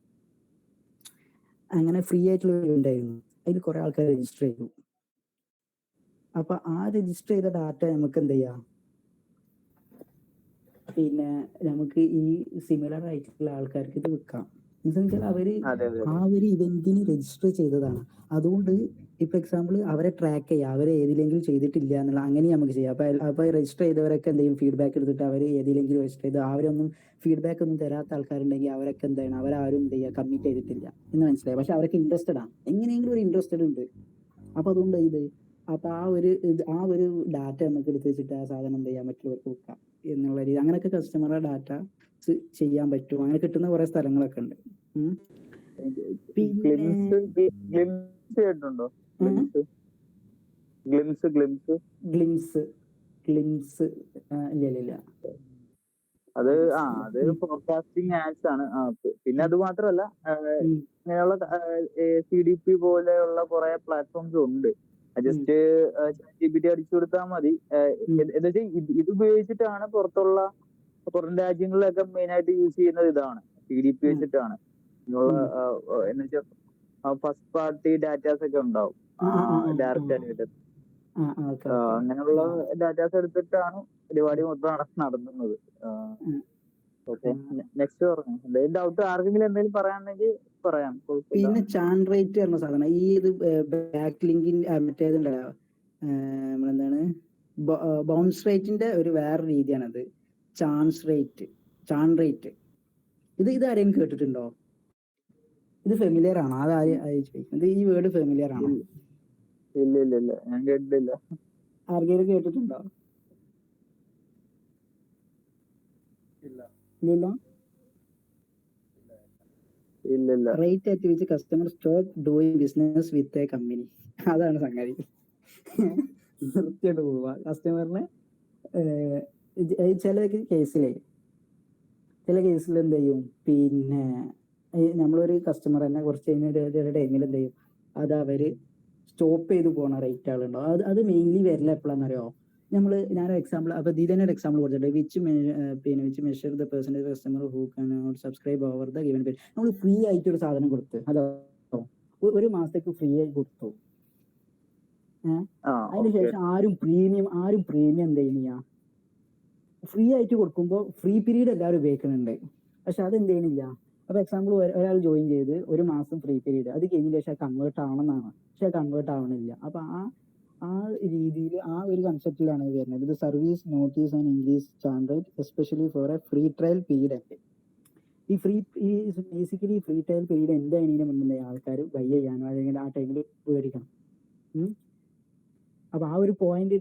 അങ്ങനെ ഫ്രീ ആയിട്ടുള്ള ഒരു ഇവന്റ് ആയിരുന്നു. അതിൽ കുറെ ആൾക്കാർ രജിസ്റ്റർ ചെയ്തു. അപ്പൊ ആ രജിസ്റ്റർ ചെയ്ത ഡാറ്റ നമുക്ക് എന്ത് ചെയ്യാം, പിന്നെ നമുക്ക് ഈ സിമിലർ ആയിട്ടുള്ള ആൾക്കാർക്ക് ഇത് വിൽക്കാം. എന്ന് വെച്ചാൽ അവര് ആ ഒരു ഇവന്റിന് രജിസ്റ്റർ ചെയ്തതാണ്. അതുകൊണ്ട് ഇപ്പൊ എക്സാമ്പിൾ അവരെ ട്രാക്ക് ചെയ്യാം, അവരെ ഏതിലെങ്കിലും ചെയ്തിട്ടില്ല എന്നുള്ള അങ്ങനെ നമുക്ക് ചെയ്യാം. അപ്പൊ രജിസ്റ്റർ ചെയ്തവരൊക്കെ എന്തെങ്കിലും ഫീഡ്ബാക്ക് എടുത്തിട്ട് അവർ ഏതിലെങ്കിലും രജിസ്റ്റർ ചെയ്ത് അവരൊന്നും ഫീഡ്ബാക്ക് ഒന്നും തരാത്ത ആൾക്കാരുണ്ടെങ്കിൽ അവരൊക്കെ എന്താണ്, അവരാരും എന്ത് ചെയ്യുക, കമ്മിറ്റ് ചെയ്തിട്ടില്ല എന്ന് മനസ്സിലായി. പക്ഷെ അവരൊക്കെ ഇൻട്രസ്റ്റഡ് ആണ്, എങ്ങനെയെങ്കിലും ഒരു ഇൻട്രസ്റ്റഡ് ഉണ്ട്. അപ്പൊ അതുകൊണ്ട് ഇത് അപ്പൊ ആ ഒരു ഡാറ്റ നമുക്ക് എടുത്ത് വെച്ചിട്ട് ആ സാധനം എന്ത് ചെയ്യാൻ മറ്റുള്ളവർക്ക് വിൽക്കാം എന്നുള്ള രീതി. അങ്ങനെയൊക്കെ കസ്റ്റമറുടെ ഡാറ്റ ചെയ്യാൻ പറ്റും. അങ്ങനെ കിട്ടുന്ന കുറെ സ്ഥലങ്ങളൊക്കെ ഉണ്ട്. പിന്നെ ഗ്ലിംസ് ഇല്ല. അത് ഫോർകാസ്റ്റിംഗ് ആഡ്സ് ആണ്. പിന്നെ അത് മാത്രമല്ല ഇങ്ങനെയുള്ള CDP പോലെയുള്ള കുറെ പ്ലാറ്റ്ഫോംസ് ഉണ്ട്. ജസ്റ്റ് GPT അടിച്ചു കൊടുത്താൽ മതി. എന്നുവെച്ചാൽ ഇത് ഉപയോഗിച്ചിട്ടാണ് പുറം രാജ്യങ്ങളിലൊക്കെ മെയിൻ ആയിട്ട് യൂസ് ചെയ്യുന്നത്. ഇതാണ് CDP വെച്ചിട്ടാണ്. എന്നുവെച്ചാൽ ഫസ്റ്റ് പാർട്ടി ഡാറ്റാസ് ഒക്കെ ഉണ്ടാവും, ഡയറക്റ്റ് ആയിട്ട് അങ്ങനെയുള്ള ഡാറ്റാസ് എടുത്തിട്ടാണ് പരിപാടി മൊത്തം നടത്തുന്നത്. ഓക്കെ, നെക്സ്റ്റ് പറഞ്ഞു. എന്തെങ്കിലും ഡൗട്ട് ആർക്കെങ്കിലും എന്തെങ്കിലും പറയാണെങ്കിൽ പറയാം. പിന്നെ ചാൻ റേറ്റ് പറഞ്ഞ സാധനം, ഈ ഇത് ബാക്ക് ലിങ്കിൻ മറ്റേതുണ്ടല്ലോ, നമ്മളെന്താണ് ബൗൺസ് റേറ്റിന്റെ ഒരു വേറെ രീതിയാണത്. ചാൻ റേറ്റ് ഇത് ആരെയും കേട്ടിട്ടുണ്ടോ? ഇത് ഫെമിലിയർ ആണോ? ചോദിക്കുന്നത്, ഈ വേർഡ് ഫെമിലിയർ ആണോ? ഇല്ല, ഞാൻ കേട്ടിട്ടില്ല. ആർക്കെങ്കിലും കേട്ടിട്ടുണ്ടോ? ഇല്ല. Rate at which customer stop doing business with a company. അതാണ് സംഗതി. നിർത്തിയിട്ട് പോവുക കസ്റ്റമറിനെ. ചില കേസിൽ എന്ത് ചെയ്യും, പിന്നെ നമ്മളൊരു കസ്റ്റമർ തന്നെ കുറച്ച് കഴിഞ്ഞ ടൈമിൽ എന്ത് ചെയ്യും, അത് അവര് സ്റ്റോപ്പ് ചെയ്ത് പോകുന്ന റേറ്റ് ആളുണ്ടാവും. അത് മെയിൻലി വരില്ല എപ്പോഴാണെന്നറിയോ? ഞാനൊരു എക്സാമ്പിൾ, അപ്പൊ ഇതിൽ തന്നെ ഒരു എക്സാമ്പിൾ കൊടുത്തിട്ടുണ്ട്. Which measure the percentage customer who can not subscribe over the given period. നമ്മൾ ഫ്രീ ആയിട്ട് ഒരു സാധനം കൊടുത്ത്, ഹലോ, ഒരു മാസത്തേക്ക് ഫ്രീ ആയി കൊടുത്തു. അതിനുശേഷം ആരും പ്രീമിയം എന്ത് ചെയ്യുന്നില്ല, ഫ്രീ ആയിട്ട് കൊടുക്കുമ്പോൾ ഫ്രീ പീരീഡ് എല്ലാവരും ഉപയോഗിക്കുന്നുണ്ട്. പക്ഷെ അത് എന്ത് ചെയ്യണില്ല. അപ്പൊ എക്സാമ്പിൾ ഒരാൾ ജോയിൻ ചെയ്ത് ഒരു മാസം ഫ്രീ പീരീഡ്, അത് കഴിഞ്ഞ ശേഷം കൺവേർട്ട് ആവണമെന്നാണ്. പക്ഷെ കൺവേർട്ട് ആവണില്ല. അപ്പൊ ആ രീതിയിൽ ആ ഒരു കൺസെപ്റ്റിലാണ് വരുന്നത്. ഇത് service notice and increase Chan rate especially for A free trial period ഉണ്ട്. ഈ ബേസിക്കലി ഫ്രീ ട്രയൽ പീരീഡ് എന്ത് അതിന് മുന്നേ ആൾക്കാർ ബൈ ചെയ്യാനോ അല്ലെങ്കിൽ ആ ടൈമിൽ മേടിക്കണം. അപ്പൊ ആ ഒരു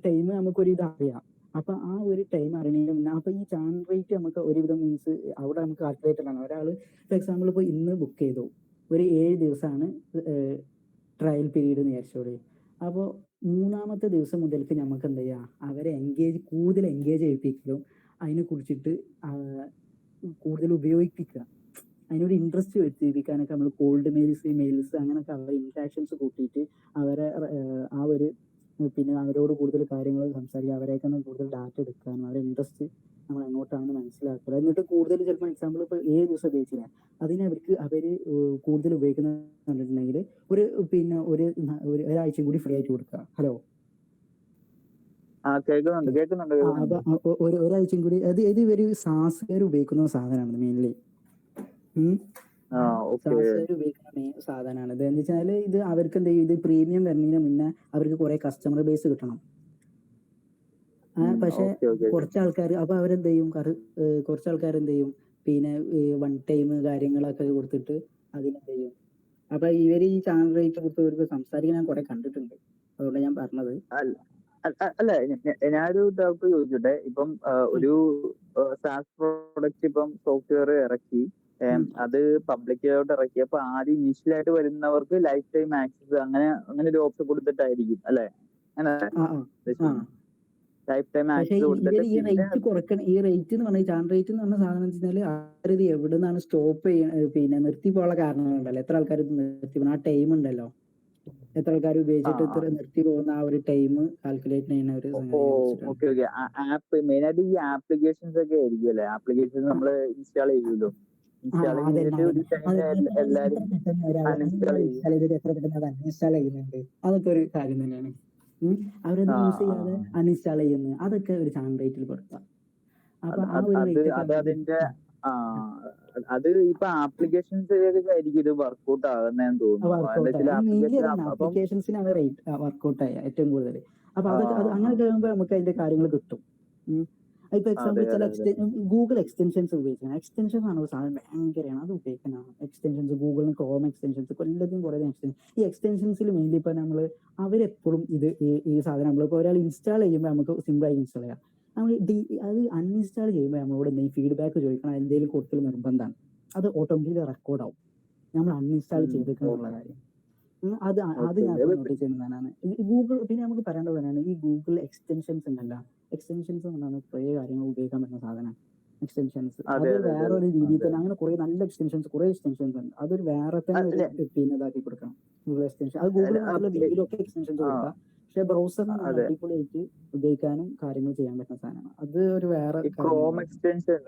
ടൈം നമുക്കൊരു ഇത് അറിയാം. അപ്പൊ ആ ഒരു ടൈം അറിയണതിന് മുന്നേ അപ്പൊ ഈ ചാൻ റേറ്റ് നമുക്ക് ഒരുവിധം മീൻസ് അവിടെ നമുക്ക് കാൽക്കുലേറ്റഡ് ആണ്. ഒരാൾ ഫോർ എക്സാമ്പിൾ ഇപ്പോൾ ഇന്ന് ബുക്ക് ചെയ്തു, ഒരു 7 ദിവസമാണ് ട്രയൽ പീരീഡ് എന്ന് വിചാരിച്ചോളൂ. അപ്പോൾ 3-ാമത്തെ ദിവസം മുതൽക്ക് നമുക്ക് എന്ത് ചെയ്യാം, അവരെ കൂടുതൽ എൻഗേജ് ചെയ്യിപ്പിക്കലും അതിനെ കുറിച്ചിട്ട് കൂടുതൽ ഉപയോഗിപ്പിക്കുക, അതിനോട് ഇൻട്രസ്റ്റ് വരുത്തിപ്പിക്കാനൊക്കെ നമ്മൾ കോൾഡ് മെയിൽസ് അങ്ങനെയൊക്കെ അവരുടെ ഇൻട്രാക്ഷൻസ് കൂട്ടിയിട്ട് അവരെ ആ ഒരു പിന്നെ അവരോട് കൂടുതൽ കാര്യങ്ങൾ സംസാരിക്കുക, അവരെയൊക്കെ കൂടുതൽ ഡാറ്റ എടുക്കാനും അവരുടെ ഇൻട്രസ്റ്റ് നമ്മൾ എങ്ങോട്ടാണെന്ന് മനസ്സിലാക്കുക. എന്നിട്ട് കൂടുതൽ ചിലപ്പോൾ എക്സാമ്പിൾ ഇപ്പോൾ 7 ദിവസം ഉപയോഗിച്ചില്ല, അതിനെ അവര് കൂടുതൽ ഉപയോഗിക്കുന്ന കണ്ടിട്ടുണ്ടെങ്കിൽ ഒരാഴ്ചയും കൂടി ഫ്രീ ആയിട്ട് കൊടുക്കുക. ഹലോ, കേൾക്കുന്നുണ്ട്. ഒരാഴ്ചയും കൂടി ഇത് ഇവര് സാസ്കാർ ഉപയോഗിക്കുന്ന സാധനമാണ് മെയിൻലി. സാസ്കാർ ഉപയോഗിക്കുന്ന മെയിൻ സാധനമാണ് ഇത്. എന്ന് വെച്ചാൽ ഇത് അവർക്ക് എന്ത് ചെയ്യും, ഇത് പ്രീമിയം വരുന്നതിന് മുന്നേ അവർക്ക് കുറെ കസ്റ്റമർ ബേസ് കിട്ടണം. പക്ഷെ കുറച്ച് ആൾക്കാർ അപ്പൊ അവരെന്ത് ചെയ്യും, കുറച്ച് ആൾക്കാർ എന്ത് ചെയ്യും, പിന്നെ വൺ ടൈം കാര്യങ്ങളൊക്കെ കൊടുത്തിട്ട് അതിനെന്ത് ചെയ്യും. അപ്പൊ ഇവര് ഈ ചാനൽ റേറ്റ് കൊടുത്ത് ഇവർക്ക് സംസാരിക്കാൻ ഞാൻ കുറെ കണ്ടിട്ടുണ്ട്. അതുകൊണ്ട് ഞാൻ പറഞ്ഞത്. അല്ല, ഞാനൊരു ഡൗട്ട് ചോദിച്ചോട്ടെ. ഇപ്പം ഒരു സാസ് പ്രോഡക്റ്റ് ഇപ്പം സോഫ്റ്റ്വെയർ ഇറക്കി, അത് പബ്ലിക്കിലോട്ട് ഇറക്കിയപ്പോ ആദ്യം ഇനീഷ്യലായിട്ട് വരുന്നവർക്ക് ലൈഫ് ടൈം ആക്സസ് അങ്ങനെ ഒരു ഓപ്ഷൻ കൊടുത്തിട്ടായിരിക്കും അല്ലെ? അങ്ങനെ ലൈഫ് ടൈം പക്ഷെ ആക്സസ് കൊടുത്തിട്ട് ഈ റേറ്റ് കുറക്കണം. ഈ റേറ്റ് എന്ന് പറഞ്ഞാൽ ചാൻ റേറ്റ് എന്ന് പറഞ്ഞ സാധനം വെച്ചാൽ ആരും എവിടെ നിന്നാണ് സ്റ്റോപ്പ് പിന്നെ നിർത്തി പോകാനുള്ള കാരണങ്ങളുണ്ടല്ലോ. എത്ര ആൾക്കാർ നിർത്തി പോകുന്ന ആ ടൈം ഉണ്ടല്ലോ, എത്ര ആൾക്കാർ ഉപയോഗിച്ചിട്ട് ഇത്ര നിർത്തി പോകുന്ന ആ ഒരു ടൈം കാൽക്കുലേറ്റ് ചെയ്യുന്ന ഒരു ഓക്കെ ആപ്പ് മെയിനായിട്ട് ഈ ആപ്ലിക്കേഷൻസ് ഒക്കെ ആയിരിക്കും അല്ലെ? ആപ്ലിക്കേഷൻ നമ്മൾ ഇൻസ്റ്റാൾ ചെയ്യുമല്ലോ, ഇൻസ്റ്റാൾ ചെയ്തിട്ട് ഒരു ടൈമിൽ എല്ലാരും അൺഇൻസ്റ്റാൾ ചെയ്യും. എത്ര പെട്ടെന്ന് അത് അൺഇൻസ്റ്റാൾ ചെയ്യുന്നുണ്ട്, അതൊക്കെ ഒരു കാര്യം തന്നെയാണ്. അവരത് യൂസ് ചെയ്യാതെ അൺഇൻസ്റ്റാൾ ചെയ്യുന്നത്, അതൊക്കെ ഒരു ചാൻ റേറ്റിൽ കൊടുക്കാം. അപ്പൊ ആ ഒരു അതിന്റെ അത് ഇപ്പൊ ആപ്ലിക്കേഷൻസ് ആയിരിക്കും ഇത് വർക്ക്ഔട്ട് ആകുന്നതെന്ന് തോന്നുന്നു. ആപ്ലിക്കേഷൻസിനാണ് റേറ്റ് വർക്ക്ഔട്ട് ആയ ഏറ്റവും കൂടുതൽ. അപ്പൊ അതൊക്കെ അങ്ങനെ കഴിയുമ്പോൾ നമുക്ക് അതിന്റെ കാര്യങ്ങൾ കിട്ടും. ഇപ്പൊ എക്സാമ്പിൾ ചില ഗൂഗിൾ എക്സ്റ്റൻഷൻസ് ഉപയോഗിക്കണം. എക്സ്റ്റൻഷൻ ആണ് ഒരു സാധനം ഭയങ്കരമാണ്, അത് ഉപയോഗിക്കാനാണ്. എക്സ്റ്റൻഷൻസ് ഗൂഗിളിന് ക്രോം എക്സ്റ്റൻഷൻസ് കൊല്ലത്തും കുറെ എക്സ്റ്റൻഷൻ. ഈ എക്സ്റ്റൻഷൻസിൽ മെയിൻലി ഇപ്പൊ നമ്മള് അവരെപ്പോഴും ഈ സാധനം നമ്മളിപ്പോ ഒരാൾ ഇൻസ്റ്റാൾ ചെയ്യുമ്പോൾ നമുക്ക് സിമ്പിൾ ആയി ഇൻസ്റ്റാൾ ചെയ്യാം. നമ്മൾ അത് അൺഇൻസ്റ്റാൾ ചെയ്യുമ്പോൾ നമ്മളോട് എന്തെങ്കിലും ഫീഡ്ബാക്ക് ചോദിക്കണം, എന്തെങ്കിലും കൊടുക്കൽ നിർബന്ധമാണ്. അത് ഓട്ടോമാറ്റിക്കലി റെക്കോർഡ് ആവും നമ്മൾ അൺഇൻസ്റ്റാൾ ചെയ്തിട്ടുള്ള കാര്യം. അത് ഞാൻ നോട്ടീസ് ചെയ്യുന്നതാണ്. ഗൂഗിൾ പിന്നെ നമുക്ക് പറയേണ്ടത് തന്നെയാണ് ഈ ഗൂഗിൾ എക്സ്റ്റൻഷൻസ് ഉണ്ടല്ലോ. എക്സ്റ്റൻഷൻസ് എന്നാണ് കുറേ കാര്യങ്ങൾ ഉപയോഗിക്കാൻ പറ്റുന്ന സാധനം. എക്സ്റ്റൻഷൻസ് അത് വേറൊരു രീതിയിൽ തന്നെ, അങ്ങനെ കുറെ നല്ല എക്സ്റ്റൻഷൻസ് ഉണ്ട്. അതൊരു വേറെ തന്നെ പിന്നെ ഇതാക്കി കൊടുക്കണം ഗൂഗിൾ എക്സ്റ്റൻഷൻ. അത് ഗൂഗിൾ വീഡിയോയിലൊക്കെ എക്സ്റ്റൻഷൻസ് കൊടുക്കാം. പക്ഷെ ബ്രൗസറിന് അടിപൊളിയായിട്ട് ഉപയോഗിക്കാനും കാര്യങ്ങൾ ചെയ്യാൻ പറ്റുന്ന സാധനമാണ്. അത് ഒരു വേറെ ക്രോം എക്സ്റ്റൻഷൻ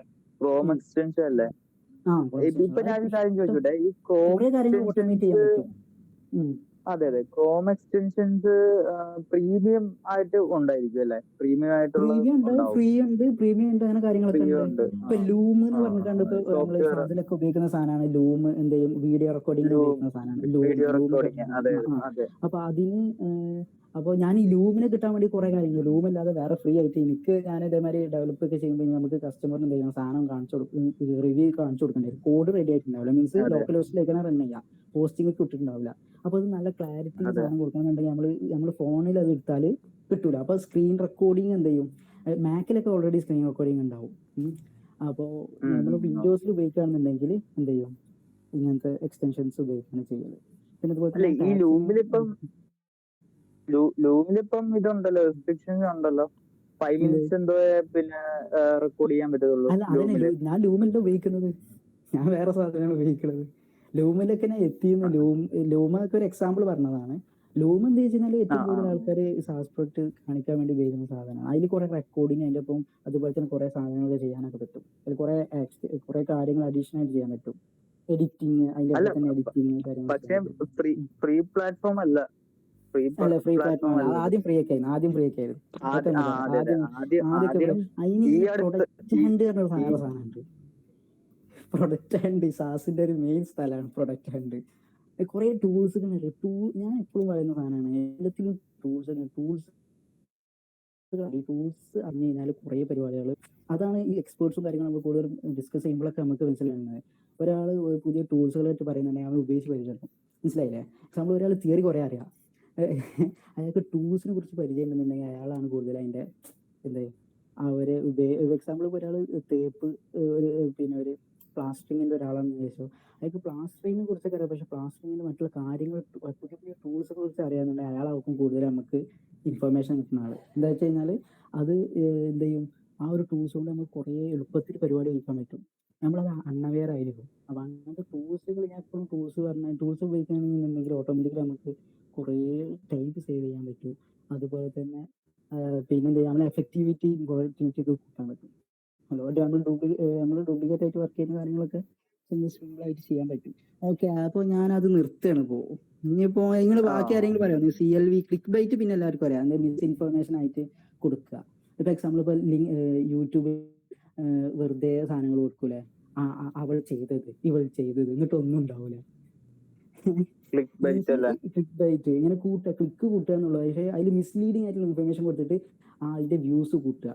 അല്ലേ? ഇപ്പൊ ഞാൻ കാര്യം ചോദിച്ചോട്ടെ, ഈ അതെ ക്രോം എക്സ്റ്റൻഷൻസ് പ്രീമിയം ആയിട്ട് ഉണ്ടായിരിക്കും അല്ലെ? പ്രീമിയം ആയിട്ടുള്ള ഫ്രീ ഉണ്ട്, പ്രീമിയം ഉണ്ട്, അങ്ങനെ കാര്യങ്ങളൊക്കെ ഉണ്ട്. ഇപ്പൊ ലൂം എന്ന് പറഞ്ഞിട്ടുണ്ട്. ഇപ്പൊ നമ്മള് അതിലൊക്കെ ഉപയോഗിക്കുന്ന സാധനമാണ് ലൂം. എന്തെങ്കിലും വീഡിയോ റെക്കോർഡിംഗ് ഉപയോഗിക്കുന്ന സാധനമാണ്. അപ്പൊ അതിന് അപ്പോൾ ഞാൻ ഈ ലൂമിനെ കിട്ടാൻ വേണ്ടി കുറെ കാര്യങ്ങൾ, ലൂം അല്ലാതെ വേറെ ഫ്രീ ആയിട്ട് ഞാൻ ഇതേമാതിരി ഡെവലപ്പ് ഒക്കെ ചെയ്യുമ്പോൾ നമുക്ക് കസ്റ്റമറിന് എന്ത് ചെയ്യണം, സാധനം കാണിച്ചു കൊടുക്കും, റിവ്യൂ കാണിച്ചു കൊടുക്കേണ്ടി വരും. കോഡ് റെഡി ആയിട്ടുണ്ടാവില്ല, മീൻസ് ലോക്കൽ ഹോസ്റ്റിലേക്കാണ് റൺ ചെയ്യുക, പോസ്റ്റിംഗ് ഒക്കെ ഇട്ടിട്ടുണ്ടാവില്ല. അപ്പൊ അത് നല്ല ക്ലാരിറ്റി സാധനം കൊടുക്കണമെന്നുണ്ടെങ്കിൽ നമ്മൾ ഫോണിൽ അത് ഇട്ടാൽ കിട്ടൂല. അപ്പൊ സ്ക്രീൻ റെക്കോർഡിങ് എന്ത് ചെയ്യും, മാക്കിലൊക്കെ ഓൾറെഡി സ്ക്രീൻ റെക്കോർഡിങ് ഉണ്ടാവും. അപ്പോൾ നമ്മൾ വിൻഡോസിൽ ഉപയോഗിക്കുകയാണെന്നുണ്ടെങ്കിൽ എന്ത് ചെയ്യും, ഇങ്ങനത്തെ എക്സ്റ്റൻഷൻസ് ഉപയോഗിക്കുകയാണ് ചെയ്യല്. പിന്നെ അതുപോലെ ലൂമിലിപ്പം ഇതുണ്ടല്ലോ, റെസ്ട്രിക്ഷൻസ് ഉണ്ടല്ലോ, 5 minutes എന്തോ പിന്നെ റെക്കോർഡ് ചെയ്യാൻ പറ്റുള്ളൂ. ഞാൻ ലൂമിലല്ല ഉപയോഗിക്കുന്നത്, ഞാൻ വേറെ സാധനമാണ് ഉപയോഗിക്കുന്നത്. ലൂമിലൊക്കെ ഞാൻ എത്തിയെന്ന് ലൂമൊക്കെ ഒരു എക്സാമ്പിൾ പറഞ്ഞതാണ്. ലൂം എന്താ വെച്ചാൽ ഏറ്റവും കൂടുതൽ ആൾക്കാർ സാസ് പ്രൊജക്ട് കാണിക്കാൻ വേണ്ടി ഉപയോഗിക്കുന്ന സാധനമാണ്. അതിൽ കുറെ റെക്കോർഡിങ്, അതിന്റെ ഒപ്പം അതുപോലെ തന്നെ കുറെ സാധനങ്ങൾ ചെയ്യാനൊക്കെ പറ്റും. അതിൽ കുറെ കാര്യങ്ങൾ അഡീഷണൽ ആയിട്ട് ചെയ്യാൻ പറ്റും. എഡിറ്റിങ്, അതിന്റെ ഒപ്പം തന്നെ എഡിറ്റിങ് കാര്യങ്ങൾ. ഫ്രീ പ്ലാറ്റ്ഫോം അല്ല, ഫ്രീ പ്ലാറ്റ്ഫോം ആദ്യം ഫ്രീ ഒക്കെ ആയിരുന്നു. പ്രൊഡക്റ്റ് ഹണ്ട് സാസിന്റെ ഒരു മെയിൻ സ്ഥലമാണ് പ്രൊഡക്റ്റ് ഹണ്ട്. കുറെ ടൂൾസ് ഞാൻ എപ്പോഴും പറയുന്ന സാധനമാണ്, എല്ലാത്തിലും ടൂൾസ് അറിഞ്ഞു കഴിഞ്ഞാൽ കുറെ പരിപാടികൾ. അതാണ് ഈ എക്സ്പേർട്സും കാര്യങ്ങളും നമ്മൾ കൂടുതൽ ഡിസ്കസ് ചെയ്യുമ്പോഴൊക്കെ നമുക്ക് മനസ്സിലാകുന്നത്. ഒരാൾ പുതിയ ടൂൾസുകളായിട്ട് പറയുന്നുണ്ടെങ്കിൽ അവൻ ഉപയോഗിച്ച് പരിചയം, മനസ്സിലായില്ലേ? നമ്മൾ ഒരാൾ തിയറി കുറെ അറിയാം, അയാൾക്ക് ടൂൾസിനെ കുറിച്ച് പരിചയം ഉണ്ടെന്നുണ്ടെങ്കിൽ അയാളാണ് കൂടുതൽ അതിന്റെ അവര് എക്സാമ്പിൾ ഒരാൾ തേപ്പ് പിന്നെ ഒരു പ്ലാസ്റ്ററിങ്ങിന്റെ ഒരാളാണെന്ന് ചോദിച്ചു, അയാൾക്ക് പ്ലാസ്റ്ററിങ്ങിനെ കുറിച്ചൊക്കെ അറിയാം. പക്ഷെ പ്ലാസ്റ്ററിങ്ങിന്റെ മറ്റുള്ള കാര്യങ്ങൾ, പുതിയ പുതിയ ടൂൾസിനെ കുറിച്ച് അറിയാന്നുണ്ടെങ്കിൽ അയാളാവും കൂടുതൽ നമുക്ക് ഇൻഫർമേഷൻ കിട്ടുന്ന ആള്. എന്താ വെച്ച് കഴിഞ്ഞാൽ അത് എന്ത് ചെയ്യും, ആ ഒരു ടൂൾസ് കൊണ്ട് നമുക്ക് കുറേ എളുപ്പത്തിൽ പരിപാടി കഴിക്കാൻ പറ്റും. നമ്മളത് അൺഅവെയർ ആയിരിക്കും. അപ്പൊ അങ്ങനത്തെ ടൂൾസുകൾ, ഞാൻ എപ്പോഴും ടൂൾസ് ഉപയോഗിക്കുകയാണെന്നുണ്ടെങ്കിൽ ഓട്ടോമാറ്റിക്കലി നമുക്ക് കുറേ ടൈം സേവ് ചെയ്യാൻ പറ്റും. അതുപോലെ തന്നെ പിന്നെ നമ്മളെ എഫക്ടിവിറ്റി പ്രൊഡക്ടിവിറ്റി ഒക്കെ കൂട്ടാൻ പറ്റും. അതുകൊണ്ട് നമ്മൾ ഡ്യൂപ്ലിക്കേറ്റ് ആയിട്ട് വർക്ക് ചെയ്യുന്ന കാര്യങ്ങളൊക്കെ സിമ്പിൾ ആയിട്ട് ചെയ്യാൻ പറ്റും. ഓക്കെ, അപ്പോൾ ഞാനത് നിർത്തുകയാണ്. ഇപ്പോൾ ഇനിയിപ്പോൾ നിങ്ങൾ ബാക്കി ആരെങ്കിലും പറയാം, CLV ക്ലിക്ക് ബൈറ്റ് പിന്നെ എല്ലാവർക്കും അറിയാം, മിസ് ഇൻഫർമേഷൻ ആയിട്ട് കൊടുക്കുക. ഇപ്പൊ എക്സാമ്പിൾ ഇപ്പോൾ യൂട്യൂബ് വെറുതെ സാധനങ്ങൾ കൊടുക്കൂലേ, അവൾ ചെയ്തത് ഇവൾ ചെയ്തത്, എന്നിട്ടൊന്നും ഉണ്ടാവൂല. ക്ലിക്ക് ബൈറ്റ് ഇങ്ങനെ ക്ലിക്ക് കൂട്ടുക എന്നുള്ളത്. പക്ഷേ അതിൽ മിസ്ലീഡിങ് ആയിട്ടുള്ള ഇൻഫർമേഷൻ കൊടുത്തിട്ട് അതിന്റെ വ്യൂസ് കൂട്ടുക.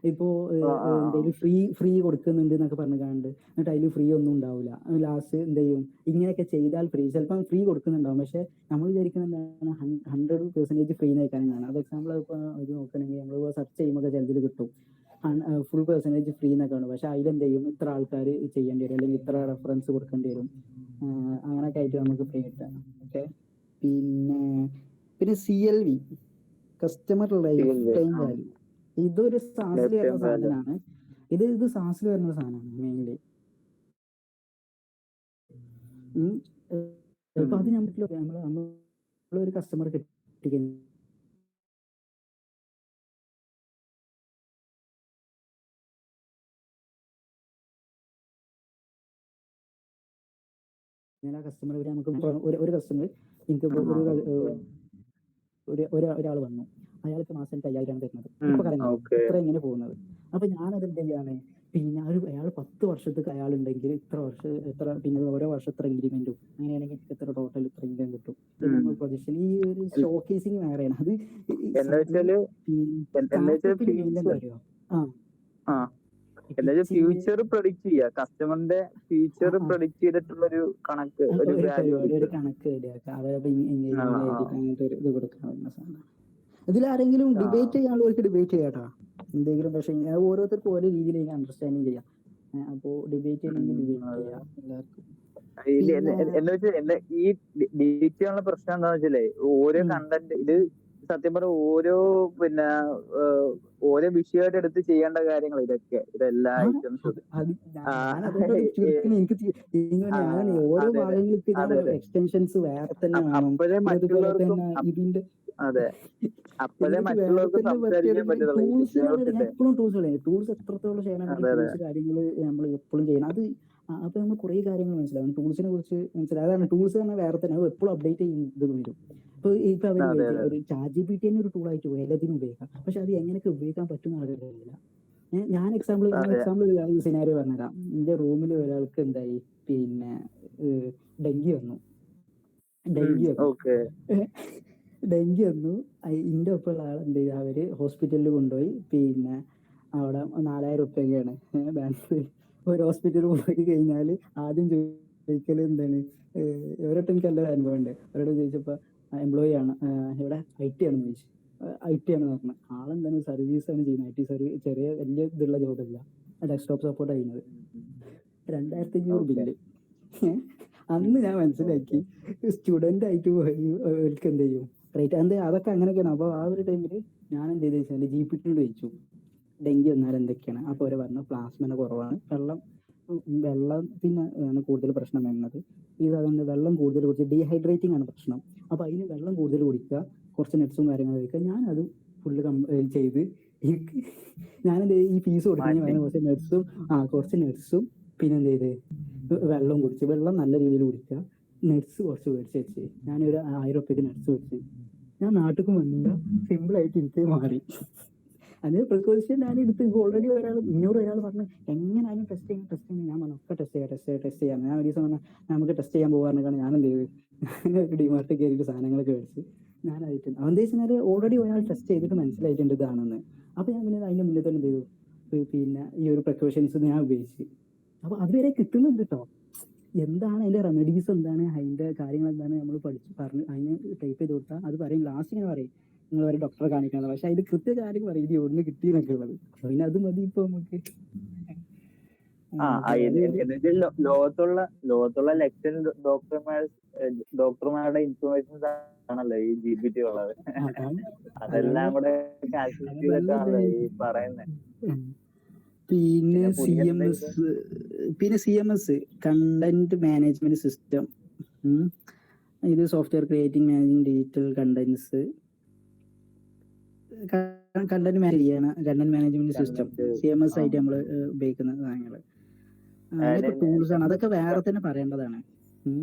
ഇപ്പോ എന്തെങ്കിലും ഫ്രീ കൊടുക്കുന്നുണ്ട് എന്നൊക്കെ പറഞ്ഞു കാണുന്നുണ്ട്, എന്നിട്ട് അതിൽ ഫ്രീ ഒന്നും ഉണ്ടാവില്ല. ലാസ്റ്റ് എന്ത് ചെയ്യും, ഇങ്ങനെയൊക്കെ ചെയ്താൽ ഫ്രീ, ചിലപ്പോൾ ഫ്രീ കൊടുക്കുന്നുണ്ടാവും, പക്ഷെ നമ്മൾ വിചാരിക്കുന്നത് എന്താണ്, 100% ഫ്രീ എന്നൊക്കെയാണ്. അത് എക്സാമ്പിൾ ഇപ്പോൾ ഇത് നോക്കണമെങ്കിൽ നമ്മൾ സെർച്ച് ചെയ്യുമ്പോൾ ചിലതിൽ കിട്ടും ഫുൾ % ഫ്രീ എന്നൊക്കെയാണ്. പക്ഷെ അതിലെന്ത് ചെയ്യും, ഇത്ര ആൾക്കാർ ചെയ്യേണ്ടി വരും, അല്ലെങ്കിൽ ഇത്ര റെഫറൻസ് കൊടുക്കേണ്ടി വരും. അങ്ങനെയൊക്കെ ആയിട്ട് നമുക്ക് ഫ്രീ കിട്ടാം. ഓക്കെ. പിന്നെ CLV, customer life time value. ഇതൊരു സാസിൽ വരുന്ന സാധനമാണ്. ഇത് സാസിൽ വരുന്ന സാധനമാണ് മെയിൻലി. ഇപ്പൊ അത് നമ്മളൊരു കസ്റ്റമർ കിട്ടിക്കഴിഞ്ഞാൽ ആ കസ്റ്റമർ വരെ നമുക്ക് ഒരു കസ്റ്റമർ എനിക്ക് ഒരാൾ വന്നു, അയാൾക്ക് മാസം 5,000 തരുന്നത്. ഇപ്പൊ ഇത്ര എങ്ങനെ പോകുന്നത്. അപ്പൊ ഞാനത് എന്ത് ചെയ്യാണ്, പിന്നെ അയാൾ 10 വർഷത്തേക്ക് അയാളുണ്ടെങ്കിൽ ഇത്ര പിന്നെ ഓരോ വർഷം ഇത്ര ഇൻക്രിമെന്റും, അങ്ങനെയാണെങ്കിൽ ഇത്ര ടോട്ടൽ ഇത്ര ഇൻകം കിട്ടും. പ്രൊജക്ഷൻ ഈ ഒരു ഷോക്കേസിങ് വേറെയാണ്. അത് ഫ്യൂച്ചർ പ്രൊഡിക്ട് ചെയ്യുക, കസ്റ്റമറിന്റെ ഫ്യൂച്ചർ പ്രൊഡിക്ട് ചെയ്തിട്ടുള്ള ഒരു കണക്ക്, ഒരു കണക്ക് അങ്ങനത്തെ ഒരു ഇത് കൊടുക്കാൻ പറ്റുന്ന സാധനം. ഇതിലാരെങ്കിലും ഡിബേറ്റ് ചെയ്യാനുള്ളവർക്ക് ഡിബേറ്റ് ചെയ്യാട്ടാ എന്തെങ്കിലും. പക്ഷെ ഓരോരുത്തർക്കും ഓരോ രീതിയിൽ അണ്ടർസ്റ്റാൻഡിങ് ചെയ്യാം. അപ്പോ ഡിബേറ്റ് ചെയ്യണമെങ്കിൽ ഡിബേറ്റ് ചെയ്യാം എല്ലാവർക്കും. ഈ ഡിബേറ്റ് ചെയ്യാനുള്ള പ്രശ്നം എന്താന്ന് വെച്ചാലേ, ഓരോ കണ്ടന്റ് ഇത് സത്യം പറഞ്ഞ ഓരോ വിഷയമായിട്ട് എടുത്ത് ചെയ്യേണ്ട കാര്യങ്ങൾ ഇതെല്ലാ ഐറ്റംസും. എക്സ്റ്റൻഷൻസ് വേറെ തന്നെ അപ്പോഴേ മറ്റുള്ളവർക്കും സംസാരിക്കാൻ പറ്റുള്ളൂ. ടൂൾസ് എത്രത്തോളം ചെയ്യണം, കാര്യങ്ങൾ നമ്മൾ എപ്പോഴും ചെയ്യണം. അത് അപ്പൊ നമ്മൾ കുറെ കാര്യങ്ങൾ മനസ്സിലാവും ടൂൾസിനെ കുറിച്ച് മനസ്സിലാവും. അതാണ് ടൂൾസ് തന്നെ വേറെ തന്നെ, അത് എപ്പോഴും അപ്ഡേറ്റ് ചെയ്യുന്നത് വരും. ഇപ്പൊ ഒരു ChatGPT തന്നെ ഒരു ടൂളായിട്ട് എല്ലാത്തിനും ഉപയോഗിക്കാം. പക്ഷെ അത് എങ്ങനെയൊക്കെ ഉപയോഗിക്കാൻ പറ്റുന്ന അറിയില്ല. ഞാൻ എക്സാമ്പിൾ സിനാരിയോ പറഞ്ഞുതരാം. എന്റെ റൂമിൽ ഒരാൾക്ക് എന്തായി, പിന്നെ ഡെങ്കി വന്നു. ഇന്റെ ഒപ്പമുള്ള ആൾ എന്ത് ചെയ്തു, അവര് ഹോസ്പിറ്റലിൽ കൊണ്ടുപോയി. പിന്നെ അവിടെ 4,000 റുപ്യൊക്കെയാണ് ബാങ്ക്. ഒരു ഹോസ്പിറ്റലിൽ പോയി കഴിഞ്ഞാൽ ആദ്യം ചോദിക്കല് എന്താണ്, ഒരൊട്ടും എനിക്ക് നല്ല അനുഭവം ഉണ്ട്. അവരോട് ചോദിച്ചപ്പോ എംപ്ലോയി ആണ്, ഇവിടെ IT ആണെന്ന് ചോദിച്ചു. IT ആണെന്ന് പറഞ്ഞു. ആളെന്താണ് സർവീസാണ് ചെയ്യുന്നത്, IT സർവീസ്, ചെറിയ വലിയ ഇതുള്ള ജോബല്ല, ഡെസ്ക്ടോപ്പ് സപ്പോർട്ട് ചെയ്യുന്നത്. 2,500 ബില്ല്. അന്ന് ഞാൻ മനസ്സിലാക്കി സ്റ്റുഡന്റ് ആയിട്ട് പോയി അവർക്ക് എന്ത് ചെയ്യും റേറ്റ് അതൊക്കെ അങ്ങനെയൊക്കെയാണ്. അപ്പോൾ ആ ഒരു ടൈമിൽ ഞാൻ എന്ത് ചെയ്തെന്ന് വെച്ചാൽ GPT ചോദിച്ചു ഡെങ്കി വന്നാൽ എന്തൊക്കെയാണ്. അപ്പോൾ അവർ പറഞ്ഞു പ്ലാസ്മന കുറവാണ്, വെള്ളത്തിന് കൂടുതൽ പ്രശ്നം വരുന്നത്. അതുകൊണ്ട് വെള്ളം കൂടുതൽ കുടിച്ച് ഡീഹൈഡ്രേറ്റിംഗ് ആണ് പ്രശ്നം. അപ്പോൾ അതിന് വെള്ളം കൂടുതൽ കുടിക്കുക, കുറച്ച് നട്ട്സും കാര്യങ്ങളും കഴിക്കുക. ഞാനത് ഫുള്ള് ചെയ്ത് എനിക്ക് ഞാനെന്ത് ഈ ഫീസ് കൊടുക്കുന്ന കുറച്ച് നട്ട്സും പിന്നെ എന്ത് ചെയ്ത് വെള്ളം കുടിച്ച്, വെള്ളം നല്ല രീതിയിൽ കുടിക്കുക, നട്ട്സ് കുറച്ച് മേടിച്ച് വെച്ച് ഞാനൊരു 1,000 റുപ്യക്ക് നട്ട്സ് വെച്ച് ഞാൻ നാട്ടിലേക്ക് വന്നില്ല. സിമ്പിളായിട്ട് എനിക്ക് മാറി. അത് പ്രിക്കോഷൻ ഞാൻ എടുത്ത്. ഓൾറെഡി ഒരാൾ പറഞ്ഞു എങ്ങനെയായാലും ടെസ്റ്റ് ചെയ്യണം. ഞാൻ പറഞ്ഞു ഒക്കെ ടെസ്റ്റ് ചെയ്യാം. ഞാൻ ഒരു ദിവസം പറഞ്ഞാൽ നമുക്ക് ടെസ്റ്റ് ചെയ്യാൻ പോകാറുണ്ടാണ്. ഞാൻ എന്ത് ചെയ്ത് ഒരു ഡിമാർട്ടിൽ കയറിയിട്ട് സാധനങ്ങളൊക്കെ മേടിച്ച് ഞാനായിട്ട് എന്താ വെച്ചാൽ ഓൾറെഡി ഒരാൾ ടെസ്റ്റ് ചെയ്തിട്ട് മനസ്സിലായിട്ടുണ്ട് ഇതാണെന്ന്. അപ്പോൾ ഞാൻ പിന്നെ അതിൻ്റെ മുന്നേ തന്നെ എന്ത് ചെയ്തു, പിന്നെ ഈ ഒരു പ്രിക്കോഷൻസ് ഞാൻ ഉപയോഗിച്ച്. അപ്പോൾ അതുവരെ കിട്ടുന്നുണ്ട് കേട്ടോ. എന്താണ് അതിന്റെ റെമഡീസ്, എന്താണ് അതിന്റെ കാര്യങ്ങൾ, എന്താണ് നമ്മൾ പറഞ്ഞ് അതിന് ടൈപ്പ് ചെയ്ത് കൊടുത്താൽ അത് പറയും. ലാസ്റ്റ് ഇങ്ങനെ പറയും നിങ്ങൾ ഒരു ഡോക്ടറെ കാണിക്കണം. പക്ഷെ അതിന്റെ കൃത്യ കാര്യം പറയും ഇത് ഒന്ന് കിട്ടിയെന്നൊക്കെ ഉള്ളത്. പിന്നെ അത് മതി ഇപ്പൊ നമുക്ക്. ലോകത്തുള്ള ലക്ഷം ഡോക്ടർമാരുടെ ഇൻഫർമേഷൻസ് ആണല്ലോ ഈ GPT ഉള്ളത്. അതെല്ലാം കൂടെ കാൽക്കുലേറ്റ് ചെയ്തിട്ടാണല്ലോ ഈ പറയുന്നത്. പിന്നെ CMS കണ്ടന്റ് മാനേജ്മെന്റ് സിസ്റ്റം. ഇത് software creating managing digital content management system CMS ആയിട്ട് നമ്മൾ ഉപയോഗിക്കുന്ന സാധനങ്ങൾ ടൂൾസ് ആണ്. അതൊക്കെ വേറെ തന്നെ പറയേണ്ടതാണ്.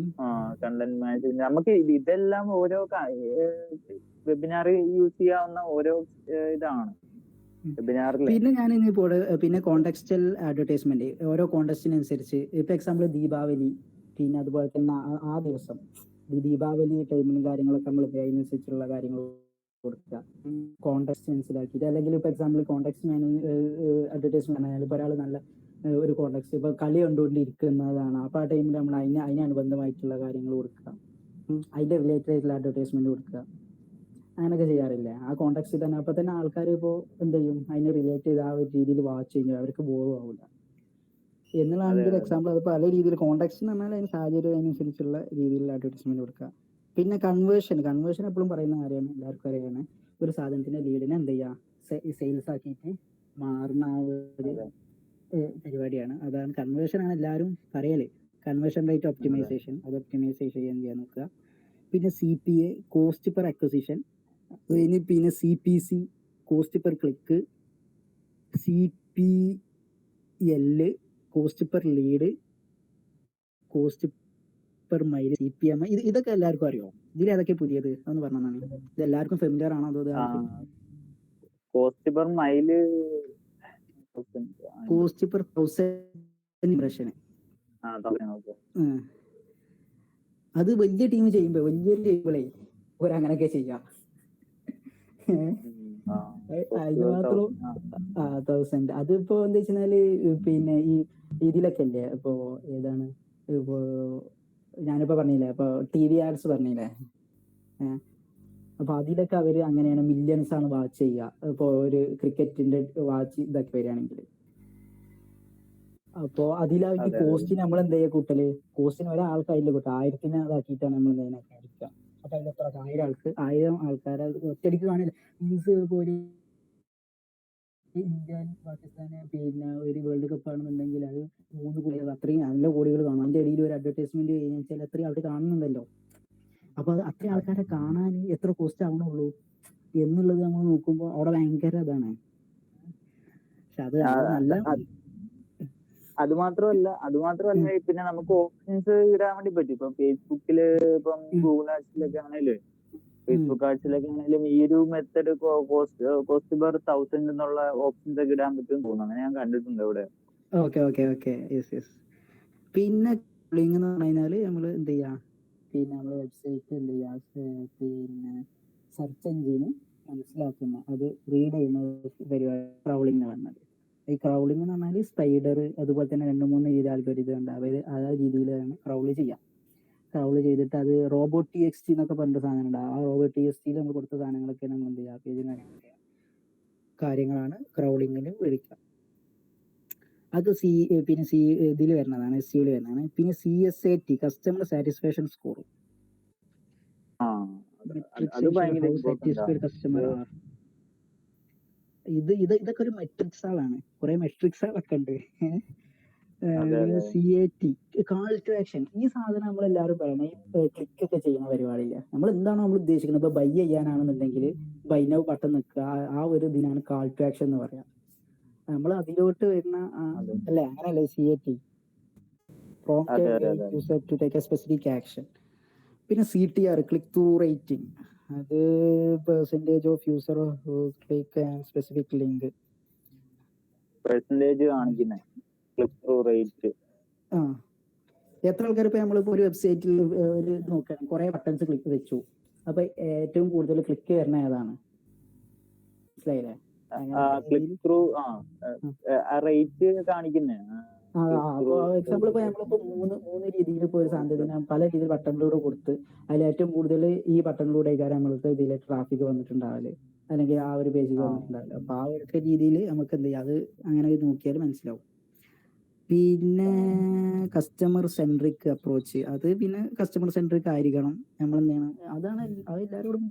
കണ്ടന്റ് മാനേജ്മെന്റ് നമുക്ക് ഇതെല്ലാം ഓരോ വെബിനാർ യൂസ് ചെയ്യാവുന്ന ഓരോ ഇതാണ്. പിന്നെ ഞാൻ പിന്നെ കോണ്ടെക്സ്റ്റൽ അഡ്വർടൈസ്മെന്റ് ഓരോ കോണ്ടെസ്റ്റിനനുസരിച്ച്. ഇപ്പൊ എക്സാമ്പിൾ ദീപാവലി, പിന്നെ അതുപോലെ തന്നെ ആ ദിവസം ദീപാവലി ടൈമിലും കാര്യങ്ങളൊക്കെ നമ്മൾ അതിനനുസരിച്ചുള്ള കാര്യങ്ങൾ കൊടുക്കുക, കോണ്ടെക്സ്റ്റ് മനസ്സിലാക്കിയിട്ട്. അല്ലെങ്കിൽ ഇപ്പൊ എക്സാമ്പിൾ കോണ്ടെക്സ്റ്റ് അഡ്വർടൈസ്മെന്റ് ആയാലും ഇപ്പൊ ഒരാൾ നല്ല ഒരു കോണ്ടെക്സ്റ്റ് ഇപ്പൊ കളി കണ്ടുകൊണ്ടിരിക്കുന്നതാണ്, അപ്പൊ ആ ടൈമിൽ നമ്മൾ അതിനനുബന്ധമായിട്ടുള്ള കാര്യങ്ങൾ കൊടുക്കുക, അതിന്റെ റിലേറ്റഡ് ആയിട്ടുള്ള അഡ്വർടൈസ്മെന്റ് കൊടുക്കുക. അങ്ങനെയൊക്കെ ചെയ്യാറില്ലേ ആ കോണ്ടെക്സ്റ്റിൽ തന്നെ. അപ്പൊ തന്നെ ആൾക്കാർ ഇപ്പോൾ എന്ത് ചെയ്യും, അതിനെ റിലേറ്റ് ചെയ്ത് ആ ഒരു രീതിയിൽ വാച്ച് ചെയ്യും, അവർക്ക് ബോറും ആവില്ല. എന്നുള്ളതാണ് ഒരു എക്സാമ്പിൾ. അത് പല രീതിയിൽ കോണ്ടാക്ട്സ് എന്ന് പറഞ്ഞാൽ അതിന് സാഹചര്യം അതിനനുസരിച്ചുള്ള രീതിയിലുള്ള അഡ്വർടൈസ്മെന്റ് കൊടുക്കുക. പിന്നെ കൺവേർഷൻ എപ്പോഴും പറയുന്ന കാര്യമാണ്, എല്ലാവർക്കും അറിയാണ്. ഒരു സാധനത്തിന്റെ ലീഡിനെ എന്ത് ചെയ്യുക, സെയിൽസ് ആക്കിയിട്ട് മാറുന്ന ആ ഒരു പരിപാടിയാണ്. അതാണ് കൺവേർഷൻ ആണ് എല്ലാവരും പറയല്. കൺവേർഷൻ റേറ്റ് ഒപ്റ്റിമൈസേഷൻ, അത് ഒപ്റ്റിമൈസേഷൻ ചെയ്യാൻ നോക്കുക. പിന്നെ CPA, കോസ്റ്റ് പെർ അക്വസിഷൻ. പിന്നെ CPC, cost per click. CPL, cost per lead. Cost per mile, CPM. ഇതൊക്കെ എല്ലാവർക്കും അറിയോ? ഇതിൽ ഏതൊക്കെ പുതിയത് അതൊന്ന് പറഞ്ഞാണ്. ഇത് എല്ലാവർക്കും ഫെമിലിയർ ആണോ? അതോ cost per mile, cost per 1000 ഇംപ്രഷന്. അത് വലിയ ടീം ചെയ്യുമ്പോ, വലിയൊരു ചെയ്യുമ്പോഴേ അങ്ങനെയൊക്കെ ചെയ്യാം. അതിന് മാത്രം 1000. അതിപ്പോ എന്താ വെച്ചാല് പിന്നെ ഈ ഇതിലൊക്കെ അല്ലേ, ഇപ്പോ ഏതാണ്, ഇപ്പോ ഞാനിപ്പോ പറഞ്ഞില്ലേ, ഇപ്പൊ TV ആഡ്സ് പറഞ്ഞില്ലേ, അപ്പൊ അതിലൊക്കെ അവര് അങ്ങനെയാണ്, മില്യൺസ് ആണ് വാച്ച് ചെയ്യുക. ഇപ്പൊ ഒരു ക്രിക്കറ്റിന്റെ വാച്ച് ഇതൊക്കെ വരികയാണെങ്കിൽ, അപ്പൊ അതിലായിട്ട് കോസ്റ്റിന് നമ്മൾ എന്താ ചെയ്യുക, കൂട്ടല്. കോസ്റ്റിന് ഒരാൾക്ക് അതിൽ കൂട്ടുക, 1000 അതാക്കിയിട്ടാണ് നമ്മൾ എന്തെങ്കിലും അടിക്കുക. അപ്പൊ അതിലെത്ര 1000 ആൾക്കാരെ ഒറ്റയടിക്ക് കാണില്ല. മീൻസ് ഇപ്പൊ ഒരു ഇന്ത്യ പാകിസ്ഥാന് പിന്നെ ഒരു വേൾഡ് കപ്പ് ആണെന്നുണ്ടെങ്കിൽ അത് 3 കോടി, അത്രയും നല്ല കോടികൾ കാണും. അതിന്റെ ഇടയിൽ ഒരു അഡ്വർടൈസ്മെന്റ് കഴിഞ്ഞാൽ അത്രയും ആൾക്ക് കാണുന്നുണ്ടല്ലോ. അപ്പൊ അത് അത്രയും ആൾക്കാരെ കാണാൻ എത്ര കോസ്റ്റ് ആവണുള്ളൂ എന്നുള്ളത് നമ്മൾ നോക്കുമ്പോൾ അവിടെ ഭയങ്കര ഇതാണ്. പക്ഷെ അത് നല്ല അത് മാത്രമല്ല പിന്നെ നമുക്ക് ഓപ്ഷൻസ് ഇടാൻ വേണ്ടി പറ്റും. ഇപ്പം ഫേസ്ബുക്കില്, ഇപ്പം ഗൂഗിൾ ആഡ്സിലൊക്കെ ആണെങ്കിലും ഫേസ്ബുക്ക് ആഡ്സിലൊക്കെ ആണെങ്കിലും ഈ ഒരു മെത്തേഡ് കോസ്റ്റ് പെർ 1000 എന്നുള്ള ഓപ്ഷൻസ് ഒക്കെ ഇടാൻ പറ്റും തോന്നുന്നു. അങ്ങനെ ഞാൻ കണ്ടിട്ടുണ്ട് ഇവിടെ. ഓക്കെ. യെസ്. പിന്നെ ലിങ്ക് എന്ന് പറഞ്ഞു കഴിഞ്ഞാല് നമ്മൾ എന്ത് ചെയ്യാ, പിന്നെ നമ്മുടെ വെബ്സൈറ്റ് എന്ത് ചെയ്യാ, പിന്നെ സെർച്ച് എഞ്ചിന് മനസ്സിലാക്കുന്ന, അത് റീഡ് ചെയ്യുന്ന പരിപാടി ക്രൗളിംഗ് എന്ന് പറഞ്ഞത്. ഈ ക്രൗളിംഗ് എന്ന് പറഞ്ഞാൽ സ്പൈഡർ, അതുപോലെ തന്നെ 2-3 രീതി ആൽഗോരിതം ഉണ്ട്. അവർ ആ രീതിയിലാണ് ക്രൗള് ചെയ്യാം. ക്രൗള് ചെയ്തിട്ട് അത് റോബോട്ട് TXT എന്നൊക്കെ പറഞ്ഞ സാധനം ഉണ്ട്. ആ റോബോട്ട് TXTയിൽ നമ്മൾ കൊടുത്ത സാധനങ്ങളൊക്കെ നമ്മൾ എന്ത് ചെയ്യുക, പേജിന് കാര്യങ്ങളാണ് ക്രൗളിങ്ങിന് വിളിക്കുക. അത് പിന്നെ ഇതിൽ വരുന്നതാണ്, SEO വരുന്നതാണ്. പിന്നെ CSAT, customer satisfaction score. Customer ഇതൊക്കെ ഒരു മെട്രിക്സുകളാണ്, കുറെ മെട്രിക്സുകളൊക്കെ ഉണ്ട്. CAT, call to action. ഈ സാധനം നമ്മൾ എല്ലാവരും പറയണേ, ക്ലിക്ക് ഒക്കെ ചെയ്യുന്ന പരിപാടിയില്ല. നമ്മൾ എന്താണോ നമ്മൾ ഉദ്ദേശിക്കുന്നത്, ഇപ്പൊ ബൈ ചെയ്യാനാണെന്നുണ്ടെങ്കിൽ ബൈ നൗ ബട്ടൺ നിൽക്കുക, ആ ഒരു ഇതിനാണ് കാൾ ടു ആക്ഷൻ എന്ന് പറയാം. നമ്മൾ അതിലോട്ട് വരുന്ന അല്ലേ, അങ്ങനെയല്ലേ CAT, prompt user to take a specific action. പിന്നെ CTR, ക്ലിക്ക് ത്രൂ റേറ്റിംഗ്. അത് percentage of user click specific link, percentage കാണിക്കുന്നത് ക്ലിക്ക് ത്രൂ റേറ്റ്. എത്ര ആൾക്കാർ ഇപ്പൊ നമ്മളിപ്പോ ഒരു വെബ്സൈറ്റിൽ ഒരു നോക്കുകയാണ്, കുറെ ബട്ടൺസ് ക്ലിക്ക് വെച്ചു, അപ്പൊ ഏറ്റവും കൂടുതൽ ക്ലിക്ക് വരുന്ന ഏതാണ്, മനസ്സിലായില്ലേ? ക്ലിക്ക് ത്രൂ റേറ്റ് കാണിക്കുന്നേ. അപ്പൊ എക്സാമ്പിൾ ഇപ്പൊ നമ്മളിപ്പോ മൂന്ന് രീതിയിൽ ഇപ്പൊ ഒരു സാധനത്തിന് പല രീതിയിൽ ബട്ടണിലൂടെ കൊടുത്ത് അതിൽ ഏറ്റവും കൂടുതൽ ഈ ബട്ടണിലൂടെ നമ്മൾക്ക് ഇതിലെ ട്രാഫിക് വന്നിട്ടുണ്ടാവില്ലേ, അല്ലെങ്കിൽ ആ ഒരു പേജിൽ വന്നിട്ടുണ്ടാവില്ല. അപ്പൊ ആ ഒരു രീതിയിൽ നമുക്ക് എന്ത് ചെയ്യാം, അത് അങ്ങനെ നോക്കിയാൽ മനസ്സിലാവും. പിന്നെ കസ്റ്റമർ സെൻട്രിക് അപ്രോച്ച്, അത് പിന്നെ കസ്റ്റമർ സെൻട്രിക് ആയിരിക്കണം. നമ്മൾ എന്ത് ചെയ്യണം, അതാണ് അത് എല്ലാവരും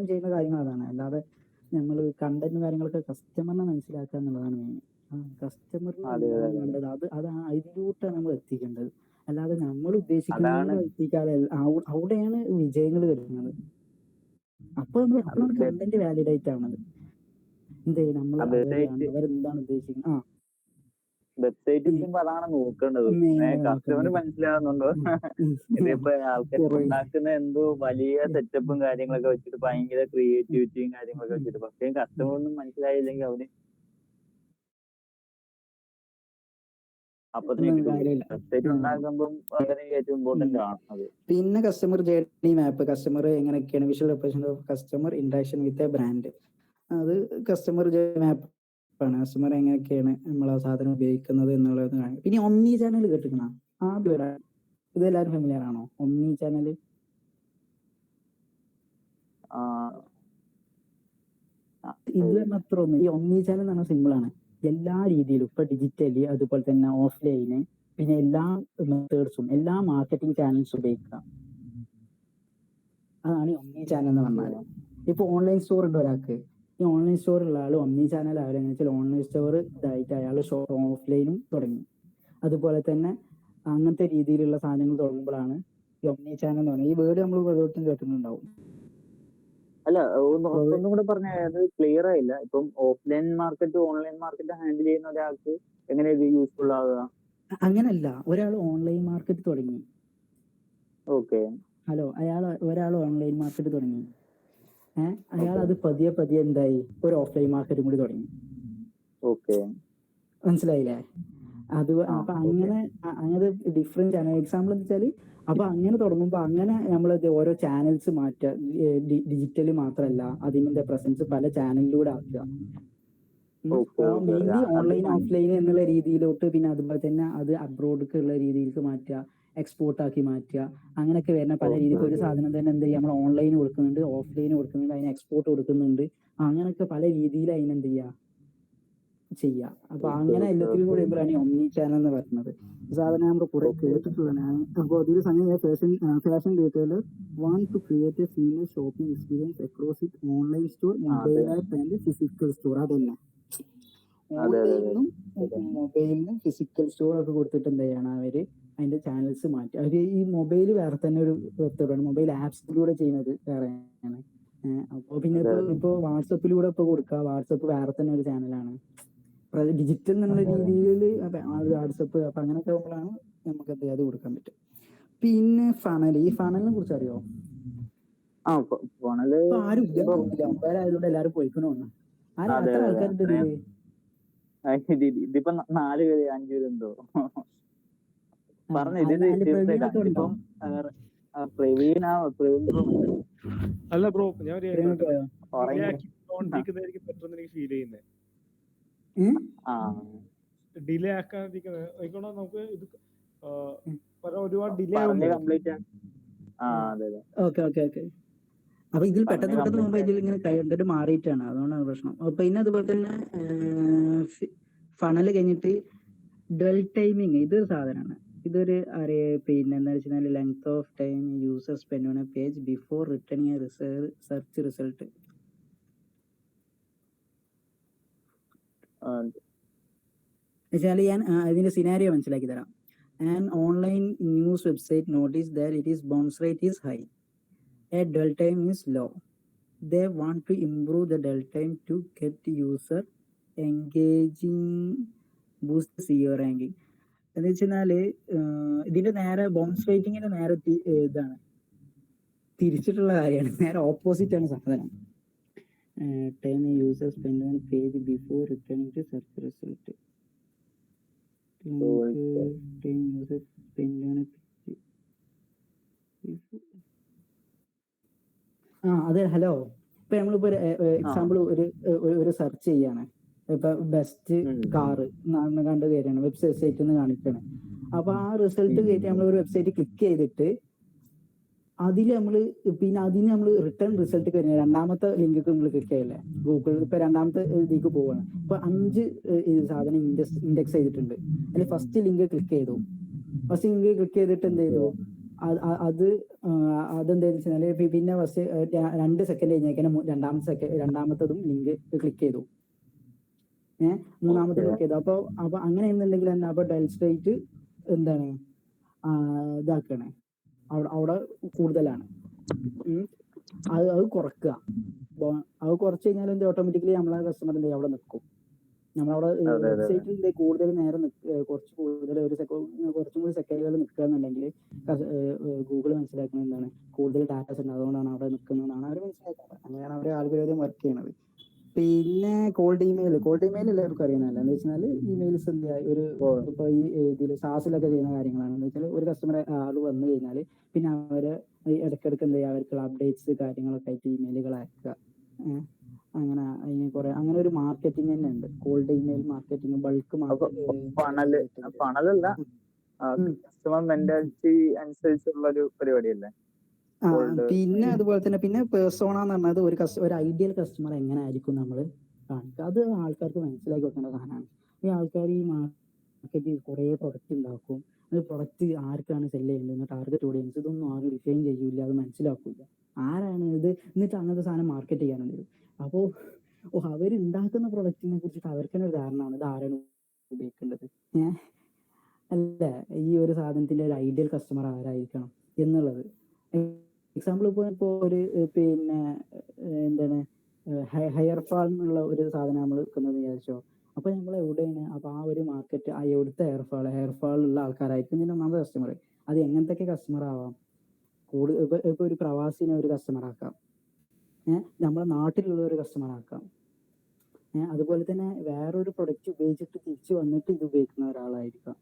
ചെയ്യുന്ന കാര്യങ്ങൾ അതാണ്. അല്ലാതെ നമ്മൾ കണ്ടന്റ് കാര്യങ്ങളൊക്കെ കസ്റ്റമറിനെ മനസ്സിലാക്കുക എന്നുള്ളതാണ് മെയിൻ. കസ്റ്റമറിന് വേണ്ടത് അത് അതിലൂട്ടാണ് നമ്മൾ എത്തിക്കേണ്ടത്. അല്ലാതെ നമ്മൾ ഉദ്ദേശിക്കുന്നത് എത്തിക്കാതെ അവിടെയാണ് വിജയങ്ങൾ വരുന്നത്. അപ്പോഴാണ് കണ്ടന്റ് വാലിഡേറ്റ് ആവുന്നത്. എന്തേ നമ്മൾ അവരെന്താണ് ഉദ്ദേശിക്കുന്നത്. വെബ്സൈറ്റിൽ അതാണ് നോക്കേണ്ടത്, കസ്റ്റമർ മനസ്സിലാവുന്നുണ്ടോ. ഇതിപ്പോ ആൾക്കാർ ഉണ്ടാക്കുന്ന എന്തോ വലിയ സെറ്റപ്പും കാര്യങ്ങളൊക്കെ വെച്ചിട്ട് ഭയങ്കര ക്രിയേറ്റിവിറ്റിയും കാര്യങ്ങളൊക്കെ വെച്ചിട്ട്, പക്ഷേ കസ്റ്റമർ ഒന്നും മനസ്സിലായില്ലെങ്കിൽ അവന് വെബ്സൈറ്റ് ഉണ്ടാക്കുമ്പോൾ വളരെ ഏറ്റവും ഇമ്പോർട്ടന്റ് ആണ് അത്. പിന്നെ കസ്റ്റമർ ജേർണി മാപ്പ്, കസ്റ്റമർ എങ്ങനെയൊക്കെയാണ് visual representation of customer interaction with a brand. അത് കസ്റ്റമർ ജേർണി മാപ്പ് ആണ്. കസ്റ്റമർ എങ്ങനെയൊക്കെയാണ് നമ്മൾ ആ സാധനം ഉപയോഗിക്കുന്നത് എന്നുള്ളത് കാണും. പിന്നെ ഒമ്നി ചാനൽ കേട്ടിരിക്കണം, ഇത് എല്ലാവരും ഫെമിലിയർ ആണോ? ഒമ്നി ചാനൽ ഇത് അത്ര ഒന്നും, ഈ ഒമ്നി ചാനൽ എന്ന് പറഞ്ഞാൽ സിമ്പിൾ ആണ്. എല്ലാ രീതിയിലും ഇപ്പൊ ഡിജിറ്റലി അതുപോലെ തന്നെ ഓഫ്ലൈന് പിന്നെ എല്ലാ മെത്തേഡ്സും എല്ലാ മാർക്കറ്റിംഗ് ചാനൽസും ഉപയോഗിക്കുക. അതാണ് ഒമ്നി ചാനൽ എന്ന് പറഞ്ഞാൽ. ഇപ്പൊ ഓൺലൈൻ സ്റ്റോർ ഉണ്ട് ഒരാൾക്ക്, ഈ ഓൺലൈൻ സ്റ്റോർ ഉള്ള ആൾ ഒമ്നി ചാനൽ ആയാലും വെച്ചാൽ ഓൺലൈൻ സ്റ്റോർ ഇതായിട്ട് അയാൾ ഓഫ്ലൈനും തുടങ്ങി. അതുപോലെ തന്നെ അങ്ങനത്തെ രീതിയിലുള്ള സാധനങ്ങൾ തുടങ്ങുമ്പോഴാണ് ഈ ഒമ്നി ചാനൽ എന്ന് പറയുന്നത്. ഈ വേർഡ് നമ്മൾ പലർക്കും കേട്ടിട്ടുണ്ടാവും. അല്ല ഒന്നും കൂടെ പറഞ്ഞ അത് ക്ലിയർ ആയില്ല. ഇപ്പം offline market online market handle ചെയ്യുന്ന ഒരാൾക്ക് എങ്ങനെ ഇത് യൂസ്ഫുൾ ആവുക? അങ്ങനല്ല, ഒരാൾ ഓൺലൈൻ മാർക്കറ്റ് തുടങ്ങി. ഓക്കെ. ഹലോ, ഒരാൾ ഓൺലൈൻ മാർക്കറ്റ് തുടങ്ങി. അയാൾ അത് പതിയെ പതിയെ എന്തായി ഒരു ഓഫ്ലൈൻ മാർക്കറ്റും കൂടി തുടങ്ങി. ഓക്കെ, മനസ്സിലായില്ലേ? അത് അപ്പൊ അങ്ങനെ ഡിഫറെന്റ് ആണ്. എക്സാമ്പിൾ എന്ന് വെച്ചാല് അപ്പൊ അങ്ങനെ തുടങ്ങുമ്പോ അങ്ങനെ നമ്മളത് ഓരോ ചാനൽസ് മാറ്റുക. ഡിജിറ്റല് മാത്രമല്ല, അതിന്റെ പ്രസൻസ് പല ചാനലിലൂടെ ആക്കുക. മെയിൻലി ഓൺലൈൻ ഓഫ്ലൈൻ എന്നുള്ള രീതിയിലോട്ട്, പിന്നെ അതുപോലെ തന്നെ അത് അബ്രോഡ്ക്ക് ഉള്ള രീതിയിലേക്ക് മാറ്റുക, എക്സ്പോർട്ട് ആക്കി മാറ്റുക. അങ്ങനെയൊക്കെ വരുന്ന പല രീതിയിൽ ഒരു സാധനം തന്നെ എന്ത് ചെയ്യുക, നമ്മൾ ഓൺലൈൻ കൊടുക്കുന്നുണ്ട്, ഓഫ്ലൈൻ കൊടുക്കുന്നുണ്ട്, അതിന് എക്സ്പോർട്ട് കൊടുക്കുന്നുണ്ട്. അങ്ങനെയൊക്കെ പല രീതിയിൽ അതിനെന്ത് ചെയ്യാം. അപ്പൊ അങ്ങനെ എല്ലാത്തിലും കൂടി വരുമ്പോഴാണ് ഒമ്നി ചാനൽ എന്ന് പറയുന്നത്. സാധാരണ നമ്മൾ കുറെ കേട്ടിട്ടുള്ളതാണ്. അപ്പോൾ അതൊരു സംഗതി fashion retailer want to create a senior shopping experience across it online store, mobile app and physical store. അതന്നെ മൊബൈലിനും ഫിസിക്കൽ സ്റ്റോർ ഒക്കെ കൊടുത്തിട്ട് എന്ത് ചെയ്യണം അവര് അതിന്റെ ചാനൽസ് മാറ്റി. അവര് ഈ മൊബൈൽ വേറെ തന്നെ ഒരു മെത്തേഡാണ്, മൊബൈൽ ആപ്സിലൂടെ ചെയ്യുന്നത് വേറെയാണ്. അപ്പൊ പിന്നെ ഇപ്പൊ വാട്സപ്പിലൂടെ ഇപ്പൊ കൊടുക്കുക, വാട്സപ്പ് വേറെ തന്നെ ഒരു ചാനലാണ്. ഡിജിറ്റൽ എന്നുള്ള രീതിയിൽ വാട്സപ്പ് അപ്പൊ അങ്ങനെയൊക്കെ ആകുമ്പോഴാണ് നമുക്ക് എന്ത് അത് കൊടുക്കാൻ പറ്റും. പിന്നെ ഫണൽ, ഈ ഫണലിനെ കുറിച്ച് അറിയോ? ആരും മൊബൈലായതുകൊണ്ട് എല്ലാരും പോയിക്കണോ? എത്ര ആൾക്കാരുണ്ട് ഇതില്? ഇതിപ്പോ 4 പേര് 5 പേരുണ്ടോ പറഞ്ഞു. അല്ല ബ്രോ, ഞാൻ ഫീൽ ചെയ്യുന്നത് ഡിലേ ആക്കാതിരിക്കുന്നത് നമുക്ക് ഇത് ഒരുപാട് ഡിലേ അപ്പൊ ഇതിൽ പെട്ടെന്ന് മുമ്പ് ഇതിൽ ഇങ്ങനെ കണ്ടിട്ട് മാറിയിട്ടാണ്, അതുകൊണ്ടാണ് പ്രശ്നം. പിന്നെ അതുപോലെ തന്നെ ഫണൽ കഴിഞ്ഞിട്ട് ഡ്വൽ ടൈമിങ്, ഇതൊരു സാധനമാണ്. ഇതൊരു പിന്നെ എന്താ വെച്ചാൽ length of time user spend on A page before returning A search result. വെച്ചാൽ ഞാൻ ഇതിന്റെ സിനാരിയോ മനസ്സിലാക്കി തരാം. And online news website notice that it is bounce rate is high, a dwell time is low. They want to improve the dwell time to get user engaging, boost the SEO ranking. എന്ന് വെച്ചാല് ഇതിന്റെ നേരെ bounce റേറ്റിങ്ങിന്റെ നേരെ ഇതാണ്, തിരിച്ചിട്ടുള്ള കാര്യമാണ്, നേരെ opposite ആണ് സാധനം. Time user spend on page before returning to search result. Time user spend on അതെ. ഹലോ, ഇപ്പൊ നമ്മളിപ്പോ എക്സാമ്പിൾ ഒരു സെർച്ച് ചെയ്യാണ്, ഇപ്പൊ ബെസ്റ്റ് കാറ് കണ്ടു കയറിയാണ് വെബ്സൈറ്റിൽ നിന്ന് കാണിക്കാണ്. അപ്പൊ ആ റിസൾട്ട് കയറ്റി നമ്മൾ ഒരു വെബ്സൈറ്റ് ക്ലിക്ക് ചെയ്തിട്ട് അതിൽ നമ്മള് പിന്നെ അതിന് നമ്മൾ റിട്ടേൺ റിസൾട്ട് കഴിഞ്ഞാൽ രണ്ടാമത്തെ ലിങ്ക് നമ്മൾ ക്ലിക്ക് ചെയ്യില്ലേ, ഗൂഗിൾ ഇപ്പൊ രണ്ടാമത്തെ ഇതിലേക്ക് പോവാണ്. ഇപ്പൊ 5 സാധനം ഇൻഡെക്സ് ചെയ്തിട്ടുണ്ട്. അതിൽ ഫസ്റ്റ് ലിങ്ക് ക്ലിക്ക് ചെയ്തു. ഫസ്റ്റ് ലിങ്ക് ക്ലിക്ക് ചെയ്തിട്ട് എന്ത് ചെയ്തു, അതെന്താ വെച്ചാല് പിന്നെ ഫസ്റ്റ് 2 സെക്കൻഡ് കഴിഞ്ഞേക്കാണ് രണ്ടാമത്തതും ലിങ്ക് ക്ലിക്ക് ചെയ്തു, മൂന്നാമത്തെ ക്ലിക്ക് ചെയ്തു. അപ്പൊ അങ്ങനെ എന്നുണ്ടെങ്കിൽ തന്നെ അപ്പൊ ഡെൽ സ്റ്റേറ്റ് എന്താണ് ഇതാക്കണേ, അവിടെ കൂടുതലാണ്. അത് കുറക്കുക. അത് കുറച്ച് കഴിഞ്ഞാൽ എന്ത് ഓട്ടോമാറ്റിക്കലി നമ്മളെ കസ്റ്റമർ എന്ത് അവിടെ നിൽക്കും. നമ്മളവിടെ വെബ്സൈറ്റിൽ കൂടുതൽ നേരം കുറച്ചും കൂടി സെക്കൻഡുകൾ നിൽക്കുക എന്നുണ്ടെങ്കിൽ ഗൂഗിൾ മനസ്സിലാക്കുന്നത് എന്താണ്, കൂടുതൽ ഡാറ്റാസ് ഉണ്ട്, അതുകൊണ്ടാണ് അവിടെ നിൽക്കുന്നതെന്നാണ് അവർ മനസ്സിലാക്കുന്നത്. അങ്ങനെയാണ് അവർ ആൽഗോരിതം വർക്ക് ചെയ്യണത്. പിന്നെ കോൾഡ് ഇമെയിൽ എല്ലാവർക്കും അറിയുന്നതല്ല. എന്ന് വെച്ചാൽ ഇമെയിൽസ് എന്ത് ഒരു ഇപ്പൊ ഈ ഇതിൽ സാസിലൊക്കെ ചെയ്യുന്ന കാര്യങ്ങളാണ്. എന്ന് വെച്ചാൽ ഒരു കസ്റ്റമർ ആൾ വന്നു കഴിഞ്ഞാൽ പിന്നെ അവര് ഇടയ്ക്കിടയ്ക്ക് എന്ത് ചെയ്യുക, അവർക്കുള്ള അപ്ഡേറ്റ്സ് കാര്യങ്ങളൊക്കെ ആയിട്ട് ഇമെയിലുകൾ അയക്കുക. അങ്ങനെ അതിന് കുറെ അങ്ങനെ ഒരു മാർക്കറ്റിംഗ് തന്നെ ഉണ്ട്, കോൾഡ് ഇമെയിൽ മാർക്കറ്റിംഗ്, ബൾക്ക് ഫണലല്ല, കസ്റ്റമർ മെന്റാലിറ്റി അനുസരിച്ചുള്ള ഒരു പരിപാടിയല്ലേ. പിന്നെ അതുപോലെ തന്നെ പിന്നെ പേഴ്സോണ എന്ന് പറഞ്ഞത് ഒരു ഐഡിയൽ കസ്റ്റമർ എങ്ങനെ ആയിരിക്കും നമ്മൾ കാണിക്കുക. അത് ആൾക്കാർക്ക് മനസ്സിലാക്കി വെക്കേണ്ട സാധനമാണ്. ഈ ആൾക്കാർ ഈ മാർക്കറ്റിൽ കുറേ പ്രൊഡക്റ്റ് ഉണ്ടാക്കും. അത് പ്രൊഡക്റ്റ് ആർക്കാണ് സെല് ചെയ്യേണ്ടത്, ടാർഗറ്റ് ഓഡിയൻസ്, ഇതൊന്നും ആരും ഡിഫൈൻ ചെയ്യില്ല, അത് മനസ്സിലാക്കില്ല. ആരാണ് ഇത്, എന്നിട്ട് അങ്ങനത്തെ സാധനം മാർക്കറ്റ് ചെയ്യാനും തരും. അപ്പോൾ അവരുണ്ടാക്കുന്ന പ്രൊഡക്റ്റിനെ കുറിച്ചിട്ട് അവർക്ക് തന്നെ ഒരു ധാരണയാണ് ഇത് ആരാണ് ഉപയോഗിക്കേണ്ടത്. അല്ല, ഈ ഒരു സാധനത്തിന്റെ ഒരു ഐഡിയൽ കസ്റ്റമർ ആരായിരിക്കണം എന്നുള്ളത്. എക്സാമ്പിൾ ഇപ്പോൾ ഒരു പിന്നെ എന്താണ് ഹെയർ ഫാൾ എന്നുള്ള ഒരു സാധനം നമ്മൾ വെക്കുന്നത് വിചാരിച്ചോ. അപ്പൊ നമ്മൾ എവിടെയാണ്, അപ്പൊ ആ ഒരു മാർക്കറ്റ് എവിടുത്തെ ഹെയർ ഫാൾ ഉള്ള ആൾക്കാരായിരിക്കും ഇതിന്റെ ഒന്നാമത്തെ കസ്റ്റമർ. അത് എങ്ങനത്തെ കസ്റ്റമർ ആവാം, ഇപ്പൊ ഒരു പ്രവാസിനെ ഒരു കസ്റ്റമർ ആക്കാം, നമ്മളെ നാട്ടിലുള്ള ഒരു കസ്റ്റമർ ആക്കാം. അതുപോലെ തന്നെ വേറൊരു പ്രൊഡക്റ്റ് ഉപയോഗിച്ചിട്ട് തിരിച്ചു വന്നിട്ട് ഇത് ഉപയോഗിക്കുന്ന ഒരാളായിരിക്കാം.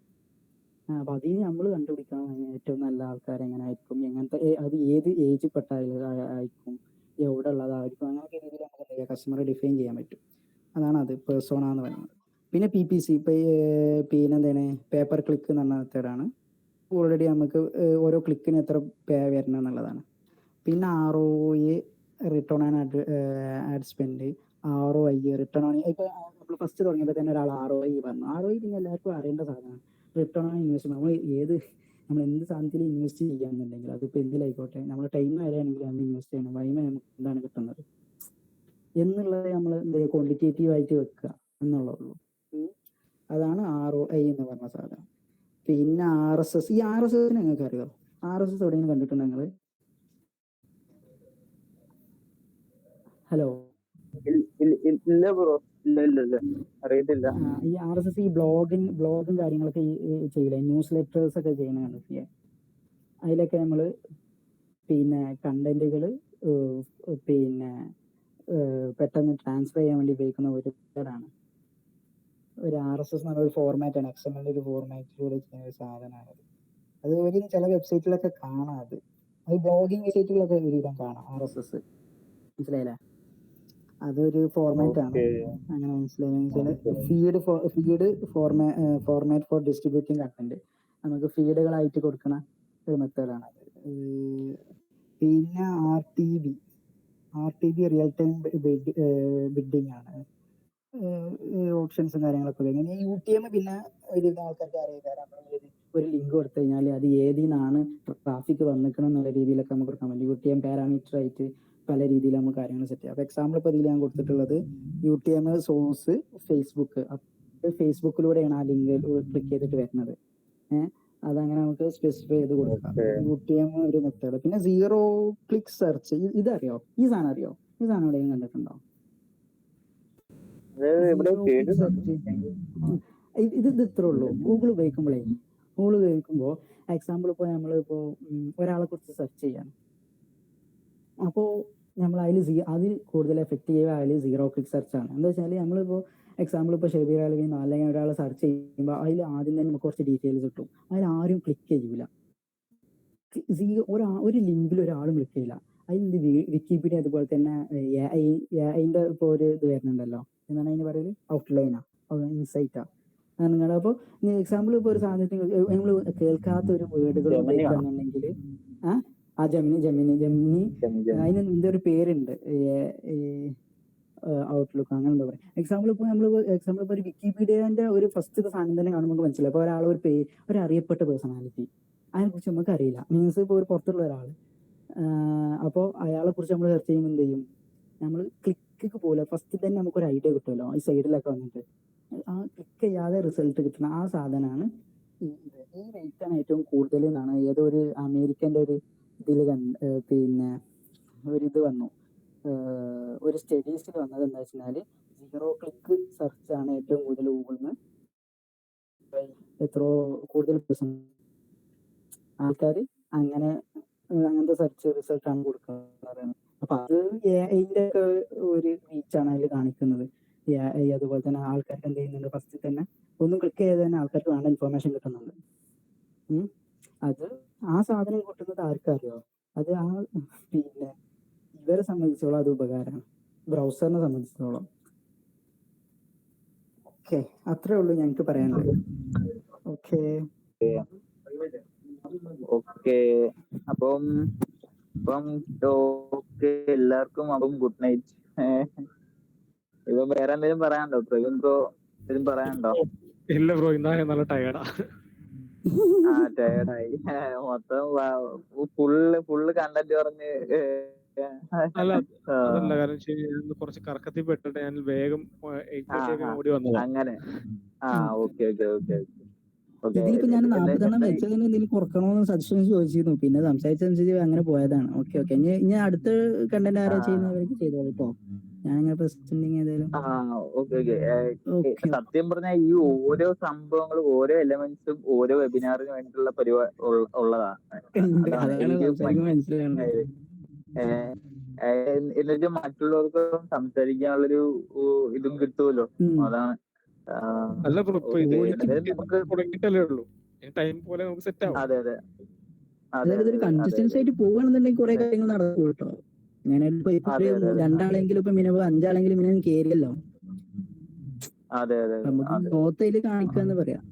അപ്പൊ അതിന് നമ്മൾ കണ്ടുപിടിക്കണം ഏറ്റവും നല്ല ആൾക്കാർ എങ്ങനെ ആയിരിക്കും, എങ്ങനത്തെ അത് ഏത് ഏജ് പെട്ട ആയിരിക്കും, എവിടെ ഉള്ളതായിരിക്കും, അങ്ങനത്തെ രീതിയിൽ നമുക്ക് കസ്റ്റമറെ ഡിഫൈൻ ചെയ്യാൻ പറ്റും. അതാണ് അത് പേഴ്സോണ എന്ന് പറയുന്നത്. പിന്നെ PPC, പിന്നെ എന്താണ് പേപ്പർ ക്ലിക്ക് എന്ന് പറഞ്ഞ മെത്തേഡാണ്. ഓൾറെഡി നമുക്ക് ഓരോ ക്ലിക്കിന് എത്ര പേ വരണം എന്നുള്ളതാണ്. പിന്നെ ROI, return on add spend, ROI, return on. ഇപ്പൊ നമ്മൾ ഫസ്റ്റ് തുടങ്ങിയപ്പോൾ തന്നെ ഒരാൾ ROI പറഞ്ഞു. ROI പിന്നെ എല്ലാവർക്കും അറിയേണ്ട സാധനമാണ്. റിട്ടേൺ ഓൺ ഇൻവെസ്റ്റ്മെന്റ്, നമ്മൾ എന്ത് സാധനത്തിൽ ഇൻവെസ്റ്റ് ചെയ്യാന്നുണ്ടെങ്കിൽ അതിപ്പോൾ എന്തിലായിക്കോട്ടെ, നമ്മൾ ടൈം വരെയാണെങ്കിൽ നമ്മൾ ഇൻവെസ്റ്റ് ചെയ്യണം, വൈമ നമുക്ക് എന്താണ് കിട്ടുന്നത് എന്നുള്ളത് നമ്മൾ ക്വാണ്ടിറ്റേറ്റീവ് ആയിട്ട് വെക്കുക എന്നുള്ളൂ. അതാണ് ROI എന്ന് പറഞ്ഞ സാധനം. പിന്നെ RSS, ഈ RSS നിങ്ങൾക്ക് അറിയോ? RSS എവിടെയെങ്കിലും കണ്ടിട്ടുണ്ടോ നിങ്ങൾ? ഹലോ, ഇല്ല ബ്രോ, ഇല്ല അറിയത്തില്ല. ഈ RSS ഈ ബ്ലോഗും കാര്യങ്ങളൊക്കെ ചെയ്യില്ല, ന്യൂസ് ലെറ്റേഴ്സ് ഒക്കെ ചെയ്യുന്ന കണ്ടിട്ടില്ലേ? അതിലൊക്കെ നമ്മൾ പിന്നെ കണ്ടന്റുകൾ പിന്നെ പെട്ടെന്ന് ട്രാൻസ്ഫർ ചെയ്യാൻ വേണ്ടി ഉപയോഗിക്കുന്ന ഒരു മെത്തേഡാണ് ഒരു RSS എന്ന് പറഞ്ഞ ഒരു ഫോർമാറ്റാണ്. XML ഒരു ഫോർമാറ്റിലൂടെ ചെയ്യുന്ന ഒരു സാധനമാണ്. അത് ഒരു ചില വെബ്സൈറ്റിലൊക്കെ കാണാം. അത് ബ്ലോഗിങ് വെബ്സൈറ്റുകളൊക്കെ ഒരുവിധം കാണാം RSS. മനസ്സിലായില്ലേ? അതൊരു ഫോർമാറ്റ് ആണ്. അങ്ങനെ മനസ്സിലായി. Feed format four distributing content, നമുക്ക് ഫീഡുകളായിട്ട് കൊടുക്കുന്ന ഒരു മെത്തേഡാണ് അത്. പിന്നെ RTB റിയൽ ടൈം ബിഡിങ് ആണ്. ഓപ്ഷൻസും കാര്യങ്ങളൊക്കെ ഇങ്ങനെ. UTM പിന്നെ ഒരു ആൾക്കാർക്ക് അറിയാം, ഒരു ലിങ്ക് കൊടുത്തു കഴിഞ്ഞാൽ അത് ഏതിനാണ് ട്രാഫിക് വന്നിക്കണം എന്നുള്ള രീതിയിലൊക്കെ നമുക്ക് കൊടുക്കാൻ പറ്റും. UTM പാരാമീറ്റർ ആയിട്ട് പല രീതിയിൽ നമുക്ക് കാര്യങ്ങൾ സെറ്റ് ചെയ്യാം. അപ്പൊ എക്സാമ്പിൾ ഇപ്പോൾ ഇതിൽ ഞാൻ കൊടുത്തിട്ടുള്ളത് UTM സോഴ്സ് ഫേസ്ബുക്ക്. ഫേസ്ബുക്കിലൂടെയാണ് ആ ലിങ്ക് ക്ലിക്ക് ചെയ്തിട്ട് വരുന്നത്. അതങ്ങനെ നമുക്ക് സ്പെസിഫൈ ചെയ്ത് കൊടുക്കാം. UTM ഒരു മെത്തേഡ്. പിന്നെ സീറോ ക്ലിക്ക് സെർച്ച്, ഇതറിയോ? ഈ സാധനം അറിയോ? ഈ സാധനം എവിടെയും കണ്ടിട്ടുണ്ടോ? ഇത് ഇത്രേ ഉള്ളൂ. ഗൂഗിൾ ഉപയോഗിക്കുമ്പോൾ എക്സാമ്പിൾ ഇപ്പോൾ നമ്മളിപ്പോ ഒരാളെ കുറിച്ച് സെർച്ച് ചെയ്യാണ്. അപ്പോൾ നമ്മൾ അതിൽ കൂടുതൽ എഫക്റ്റീവ് അതിൽ സീറോ ക്ലിക്ക് സെർച്ച് ആണ്. എന്താ വെച്ചാൽ നമ്മളിപ്പോൾ എക്സാമ്പിൾ ഇപ്പോൾ ഷബീർ അലവി അല്ലെങ്കിൽ ഒരാളെ സെർച്ച് ചെയ്യുമ്പോൾ അതിൽ ആദ്യം തന്നെ നമുക്ക് കുറച്ച് ഡീറ്റെയിൽസ് കിട്ടും. അതിൽ ആരും ക്ലിക്ക് ചെയ്യൂല. ഒരു ലിങ്കിൽ ഒരാളും ക്ലിക്ക് ചെയ്യില്ല. അതിൽ വിക്കിപീഡിയ അതുപോലെ തന്നെ അതിന്റെ ഇപ്പോൾ ഒരു ഇത് വരുന്നുണ്ടല്ലോ, എന്താണ് അതിന് പറയുന്നത്, ഔട്ട്ലൈനാ, ഇൻസൈറ്റാ. അപ്പോൾ എക്സാമ്പിൾ ഇപ്പോൾ ഒരു സാധനത്തിന് നമ്മൾ കേൾക്കാത്ത ഒരു വേർഡുകൾ ഉപയോഗിക്കുകയാണെന്നുണ്ടെങ്കിൽ ജെമിനി അതിന് ഇതിന്റെ ഒരു പേരുണ്ട്, ഔട്ട്ലുക്ക്, അങ്ങനെ എന്താ പറയുക. എക്സാമ്പിൾ ഇപ്പോൾ ഒരു വിക്കിപീഡിയന്റെ ഒരു ഫസ്റ്റ് സാധനം തന്നെ കാണുമ്പോൾ നമുക്ക് മനസ്സിലായി. ഇപ്പോൾ ഒരാൾ ഒരു അറിയപ്പെട്ട പേഴ്സണാലിറ്റി, അതിനെ കുറിച്ച് നമുക്ക് അറിയില്ല. മീൻസ് ഇപ്പോൾ ഒരു പുറത്തുള്ള ഒരാൾ, അപ്പോൾ അയാളെ കുറിച്ച് നമ്മൾ സെർച്ച് ചെയ്യുമ്പോൾ എന്ത് ചെയ്യും, നമ്മൾ ക്ലിക്ക് പോലെ ഫസ്റ്റ് തന്നെ നമുക്കൊരു ഐഡിയ കിട്ടുമല്ലോ ഈ സൈഡിലൊക്കെ വന്നിട്ട്. ആ ക്ലിക്ക് ചെയ്യാതെ റിസൾട്ട് കിട്ടുന്ന ആ സാധനമാണ് ഈ റേറ്റാണ് ഏറ്റവും കൂടുതൽ എന്നാണ് ഏതോ ഒരു അമേരിക്കൻ്റെ ഒരു ഇതിൽ പിന്നെ ഒരിത് വന്നു, ഒരു സ്റ്റഡീസിൽ വന്നത് എന്താ വെച്ചാൽ സീറോ ക്ലിക്ക് സെർച്ച് ആണ് ഏറ്റവും കൂടുതൽ ഗൂഗിളിൽ നിന്ന് എത്രയോ കൂടുതൽ ആൾക്കാർ അങ്ങനത്തെ സെർച്ച് റിസൾട്ടാണ് കൊടുക്കുന്നത്. അപ്പൊ അത് AI-ന്റെ ഒക്കെ ഒരു റീച്ചാണ് അതിൽ കാണിക്കുന്നത്. AI അതുപോലെ തന്നെ ആൾക്കാർക്ക് എന്ത് ചെയ്യുന്നുണ്ട്, ഫസ്റ്റ് തന്നെ ഒന്നും ക്ലിക്ക് ചെയ്ത് തന്നെ ആൾക്കാർക്ക് വേണ്ട ഇൻഫർമേഷൻ കിട്ടുന്നുണ്ട്. അത് ആ സാധനം കിട്ടുന്നത് ആർക്കറിയോ, അത് പിന്നെ ഇവരെ സംബന്ധിച്ചോളം അത് ഉപകാരമാണ്, ബ്രൗസറിനെ സംബന്ധിച്ചിടത്തോളം. ഓക്കെ, അത്രേ ഉള്ളൂ ഞങ്ങൾക്ക് പറയാനുള്ളത്. ഓക്കെ അപ്പം എല്ലാവർക്കും അപ്പം ഗുഡ് നൈറ്റ്. ഇപ്പൊ വേറെ എന്തെങ്കിലും പറയാനുണ്ടോ? പ്രവീൺ ബ്രോ എന്തെങ്കിലും പറയാനുണ്ടോ? ഇല്ല ബ്രോ, ഇന്നാ ഞാൻ നല്ല ടയർഡാ. ടയർഡായി മൊത്തം ഫുള്ള് കണ്ടന്റ് പറഞ്ഞ് അല്ല ആ, അതല്ല, കാരണം കുറച്ച് കറക്കത്തിൽ പെട്ടിട്ട് ഞാൻ വേഗം ആ, എഴുന്നേറ്റ് ആ, ഓടി വന്നതാ. അങ്ങനെ ഓക്കെ ഓക്കെ ഓക്കെ ഓക്കെ. ഇതിലിപ്പോ ഞാൻ 40 വെച്ചതിന് എന്തെങ്കിലും കുറക്കണോന്ന് സജഷൻ ചോദിച്ചിരുന്നു. പിന്നെ സംസാരിച്ചനുസരിച്ച് അങ്ങനെ പോയതാണ്. Okay okay. ഇനി അടുത്ത കണ്ടന്റ് ആരാ ചെയ്യുന്നവർക്ക് ചെയ്തോളൂ കേട്ടോ. ഞാനിങ്ങനെ പ്രസന്റിങ് ഏതായാലും ഓക്കെ ഓക്കെ. ഓക്കെ. സത്യം പറഞ്ഞാൽ ഈ ഓരോ സംഭവങ്ങളും ഓരോ എലമെന്റ്സും ഓരോ വെബിനാറിന് വേണ്ടിയിട്ടുള്ള പരിപാടി ഉള്ളതാണ്. അതാണ് അതാണ് എനിക്ക് സംസാരിക്കുമ്പോൾ മനസ്സിലാവുന്നത്. എന്നിട്ട് മറ്റുള്ളവർക്ക് സംസാരിക്കാനുള്ളൊരു ഇതും കിട്ടുമല്ലോ. അതാണ്. അല്ല ബ്രോ, ഇപ്പൊ ഇത് എന്തായാലും നമുക്ക് തുടങ്ങിയിട്ടല്ലേ ഉള്ളൂ. ടൈം പോലെ നമുക്ക് സെറ്റ് ആവും. അതെ അതെ അതായത് ഒരു കൺസിസ്റ്റൻസി ആയിട്ട് പോവുകയാണെന്നുണ്ടെങ്കിൽ കുറെ കാര്യങ്ങൾ നടക്കും കേട്ടോ. അങ്ങനെ ഇപ്പൊ അതെ, അതെ, അതെ. രണ്ടാളെങ്കിലും ഇപ്പൊ മിനിമം 5 ആളെങ്കിലും മിനിമം കേറിയല്ലോ. അതെ നമുക്ക് ഗ്രോത്ത് അതിൽ കാണിക്കാന്ന് പറയാം.